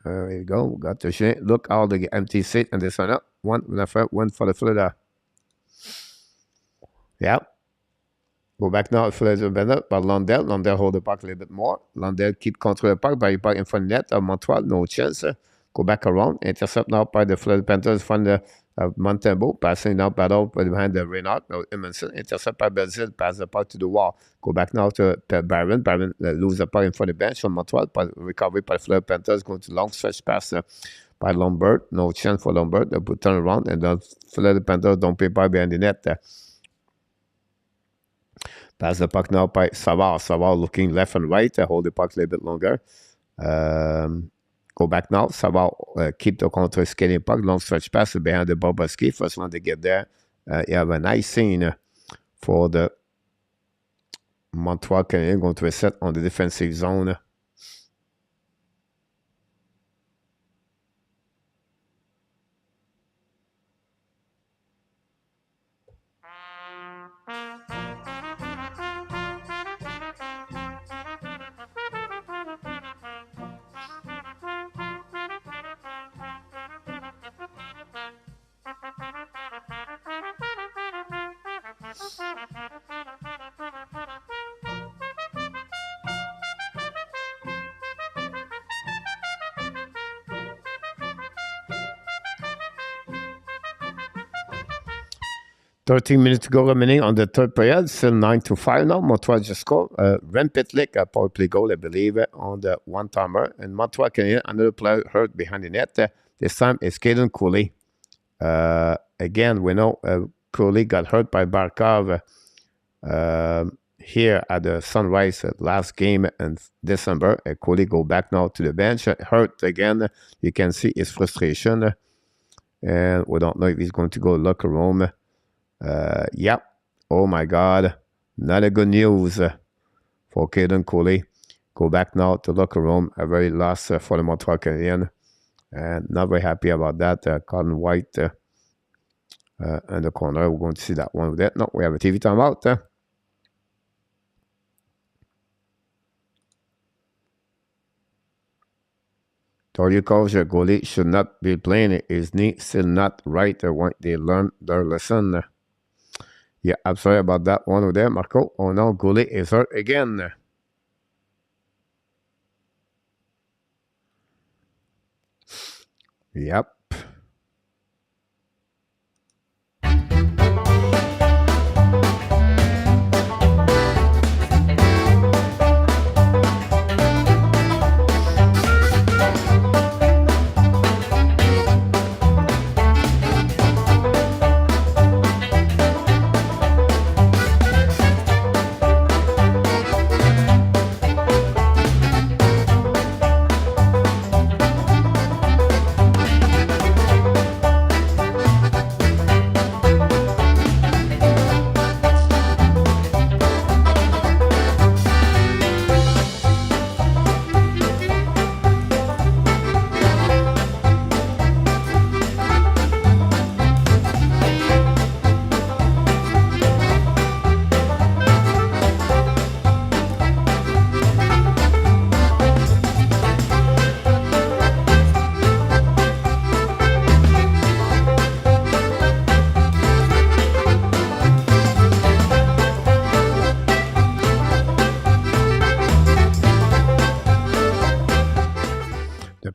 you go. We got the shit. Look all the empty seat and this one up. One for the Florida. Yeah. Go back now. Florida better, but Lundell. Lundell hold the puck a little bit more. Lundell keep control the puck by puck in front of the net of Montreal. No chance. Go back around. Intercept now by the Florida Panthers from the Montembeau. Passing now battle behind the Reynard. Emerson. Intercept by Brazil. Pass the puck to the wall. Go back now to Barron. Barron lose the puck in front of the bench from Montreal. Recovery by Florida Panthers. Going to long stretch pass by Lombard. No chance for Lombard. They put turn around. And the Florida Panthers don't pay by behind the net. Pass the puck now by Savard. Savard looking left and right. Hold the puck a little bit longer. Go back now. Savard keep the control skating puck. Long stretch pass behind the Boboski. First one to get there. You have a nice scene for the Montreal Canadiens going to reset on the defensive zone. Thirteen minutes to go remaining on the third period. Still 9-5 now. Montreal just scored. Ren Pitlick, a power play goal, I believe, on the one-timer. And Montreal Canadiens, another player hurt behind the net. This time it's Caden Cooley. Again, we know Cooley got hurt by Barkov here at the Sunrise last game in December. Cody go back now to the bench. Hurt again. You can see his frustration. And we don't know if he's going to go locker room. Yep. Oh my God. Not a good news for Caden Coley. Go back now to locker room. A very loss for the Montreal Canadiens. And not very happy about that. Cotton White in the corner. We're going to see that one with that. No, we have a TV timeout. Told coach, goalie should not be playing. His knee still not right. They learn their lesson. Yeah, I'm sorry about that one with there, Marco. Oh no, goalie is hurt again. Yep.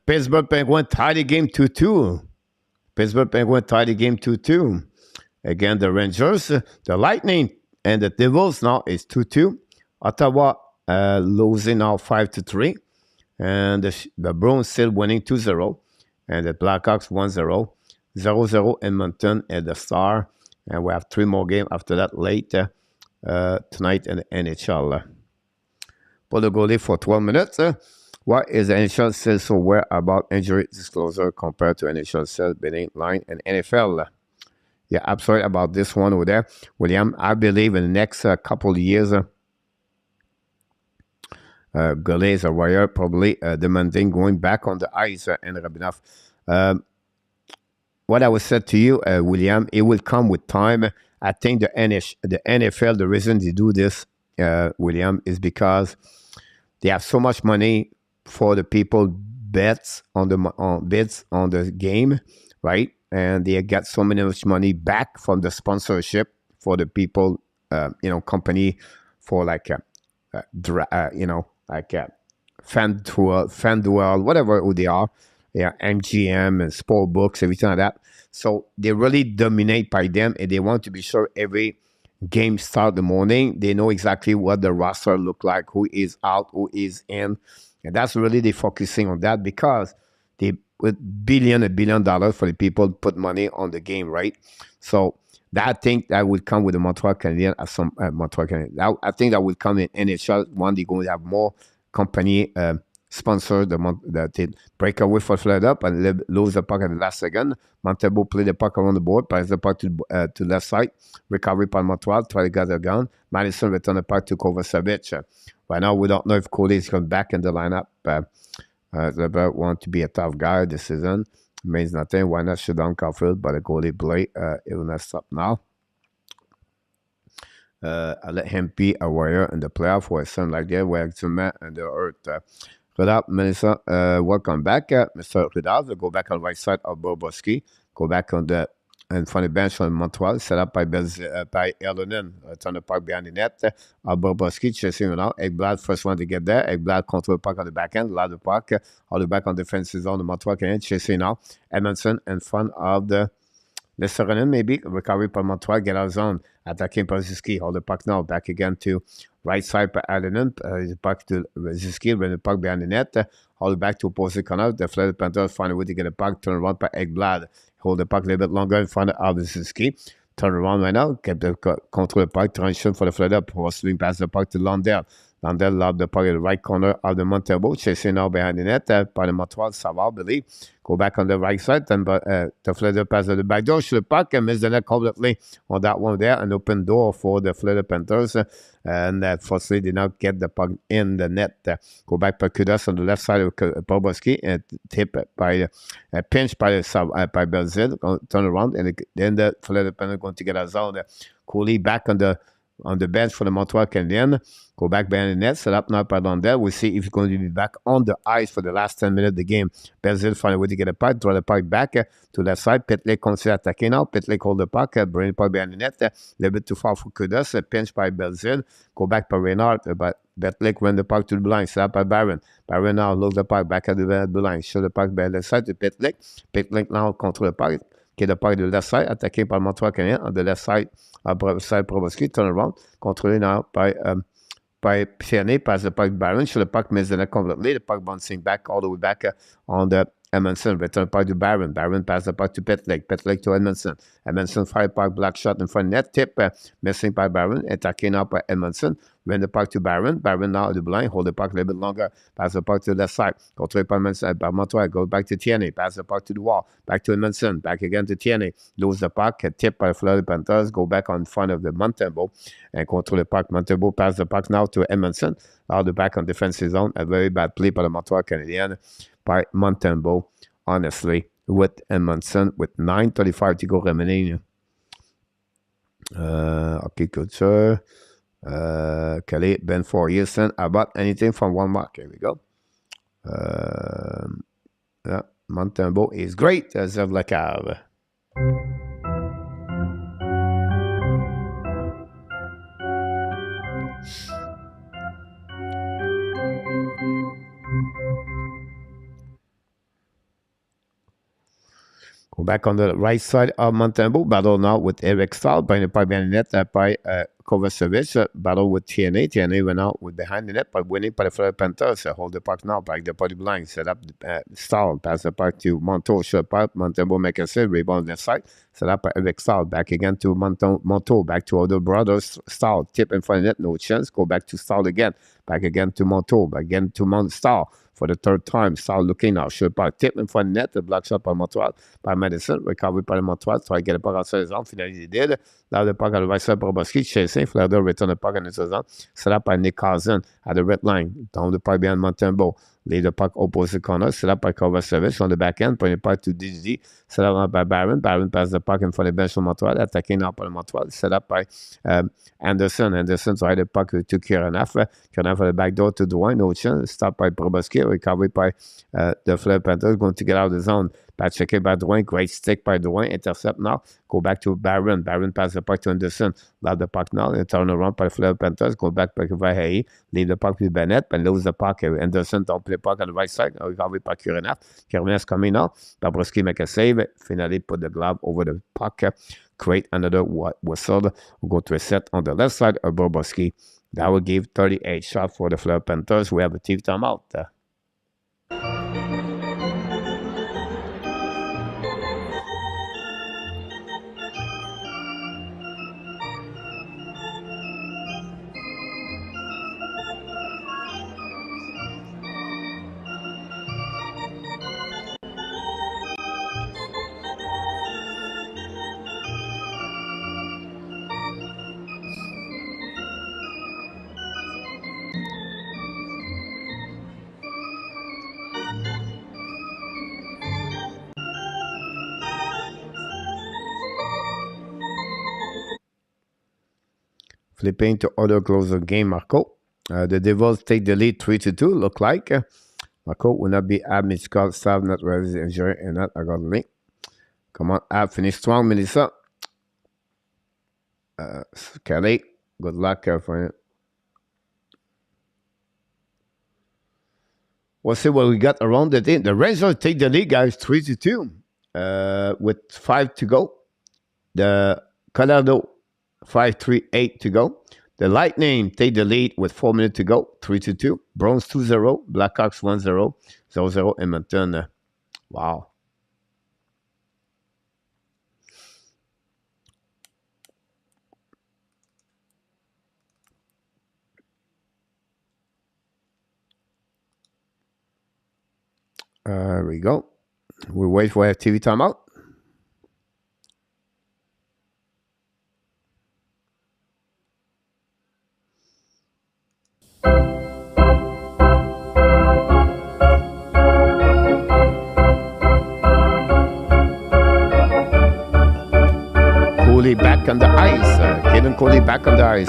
Pittsburgh Penguins tied the game 2-2. Pittsburgh Penguins tied the game 2-2. Again, the Rangers, the Lightning, and the Devils now is 2-2. Ottawa losing now 5-3. And the Bruins still winning 2-0. And the Blackhawks 1-0. 0-0 Edmonton at the Star. And we have 3 more games after that late tonight in the NHL. For the goalie for 12 minutes. Why is the NHL still so aware about injury disclosure compared to NHL sales bidding line and NFL? Yeah, I'm sorry about this one over there. William, I believe in the next couple of years, goalies or wire probably demanding going back on the ice and Rabinov. What I was said to you, William, it will come with time. I think the NFL, the reason they do this, William, is because they have so much money for the people bids on the game, right? And they get so much money back from the sponsorship for the people, company for like, FanDuel, whatever who they are, yeah, MGM and sport books, everything like that. So they really dominate by them, and they want to be sure every game start in the morning. They know exactly what the roster look like, who is out, who is in. And that's really they focusing on that because they put $1 billion for the people put money on the game, right? So that thing that would come with the Montreal Canadiens as some Montreal Canadiens. I think that will come in NHL. One, they're going to have more company sponsors that they break away for flood up and lose the puck at the last second. Montebo play the puck around the board, pass the puck to left side, recovery by Montreal, try to get the gun. Madison return the puck to Kovacevic. Right now, we don't know if Cody is coming back in the lineup. Lebert want to be a tough guy this season. Means nothing. Why not shut down Caulfield? But the goalie play, it will not stop now. I let him be a warrior in the playoff for a son like that, where Exuma and the earth. Rudolph, Melissa, welcome back. Mr. Rudolph, go back on the right side of Bobrovsky. Go back on the in front of the bench on Montreal, set up by Erlonen. It's on the puck behind the net. Bobrovsky chasing now. Ekblad, first one to get there. Ekblad control the puck on the back end. Loud the puck. All the back on defensive zone. The Montreal Canadiens chasing now. Edmondson in front of the Lesterinen, maybe. Recovery by Montreal. Get out of zone. Attacking by Ziski. Hold the puck now. Back again to right side by Erlonen. The puck to Ziski. Bring the puck behind the net. Hold it back to opposite corner. The Florida Panthers find a way to get the puck. Turn around by Ekblad. Hold the puck a little bit longer in front of Ziski. turn around right now. Control the puck. Transition for the Florida. Swing past the puck to Lundell. Lundell lob the puck at the right corner of the Montreal. Chasing now behind the net by the Montreal. Savard, believe. Go back on the right side. And the Florida pass at the back door. Shoot the puck and miss the net completely on that one there. An open door for the Florida Panthers. And fortunately did not get the puck in the net. Go back by Kudas on the left side of Bobrovsky. And tip by pinch by Belzil. Turn around. And then the Florida Panthers going to get a zone. Cooley back on the bench for the Montreal Canadiens. Go back behind the net, set up now by Lundell. We'll see if he's going to be back on the ice for the last 10 minutes of the game. Belzil find a way to get a puck, draw the puck back to left side. Pitlick continues attacking now. Pitlick hold the puck, bring the puck behind the net. A little bit too far for Kudas. Pinch by Belzil. Go back by Reynard, but Pitlick run the puck to the blind. Set up by Barron. Barron now loads the puck back at the blind. Show the puck behind the side to Pitlick. Pitlick now control the puck. Get the puck to the left side, attaqué par le Montreal Canadien on the left side. Bobrovsky, turn around, controlé now by Tierney, pass the puck Barron. Show the puck miss the net completely. The puck bouncing back all the way back on the Edmondson. Return the puck to Barron. Barron pass the puck to Pitlick. Pitlick to Edmondson. Edmondson fire puck, black shot in front of net. Tip missing by Barron. Attacking now by Edmondson. Run the puck to Barron. Barron now at the blind. Hold the puck a little bit longer. Pass the puck to the left side. Control by Montreal. Go back to Tierney. Pass the puck to the wall. Back to Edmondson. Back again to Tierney. Lose the puck. Tip by the Florida Panthers. Go back on front of the Montreal. And control the puck. Montreal pass the puck now to Edmondson. Out the back on defensive zone. A very bad play by the Montreal Canadiens. By Montreal. Honestly. With Edmondson. With 9:35 to go remaining. Okay, good, sir. Kelly, Ben for Houston. About anything from one mark. Here we go. Yeah, Montembeau is great as of like a. Go back on the right side of Montembeau. Battle now with Eric Stahl. By the puck behind the net by Kovacevic. Battle with TNA. TNA went out with behind the net by winning by the Florida Panthers. Hold the puck now. Back the body blind. Set up Stahl. Pass the puck to Monteau. Short puck. Montembeau make a save. Rebound left side. Set up by Eric Stahl. Back again to Monteau. Back to other brothers. Stahl. Tip in front of the net. No chance. Go back to Stahl again. Back again to Monteau. Back again to Stahl. For the third time, Stahl looking now. Short puck. Tip in front of the net. The block shot by Montreal. By Madison. Recovery by Montreal. Try to get the puck outside his arm. Finally, he did. Now the puck at the right side. Bobrovsky chasing. Florida return the puck in his zone. Set up by Nick Carlson at the red line. Down the puck behind Montembeau. Lead the puck opposite corner. Set up by Kovacevic on the back end. Point the puck to DG. Set up by Barron. Barron passes the puck in front of the bench from Montreal. Attacking now by Montreal. Set up by Anderson. Anderson try the puck to Kuronaf. Kuronaf for the back door to Drouin. No chance. Stop by Bobrovsky. Recovery by the Florida Panthers. Going to get out of the zone. Back checked by Drouin. Great stick by Drouin. Intercept now. Go back to Barron. Barron passes the puck to Anderson. Loud the puck now. And turn around by the Florida Panthers. Go back by Vahayi. Leave the puck to Bennett. But lose the puck. Anderson don't play puck on the right side. Recovery by Kuronaf. Kuronaf coming now. Bobrovsky make a save. Finally put the glove over the puck. Create another whistle. We'll go to a set on the left side of Bobrovsky. That will give 38 shots for the Florida Panthers. We have a team timeout. Flipping to other closer game, Marco. The Devils take the lead 3-2, look like. Marco will not be Ab, Mitchell, Sav, not really injured, and not I got the link. Come on, Ab, finish strong, Melissa. Kelly, good luck for you. We'll see what we got around the team. The Rangers take the lead, guys, 3-2 with 5 to go. The Colorado 5-3-8 to go. The Lightning take the lead with 4 minutes to go. 3-2. Browns 2-0. Blackhawks 1-0. 0-0 Edmonton. Wow. There we go. We wait for a TV timeout. Cooley back on the ice. Kaden Cooley back on the ice.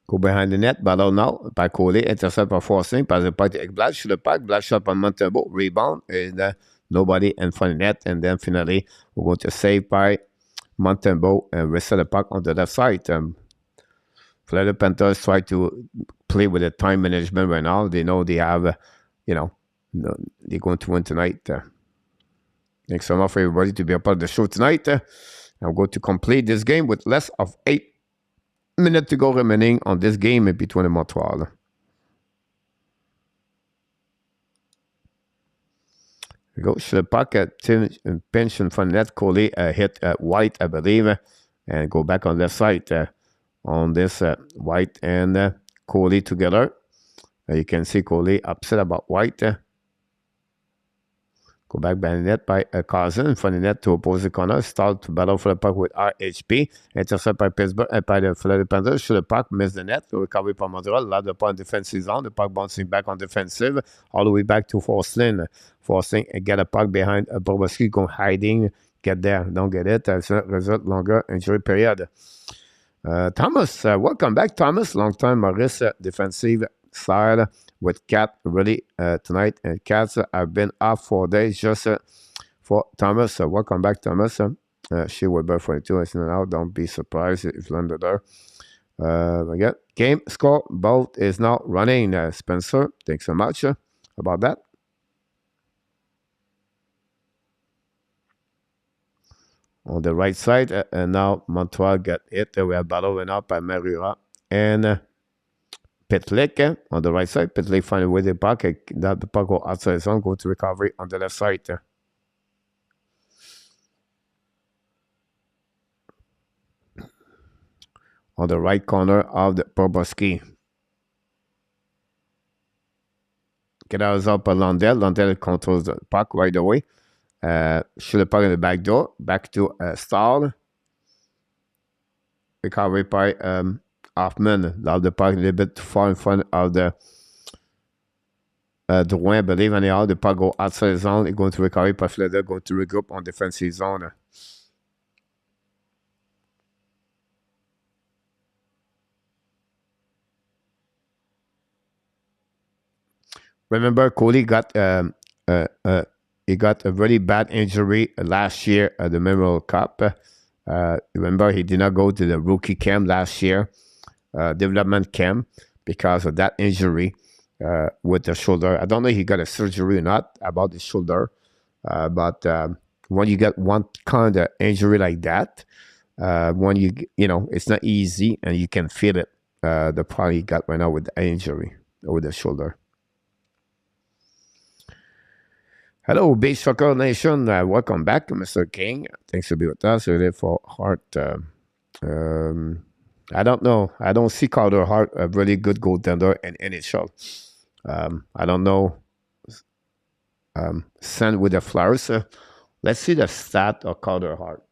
Go behind the net, battle now by Cooley, intercept par Forcing, passe the puck to Ekblad, shoot the puck, Blad shot by Montembeault, rebound, and nobody in front of the net, and then finally we're going to save by Montembeault and reset the puck on the left side. Florida Panthers try to play with the time management right now. They know they have, they're going to win tonight. Thanks so much for everybody to be a part of the show tonight. I'm going to complete this game with less of 8 minutes to go remaining on this game between the Montreal. We go to the puck at pinch in front of net. Coley hit White, I believe, and go back on left side on this White and Coley together. You can see Coley upset about White. Go back behind the net by Cousin in front of the net to oppose the corner. Start to battle for the puck with RHP. Intercept by Pittsburgh by the Florida Panthers. Shoot the puck, miss the net. Recovery from Montreal. Loud the puck on defensive zone. The puck bouncing back on defensive. All the way back to Forcing. Forcing and get a puck behind Bobrovsky. Go hiding. Get there. Don't get it. As a result, longer injury period. Thomas, welcome back, Thomas. Long time Maurice defensive side with Cat really tonight, and Cats have been off 4 days just for Thomas. Welcome back, Thomas. She will be 42 is now. Don't be surprised if London there. Again, game score both is now running. Spencer, thanks so much about that. On the right side, and now Montreal get it. We are battling up by MEILLEUR and Pitlick on the right side. Pitlick find a way the puck. That the puck go outside his zone, go to recovery on the left side. On the right corner of the Bobrovsky. Get out up by Lundell. Lundell controls the puck right away. Shoot the puck in the back door. Back to Stahl. Recovery by Hoffman. Loud the puck a little bit too far in front of the Drouin, I believe. Anyhow, the puck go outside the zone. It's going to recovery by Fleder. Going to regroup on defensive zone. Remember, Cody got he got a really bad injury last year at the Memorial Cup. Remember, he did not go to the rookie camp last year, development camp, because of that injury with the shoulder. I don't know if he got a surgery or not about the shoulder, but when you get one kind of injury like that, when you know, it's not easy, and you can feel it. The problem he got right now with the injury with the shoulder. Hello, Base Soccer Nation. Welcome back, Mr. King. Thanks for being with us. Really for Hart. I don't know. I don't see Carter Hart a really good goaltender in NHL. I don't know. Send with the Flyers. Let's see the stat of Carter Hart.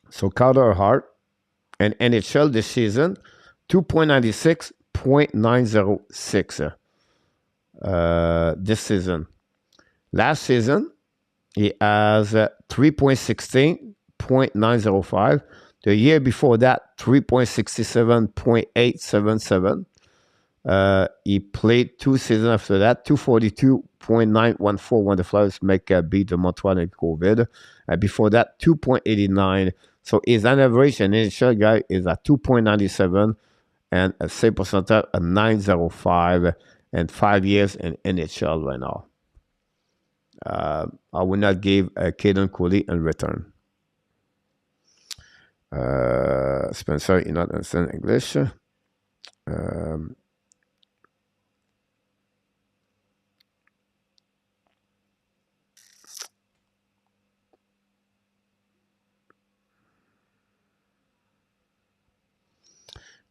So Carter Hart in NHL this season, 2.96, 0.906 this season. Last season, he has 3.16, 0.905. The year before that, 3.67, 0.877. He played 2 seasons after that, 242.914 when the Flyers beat the Montreal in COVID. Before that, 2.89. So his average in NHL guy is at 2.97 and a save percentage at 905 and 5 years in NHL right now. I would not give a Caden Cooley in return. Spencer, you not understand English.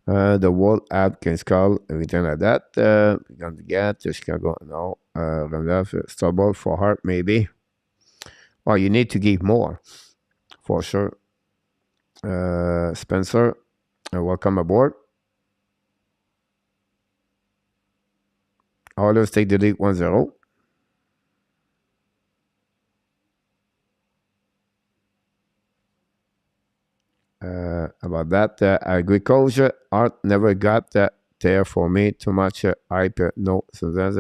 The world app can call everything like that. You're going to get Chicago, no. Starboard for heart, maybe. Well, you need to give more, for sure. Spencer, welcome aboard. Oilers take the lead 1-0. About that, I agree, Coach. Art never got there for me. Too much hype. No, so that's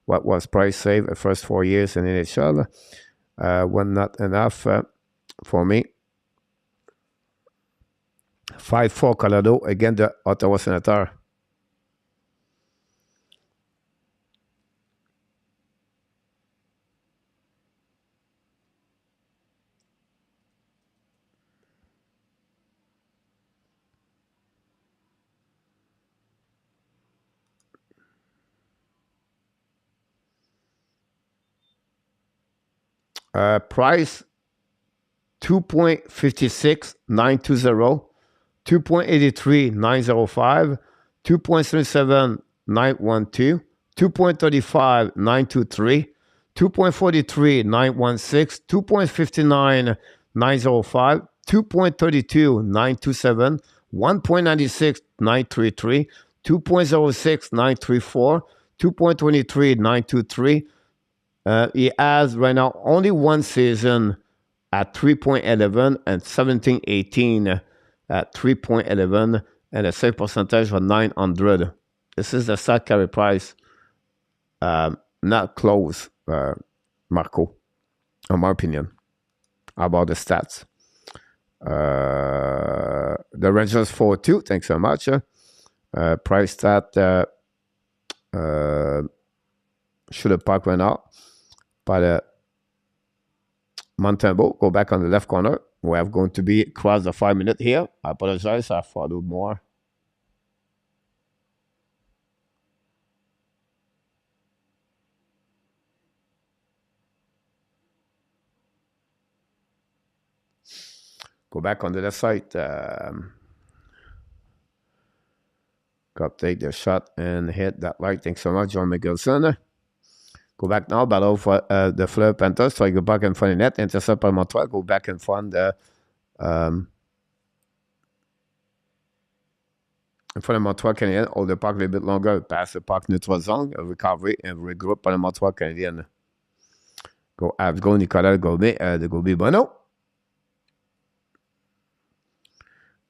what was price save the first 4 years in NHL. Was not enough for me. 5-4 Colorado against the Ottawa Senator. Price 2.56920, 2.83905, 2.37912, 2.35923, 2.43916, 2.59905, 2.32927, 1.96933, 2.06934, 2.23923. He has right now only one season at 3.11 and 17-18 at 3.11 and a save percentage of 900. This is the sad carry price. Not close, Marco, in my opinion, about the stats. The Rangers 4-2, thanks so much. Price stat should have parked right now. But Montembeault, go back on the left corner. We have going to be across the 5 minute here. I apologize, I followed more. Go back on the left side. Got take the shot and hit that light. Thanks so much, John Mickelson. Go back now, battle for the Fleur Panthers. Try to go back in front of the net. Intercept by Montreal. Go back in front of Montreal Canadiens. Hold the puck a little bit longer. Pass the puck neutral zone. Recovery and regroup by the Montreal Canadiens. Go Habs. Go Nicolas Gobet. The Gobet Bono.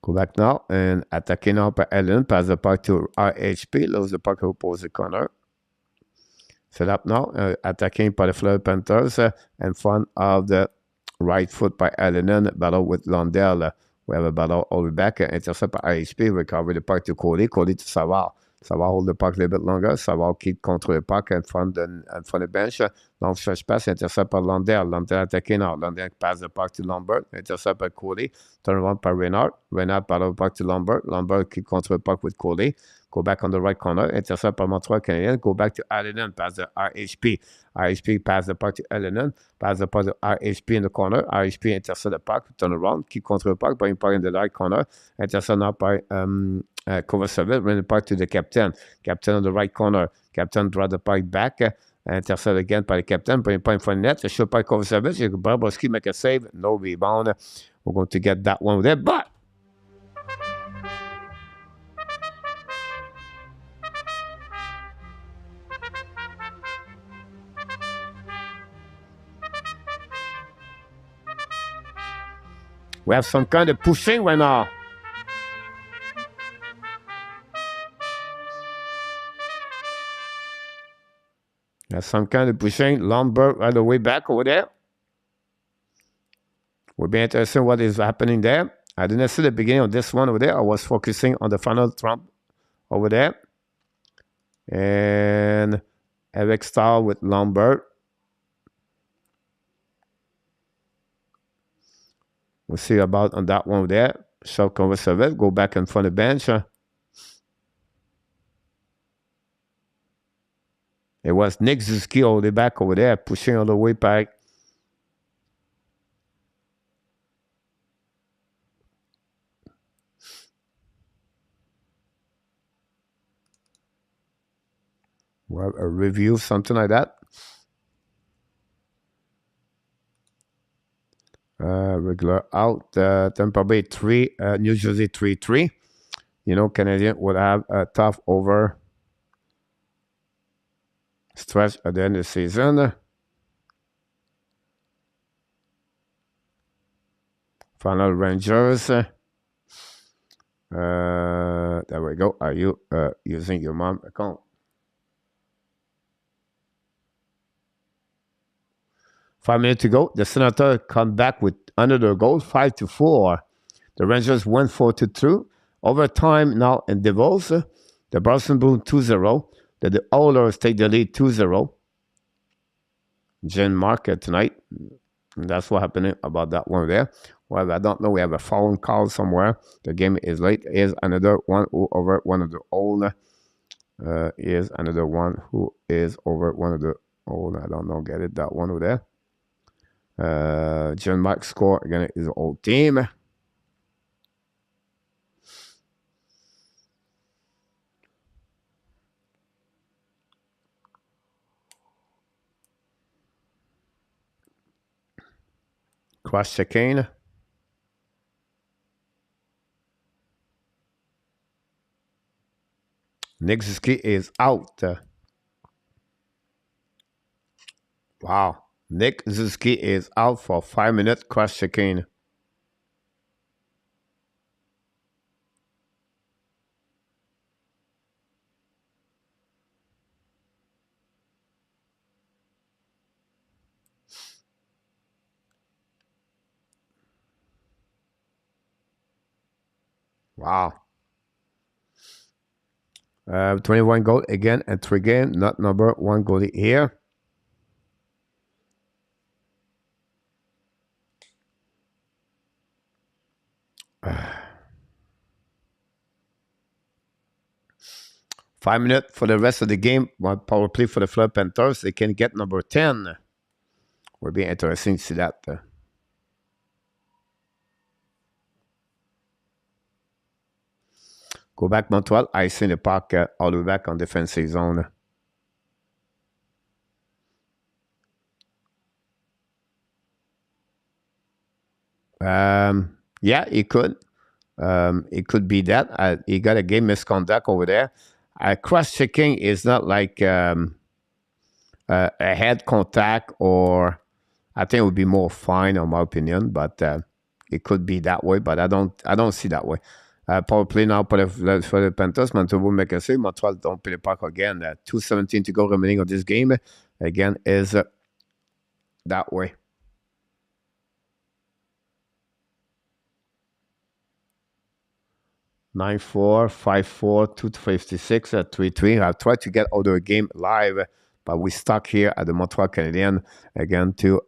Go back now and attack now by Allen. Pass the puck to RHP. Lose the puck opposite corner. Set up now, attacking by the Fleur Panthers in front of the right foot by Allen. Battle with Lundell. We have a battle all the way back. Intercept by IHP. Recover the puck to Cody. Cody to Savard. Savard hold the puck a little bit longer. Savard keep control the puck in front of the bench. Long stretch pass. Intercept by Lundell. Lundell attacking now. Lundell pass the puck to Lombard. Intercept by Cody. Turn around by Renard. Renard battle the puck to Lombard. Lombard keep control the puck with Cody. Go back on the right corner. Intercept by Montreal Canadiens. Go back to Allen. Pass the RHP. RHP pass the puck to Allen. Pass the puck to RHP in the corner. RHP intercept the puck. Turn around. Keep control the puck. Bring the puck in the right corner. Intercept now by cover service. Bring the puck to the captain. Captain on the right corner. Captain draw the puck back. Intercept again by the captain. Bring the puck in front of the net. The shot by cover service. Bobrovsky make a save. No rebound. We're going to get that one there. But we have some kind of pushing right now. There's some kind of pushing. Lombard right away back over there. Will be interesting what is happening there. I didn't see the beginning of this one over there. I was focusing on the final trump over there. And Eric Stahl with Lombard. We'll see about on that one there. Short cover serve, go back in front of the bench. It was Nick Zuski all the way back over there, pushing all the way back. Well, a review, something like that. Regular out. Tampa Bay 3, New Jersey 3-3. You know, Canadiens would have a tough over stretch at the end of the season. Final Rangers. There we go. Are you using your mom account? 5 minutes to go. The Senator come back with another goal, 5-4. The Rangers won 4-2. Overtime now in Devils. The Boston Bruins 2-0. The Oilers take the lead 2-0. Jen Market tonight. And that's what happened about that one there. Well, I don't know. We have a phone call somewhere. The game is late. Here's another one who over one of the old. Here's another one who is over one of the old. I don't know. Get it? That one over there. John Mark score again is old team. Cross checking. Nick Zuski is out. Wow. Nick Zuski is out for 5 minutes. Cross checking. Wow. 21 goal again and 3 games. Not number 1 goalie here. Five minutes for the rest of the game. One power play for the Florida Panthers. They can get number 10. Will be interesting to see that. Go back Montreal. I see the puck all the way back on defensive zone. Yeah, he could. It could be that. He got a game misconduct over there. Cross-checking is not like a head contact, or I think it would be more fine, in my opinion. But it could be that way. But I don't see that way. Power play now for the Panthers. Montreal make a save. Montreal don't play the puck again. 2:17 to go remaining of this game. Again, is that way. Nine 4 5-4 2:56 3-3. I've tried to get other game live, but we stuck here at the Montreal Canadiens again to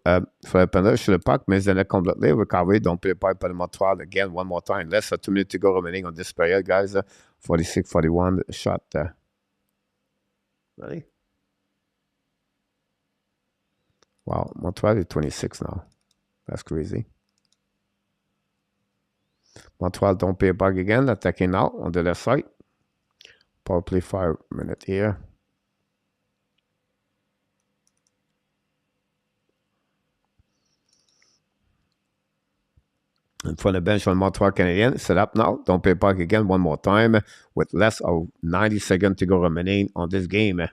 for the Panthers. Sur le puck, mais elle est complètement recovery. Don't play the puck for the Montreal again one more time. Less than 2 minutes to go remaining on this period, guys. 46-41 shot. Ready? Wow, Montreal is 26 now. That's crazy. Montreal don't play a puck again. Attacking now on the left side. Power play 5 minutes here. And for the bench on Montreal Canadiens, set up now. Don't play puck again one more time with less of 90 seconds to go remaining on this game.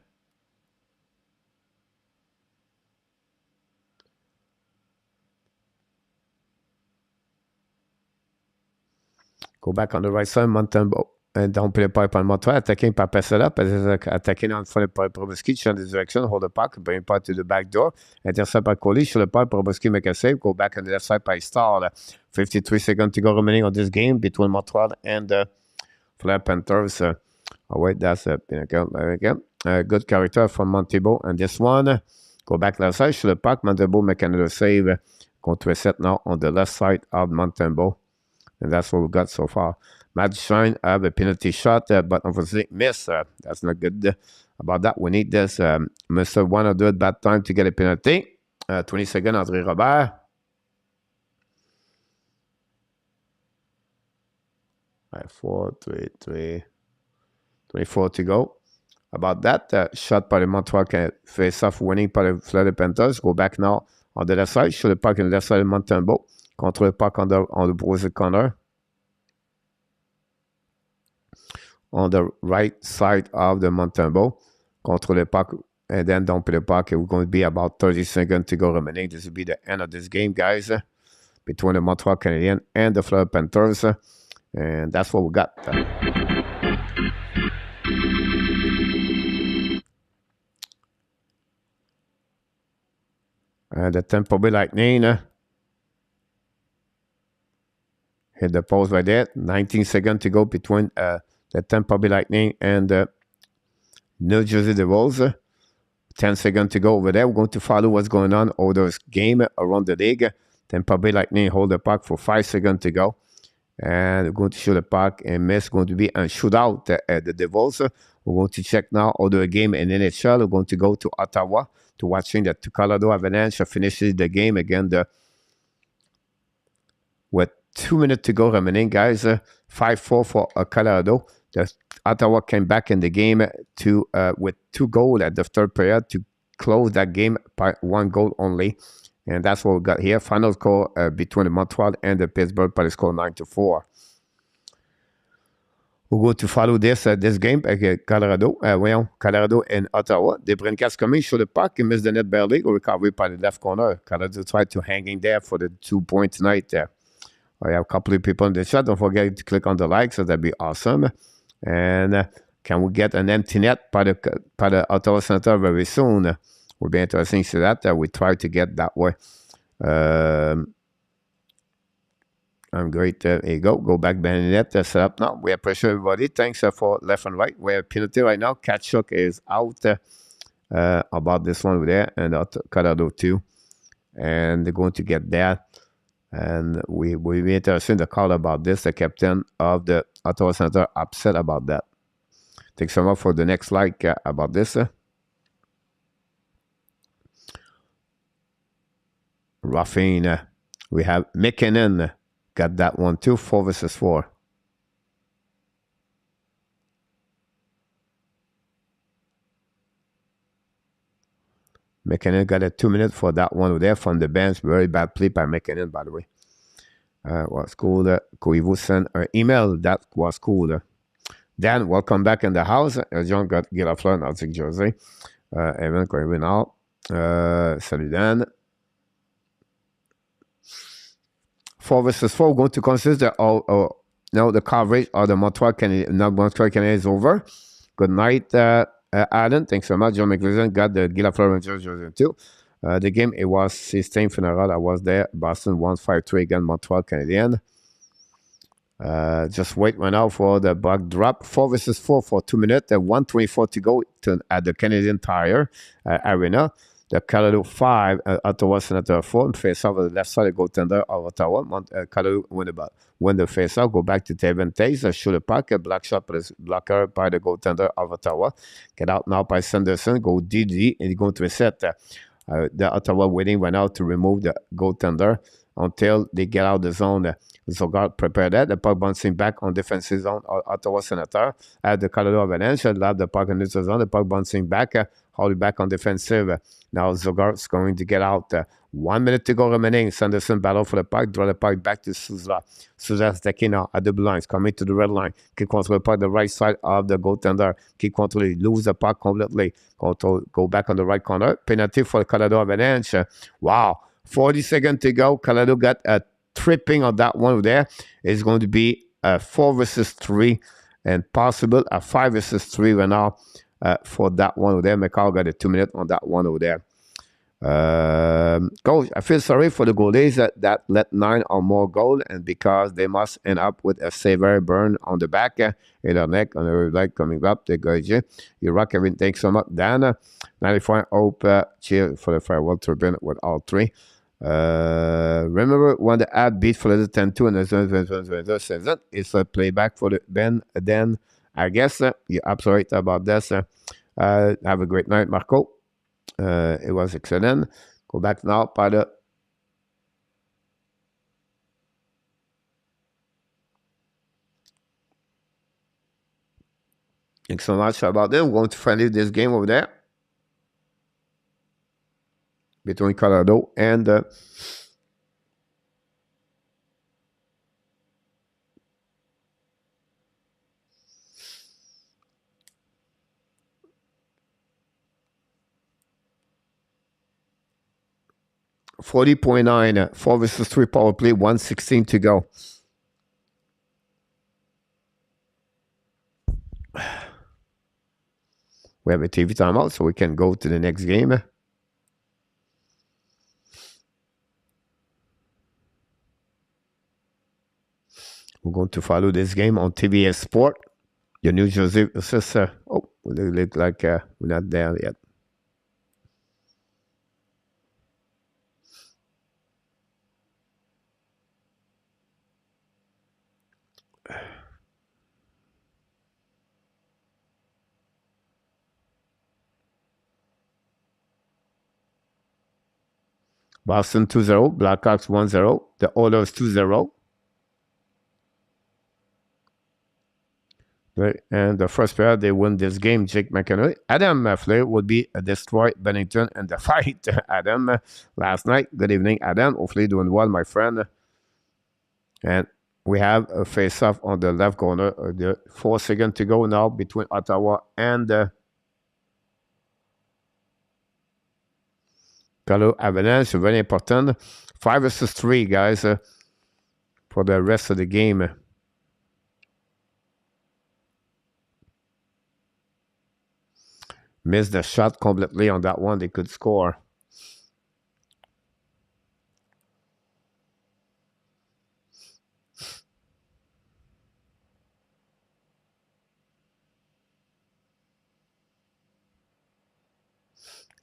Go back on the right side, Montembeault. And don't play the puck on Montreal. Attacking par pass-it-up. Attacking en front de Proboski. Change the direction. Hold the puck. Bring the puck to the back door. Intercept by Coley. Sur le puck. Proboski make a save. Go back on the left side by Star. 53 seconds to go remaining on this game between Montreal and Florida Panthers. Oh, wait. That's a pinnacle. There we go. Good character from Montembeault. And this one. Go back left side. Sur le puck. Montembeault make another save. Going to reset now on the left side of Montembeau. And that's what we got so far. Matt Shine have a penalty shot, but unfortunately miss. That's not good. About that, we need this. Mr. 100 bad time to get a penalty. 20 seconds, André Robert. 4, 3, 3. 24 to go. About that, shot by the Montreal face-off winning by the Florida Panthers. Go back now on the left side. Show the puck on the left side of Montembeau. Control the puck on the opposite corner. On the right side of the Montembeau. Control the puck and then dump the puck. We're going to be about 30 seconds to go remaining. This will be the end of this game, guys, between the Montreal Canadiens and the Florida Panthers. And that's what we got. The Tampa Bay Lightning hit the post right there. 19 seconds to go between the Tampa Bay Lightning and the New Jersey Devils. 10 seconds to go over there. We're going to follow what's going on over this game around the league. Tampa Bay Lightning hold the puck for 5 seconds to go. And we're going to shoot the puck and miss. Going to be a shootout at the Devils. We're going to check now other game in NHL. We're going to go to Ottawa to watching the Colorado Avalanche finishes the game again. With 2 minutes to go remaining, guys. 5-4 for Colorado. The Ottawa came back in the game to with 2 goals at the third period to close that game by 1 goal only. And that's what we got here. Final score between the Montreal and the Pittsburgh by the score 9-4. We're going to follow this game avec Colorado. Colorado and Ottawa. DeBrincat's coming, show the puck, and miss the net barely. Recovery by the left corner. Colorado tried to hang in there for the 2 points tonight. I have a couple of people in the chat. Don't forget to click on the like, so that'd be awesome. And can we get an empty net by the Ottawa Center very soon? Will be interesting to see that. We try to get that way. I'm great. There you go. Go back behind the net. Set up now. We appreciate everybody. Thanks for left and right. We have penalty right now. Kachuk is out about this one over there. And Colorado too. And they're going to get that. And we'll be interested in the call about this. The captain of the Ottawa Center upset about that. Thanks so much for the next like about this. Roughing. We have McKinnon. Got that one too. 4 versus 4. McKinnon got a 2 minutes for that one over there from the bench. Very bad play by McKinnon, by the way. Was cool. Could you send an email? That was cool. Dan, welcome back in the house. John got Gilafleur, Nordic Jersey. Evan, going out. Salut Dan. 4 versus 4. We're going to consider the coverage of the Montreal Canadiens is over. Good night, Alan. Thanks so much. John McLean got the Gilafleur Rangers jersey too. The game, it was 16 funeral. I was there. Boston won 5-3 against Montreal Canadiens. Just wait right now for the buck drop. 4 versus 4 for 2 minutes. 1:24 to go at the Canadian Tire Arena. The Colorado 5, Ottawa Senator 4, and face off on the left side, the goaltender of Ottawa. Colorado win the face off, go back to Tevin Taze, shoot a puck, a black shot blocker by the goaltender of Ottawa. Get out now by Sanderson, go DD, and he's going to reset. The Ottawa waiting right now to remove the goaltender until they get out the zone. Zogard prepared that. The puck bouncing back on defensive zone. Ottawa Senator at the Colorado Avalanche. Allowed the puck in neutral zone. The puck bouncing back. Hold it back on defensive. Now Zogard's going to get out. 1 minute to go remaining. Sanderson battle for the puck. Draw the puck back to Souza. Souza's taking now at the blue lines. Coming to the red line. Kick control the puck the right side of the goaltender. Kick control. Lose the puck completely. Go back on the right corner. Penalty for the Colorado Avalanche. Wow. 40 seconds to go. Colorado got a tripping on that one over there. It's going to be a 4 versus 3 and possible a 5 versus 3 right now for that one over there. McCall got a 2 minute on that one over there. Coach, I feel sorry for the goalies that let 9 or more goals, and because they must end up with a severe burn on the back, in their neck, on their leg coming up. They go, you rock everything. Thanks so much, Dan. 94 hope cheer for the farewell turbine with all 3. Remember when the ad beat for the 10-2 and the season? It's a playback for the Ben. Then I guess you're absolutely right about this. Have a great night, Marco. It was excellent. Go back now, Pada. Thanks so much about this. We're going to finally this game over there between Colorado and .9, 4 versus 3 power play, 1:16 to go. We have a TV timeout, so we can go to the next game. We're going to follow this game on TBS Sport. The New Jersey versus, oh, we look like we're not there yet. Boston 2-0, Blackhawks 1-0. The Oilers 2-0. Right. And the first pair, they win this game, Jake McEnroe. Adam Flair would be destroyed Bennington in the fight. Adam, last night. Good evening, Adam. Hopefully doing well, my friend. And we have a face-off on the left corner. The 4 seconds to go now between Ottawa and Colorado Avalanche. Very important. 5 versus 3, guys, for the rest of the game. Missed the shot completely on that one. They could score.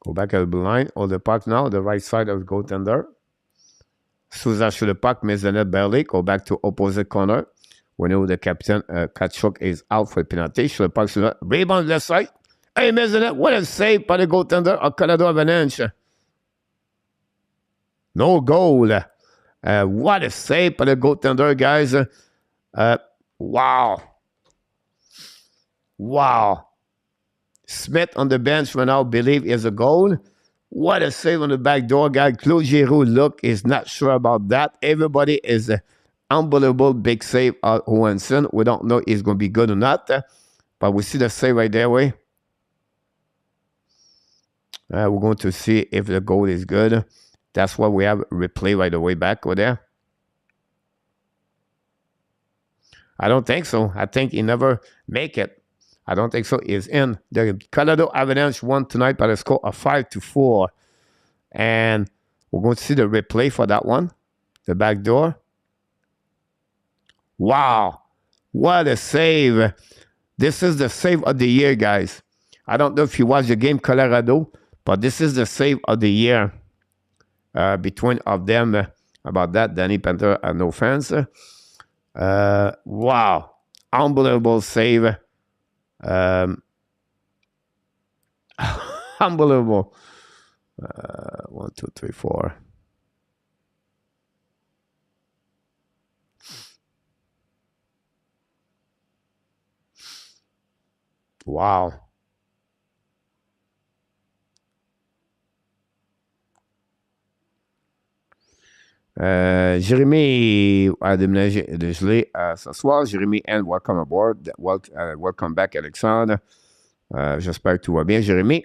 Go back at the blue line. Hold the puck now. The right side of the goaltender. Souza shoot the puck. Miss the net barely. Go back to opposite corner. We know the captain, Kachuk, is out for a penalty. Shoot the puck. Rebound left side. Hey, miss the net. What a save by the goaltender of Colorado Avalanche. No goal. What a save by the goaltender, guys. Wow. Wow. Smith on the bench right now, believe is a goal. What a save on the back door, guy. Claude Giroux, look, is not sure about that. Everybody is unbelievable big save of Johansson. We don't know if he's going to be good or not, but we see the save right there, way. We're going to see if the goal is good. That's why we have replay right away back over there. I don't think so. I think he never make it. I don't think so. He's in. The Colorado Avalanche won tonight by the score of 5-4. And we're going to see the replay for that one. The back door. Wow. What a save. This is the save of the year, guys. I don't know if you watched the game Colorado, but this is the save of the year between of them. About that, Danny Panther, no fans. Wow. Unbelievable save. Unbelievable. 1, 2, 3, 4. Wow. Jérémy a déménagé de gelé ce soir. Jérémy, and welcome aboard. Welcome back, Alexandre. J'espère que tout va bien, Jérémy.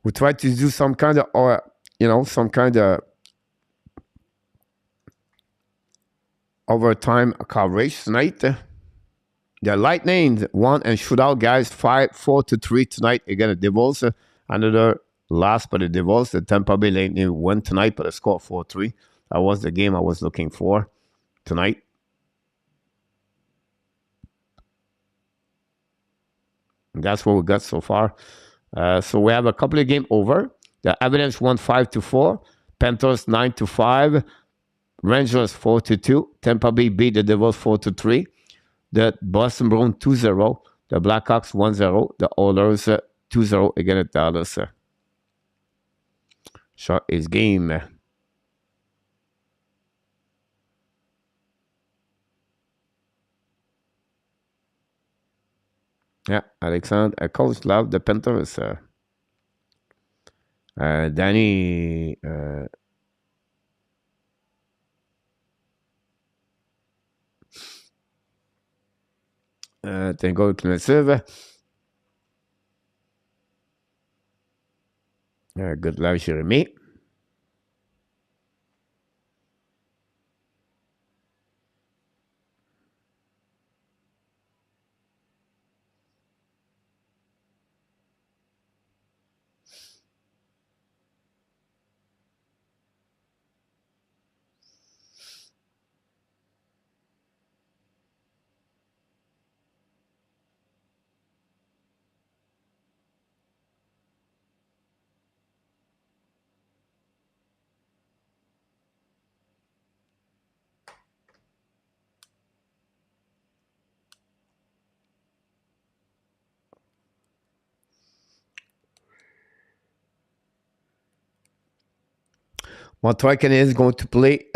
We try to do some kind of, some kind of overtime coverage tonight. The Lightning won and shootout, guys. 4-3 tonight against the Devils. Another loss by the Devils. The Tampa Bay Lightning won tonight by the score 4-3. That was the game I was looking for tonight. And that's what we got so far. So we have a couple of games over. The Avalanche won 5-4. Panthers 9-5. Rangers 4-2. Tampa Bay beat the Devils 4-3. The Boston Bruins 2-0. The Blackhawks 1-0. The Oilers 2-0 against Dallas. Short is game. Yeah, Alexandre, coach love the Panthers. Danny, Tango Cumulative. Good luck, Jeremy. Montreal Canadiens is going to play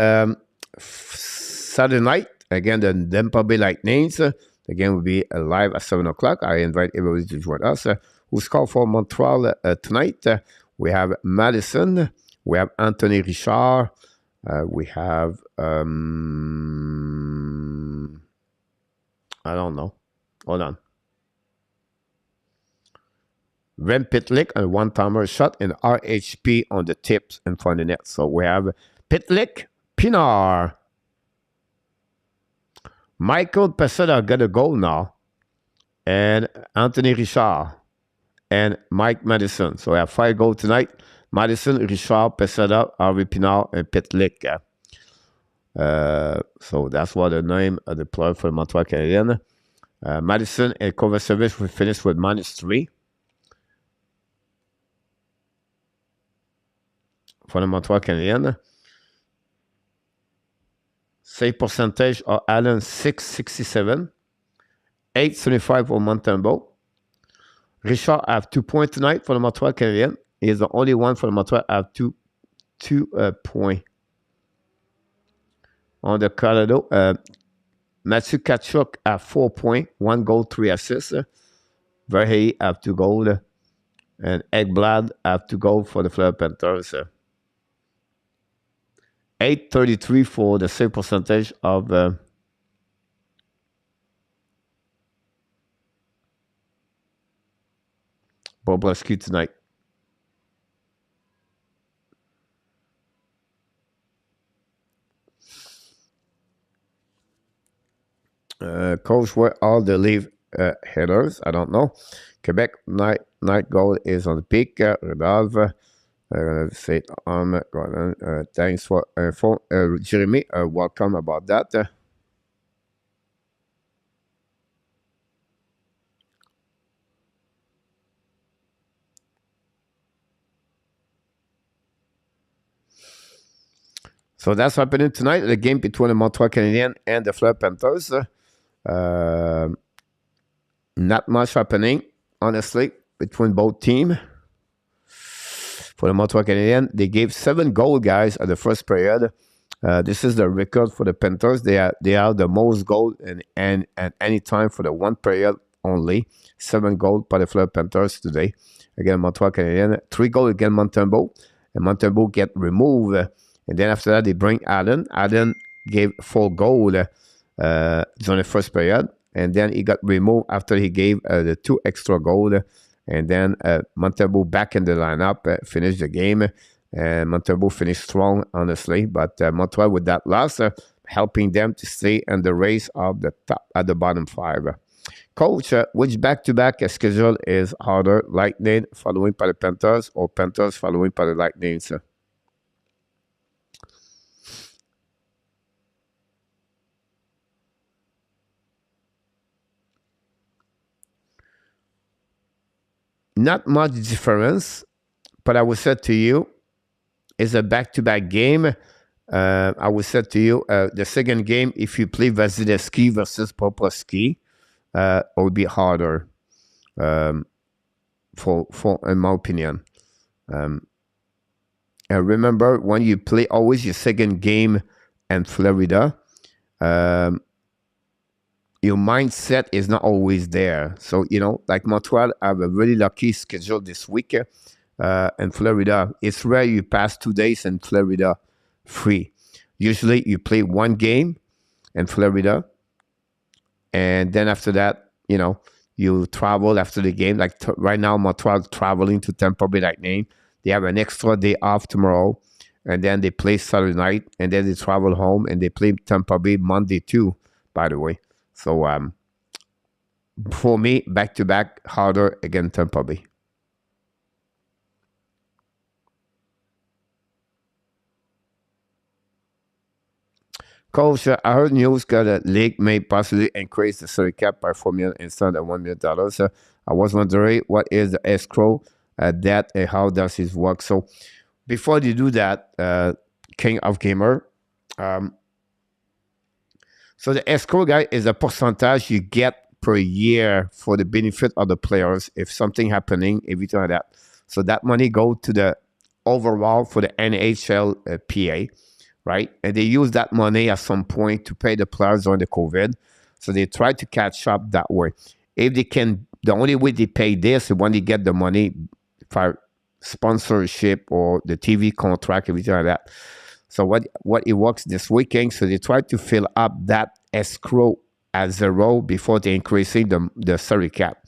Saturday night. Again, the Tampa Bay Lightning. The game will be live at 7 o'clock. I invite everybody to join us. Who scored for Montreal tonight? We have Madison. We have Anthony Richard. We have, I don't know. Hold on. Rem Pitlick, a one-timer shot, and RHP on the tips in front of the net. So we have Pitlick, Pinard. Michael Pesada got a goal now. And Anthony Richard and Mike Madison. So we have 5 goals tonight. Madison, Richard, Pesada, Harvey Pinard, and Pitlick. So that's what the name of the player for the Montreal Canadiens. Madison and cover service will finish with -3. For the Montreal Canadiens. Save percentage of Allen 667. 875 for Montembeault. Richard have 2 points tonight for the Montreal Canadiens. He is the only one for the Montreal have two points. On the Colorado, Matthew Tkachuk have 4 points, 1 goal, 3 assists. Verhey have 2 goals. And Ekblad have 2 goals for the Florida Panthers. 833 for the save percentage of Bobrovsky tonight. Coach, where all the leave headers? I don't know. Quebec night goal is on the peak. Rodolphe. I'm going to say, thanks for info. Jeremy, welcome about that. So that's happening tonight, the game between the Montreal Canadiens and the Florida Panthers. Not much happening, honestly, between both teams. For the Montreal Canadiens, they gave 7 goals, guys, at the first period. This is the record for the Panthers. They are the most goals and at any time for the 1 period only. 7 goals for the Florida Panthers today. Again, Montreal Canadiens, 3 goals against Montembeault. And Montembeault get removed. And then after that, they bring Allen. Allen gave 4 goals during the first period. And then he got removed after he gave the 2 extra goals. And then Montembeault back in the lineup, finished the game. And Montembeault finished strong, honestly. But Montreal with that loss, helping them to stay in the race of the top at the bottom 5. Coach, which back-to-back schedule is harder? Lightning following by the Panthers or Panthers following by the Lightning, sir? not much difference, but I would say to you, it's a back-to-back game. I would say to you, the second game, if you play Vasilevsky versus Popovsky, it would be harder, for in my opinion. Remember, when you play always your second game in Florida, your mindset is not always there. So, like Montreal have a really lucky schedule this week in Florida. It's rare you pass 2 days in Florida free. Usually you play one game in Florida, and then after that, you travel after the game. Like right now, Montreal traveling to Tampa Bay Lightning. They have an extra day off tomorrow, and then they play Saturday night, and then they travel home, and they play Tampa Bay Monday too, by the way. So for me, back-to-back harder against Tampa Bay. Coach, I heard news that the league may possibly increase the salary cap by $4 million instead of $1 million. I was wondering what is the escrow that and how does it work? So before you do that, King of Gamer, so the escrow, guy, is a percentage you get per year for the benefit of the players if something happening, everything like that. So that money go to the overall for the NHL PA, right? And they use that money at some point to pay the players during the COVID. So they try to catch up that way. If they can, the only way they pay this is when they get the money for sponsorship or the TV contract, everything like that. So what it works this weekend, so they try to fill up that escrow at zero before they increasing the salary cap.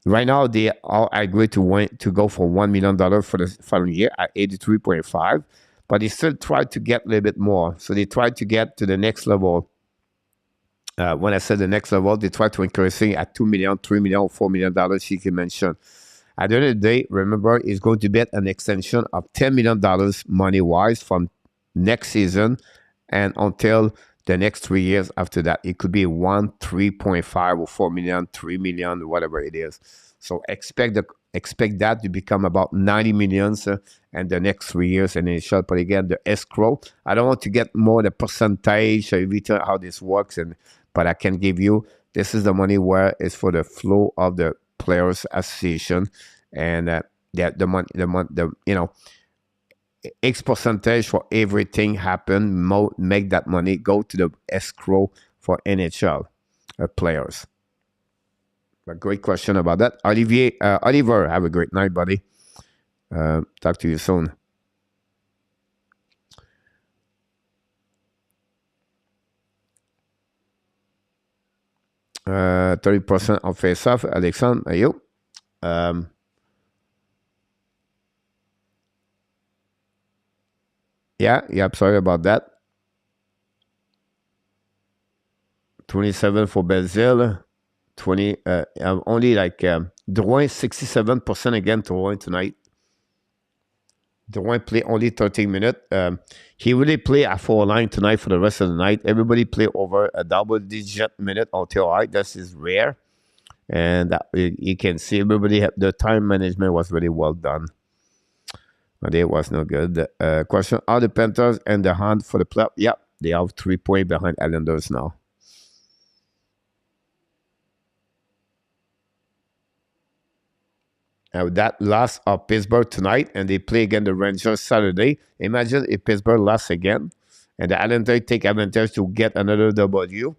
Right now, they all agree to go for $1 million for the following year at 83.5, but they still try to get a little bit more. So they try to get to the next level. When I said the next level, they try to increasing at $2 million, $3 million, $4 million, she can mention. At the end of the day, remember, it's going to be an extension of $10 million money-wise from next season and until the next 3 years after that. It could be 1, 3.5 or 4 million, 3 million, whatever it is. So expect that to become about 90 millions in the next 3 years. And then short, but again, the escrow, I don't want to get more the percentage or everything, how this works, but I can give you, this is the money where it's for the flow of the Players Association, and the X percentage for everything happen, make that money go to the escrow for NHL players. A great question about that, Oliver. Have a great night, buddy. Talk to you soon. Uh, 30% of face-off, Alexandre. Are you? Yeah, sorry about that. 27 for Belzile. 20, only like Drouin, 67% again to Drouin tonight. Drouin play only 13 minutes. He really play a 4-line tonight for the rest of the night. Everybody play over a double-digit minute until right. This is rare. And you can see everybody, the time management was really well done. But it was no good. Question, are the Panthers and the Hunt for the playoff? Yeah, they have 3 points behind Islanders now. That loss of Pittsburgh tonight, and they play again the Rangers Saturday. Imagine if Pittsburgh lost again, and the Islanders take advantage to get another W.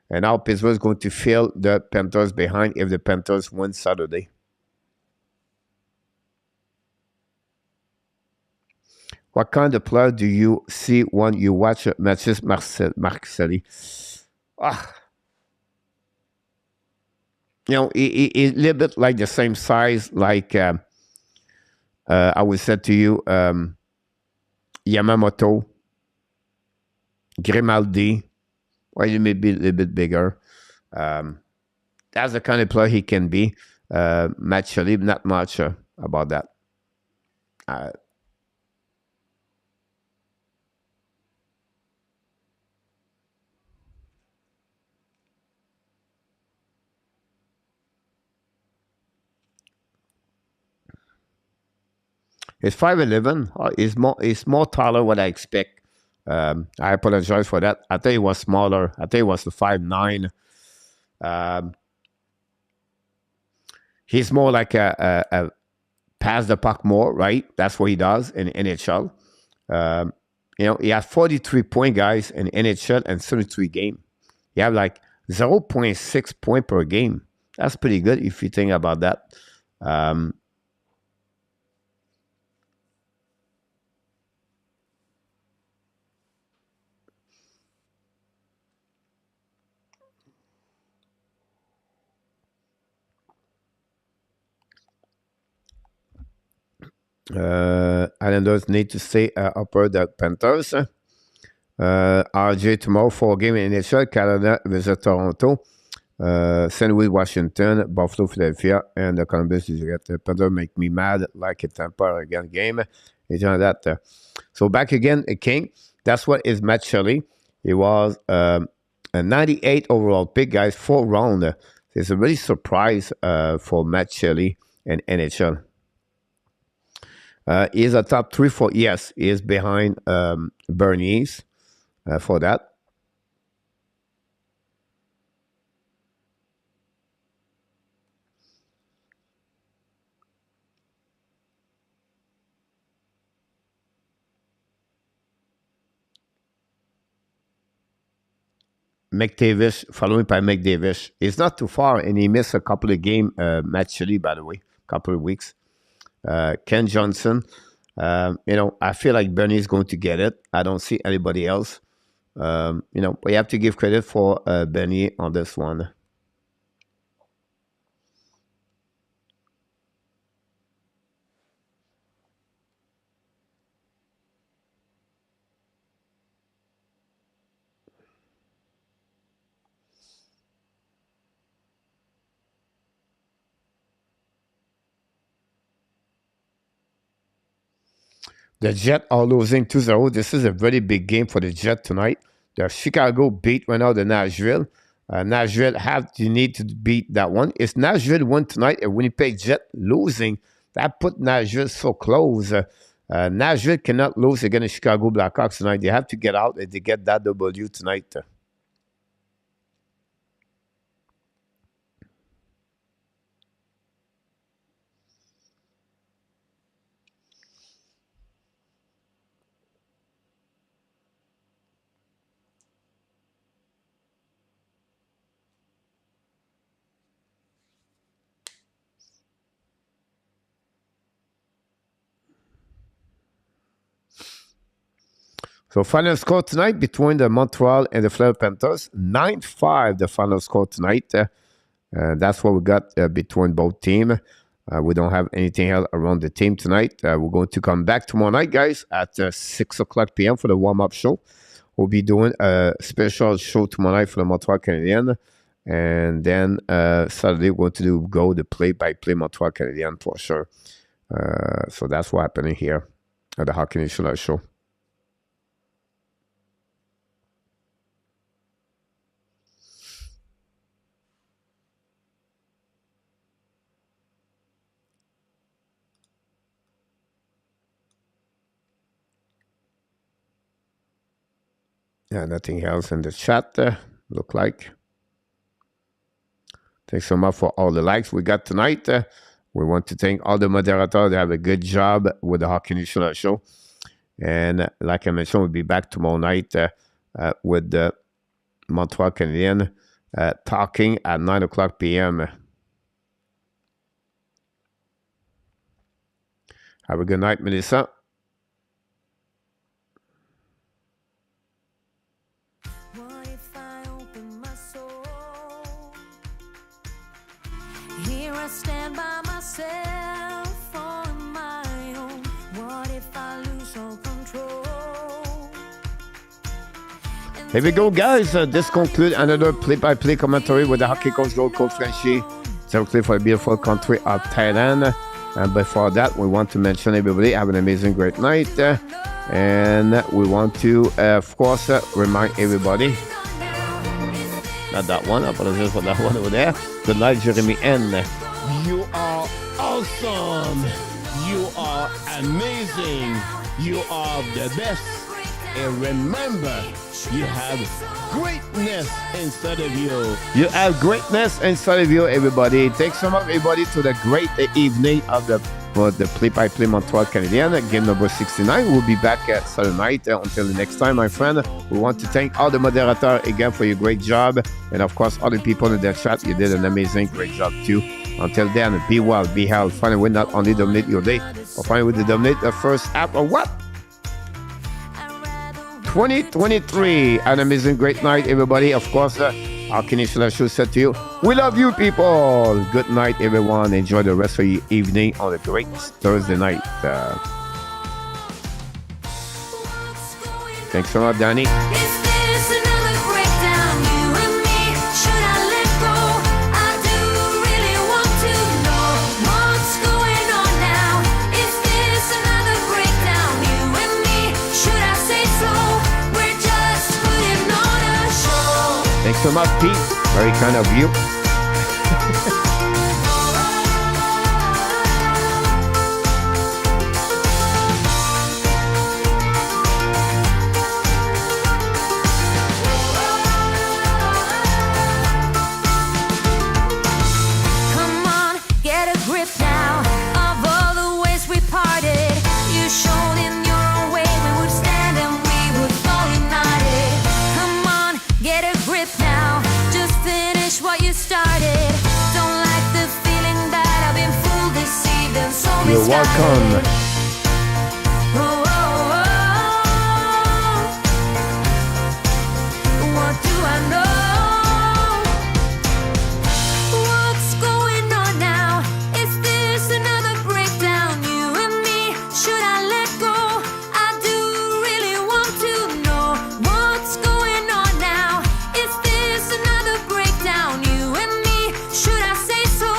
And now Pittsburgh is going to feel the Panthers behind if the Panthers win Saturday. What kind of player do you see when you watch matches, Marcelli? He's a little bit like the same size, like I would say to you, Yamamoto, Grimaldi, or he may be a little bit bigger. That's the kind of player he can be. Actually, not much about that. It's 5'11". It's more taller what I expect. I apologize for that. I think it was smaller. I think it was the 5'9". He's more like a pass the puck more, right? That's what he does in NHL. He has 43 point guys in NHL and 33 game. You have like 0.6 point per game. That's pretty good if you think about that. Islanders need to stay upper the Panthers. RJ tomorrow, 4 game in NHL. Canada visit Toronto. St. Louis, Washington, Buffalo, Philadelphia, and the Columbus. The Panthers make me mad like a Tampa again game. It's on that. So back again, a King. That's what is Matt Shelley. He was a 98 overall pick, guys, 4th round. It's a really surprise for Matt Shelley in NHL. He is a top 3 for, yes, he is behind Bernier for that. McDavis, following by McDavis. He's not too far, and he missed a couple of games, Matt Shelley, by the way, couple of weeks. Ken Johnson, I feel like Bernie is going to get it. I don't see anybody else. But you have to give credit for Bernier on this one. The Jets are losing 2-0. This is a very big game for the Jets tonight. The Chicago beat right now the Nashville. Nashville need to beat that one. If Nashville won tonight and Winnipeg Jets losing, that put Nashville so close. Nashville cannot lose against the Chicago Blackhawks tonight. They have to get out and they get that W tonight. So final score tonight between the Montreal and the Florida Panthers, 9-5 the final score tonight. That's what we got between both teams. We don't have anything else around the team tonight. We're going to come back tomorrow night, guys, at 6 o'clock p.m. for the warm-up show. We'll be doing a special show tomorrow night for the Montreal Canadiens. And then Saturday, we're going to go the play-by-play Montreal Canadiens for sure. So that's what's happening here at the Hockey National Show. Yeah, nothing else in the chat, look like. Thanks so much for all the likes we got tonight. We want to thank all the moderators. They have a good job with the Hockey National Show. And like I mentioned, we'll be back tomorrow night with the Montreal Canadiens talking at 9 o'clock p.m. Have a good night, Melissa. Stand by myself on my own. What if I lose all control? Here we go, guys. This concludes another play-by-play commentary with the hockey coach, Gold Coach Frenchy, directly for the beautiful country of Thailand. And before that, we want to mention everybody have an amazing, great night. And we want to, of course, remind everybody. Not that one. I apologize for that one over there. Good night, Jeremy N. You are awesome. You You are amazing. You are the best. And remember, you have greatness inside of you. You have greatness inside of you, everybody. Thanks so much, everybody, to the great evening of the play-by-play Montreal Canadiens, game number 69. We'll be back at Saturday night. Until the next time, my friend, we want to thank all the moderators again for your great job. And of course, all the people in the chat, you did an amazing, great job too. Until then, be well, be healthy. Find a way not only dominate your day, but find a way to dominate the first half of what? 2023. An amazing, great night, everybody. Of course, our Canadian show said to you, we love you, people. Good night, everyone. Enjoy the rest of your evening on a great Thursday night. Thanks so much, Danny. Thanks so much, Pete. Very kind of you. Come on, get a grip now of all the ways we parted. You showed in your own way we would stand and we would fall united. Come on, get a grip now. Just finish what you started. Don't like the feeling that I've been fooled, deceived, and so You're welcome. What do I know? What's going on now? Is this another breakdown? You and me, should I let go? I do really want to know what's going on now. Is this another breakdown? You and me, should I say so?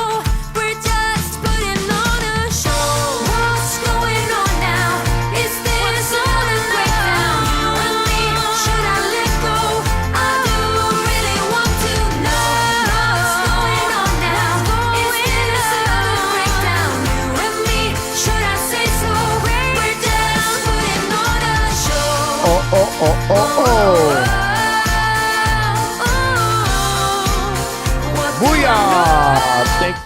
We're just putting on a show. What's going on now? Is this another breakdown? You and me, should I let go? I do really want to know what's going on now. Is this another breakdown? You and me, should I say so? We're just putting on a show. Oh. What do I Booyah! Thanks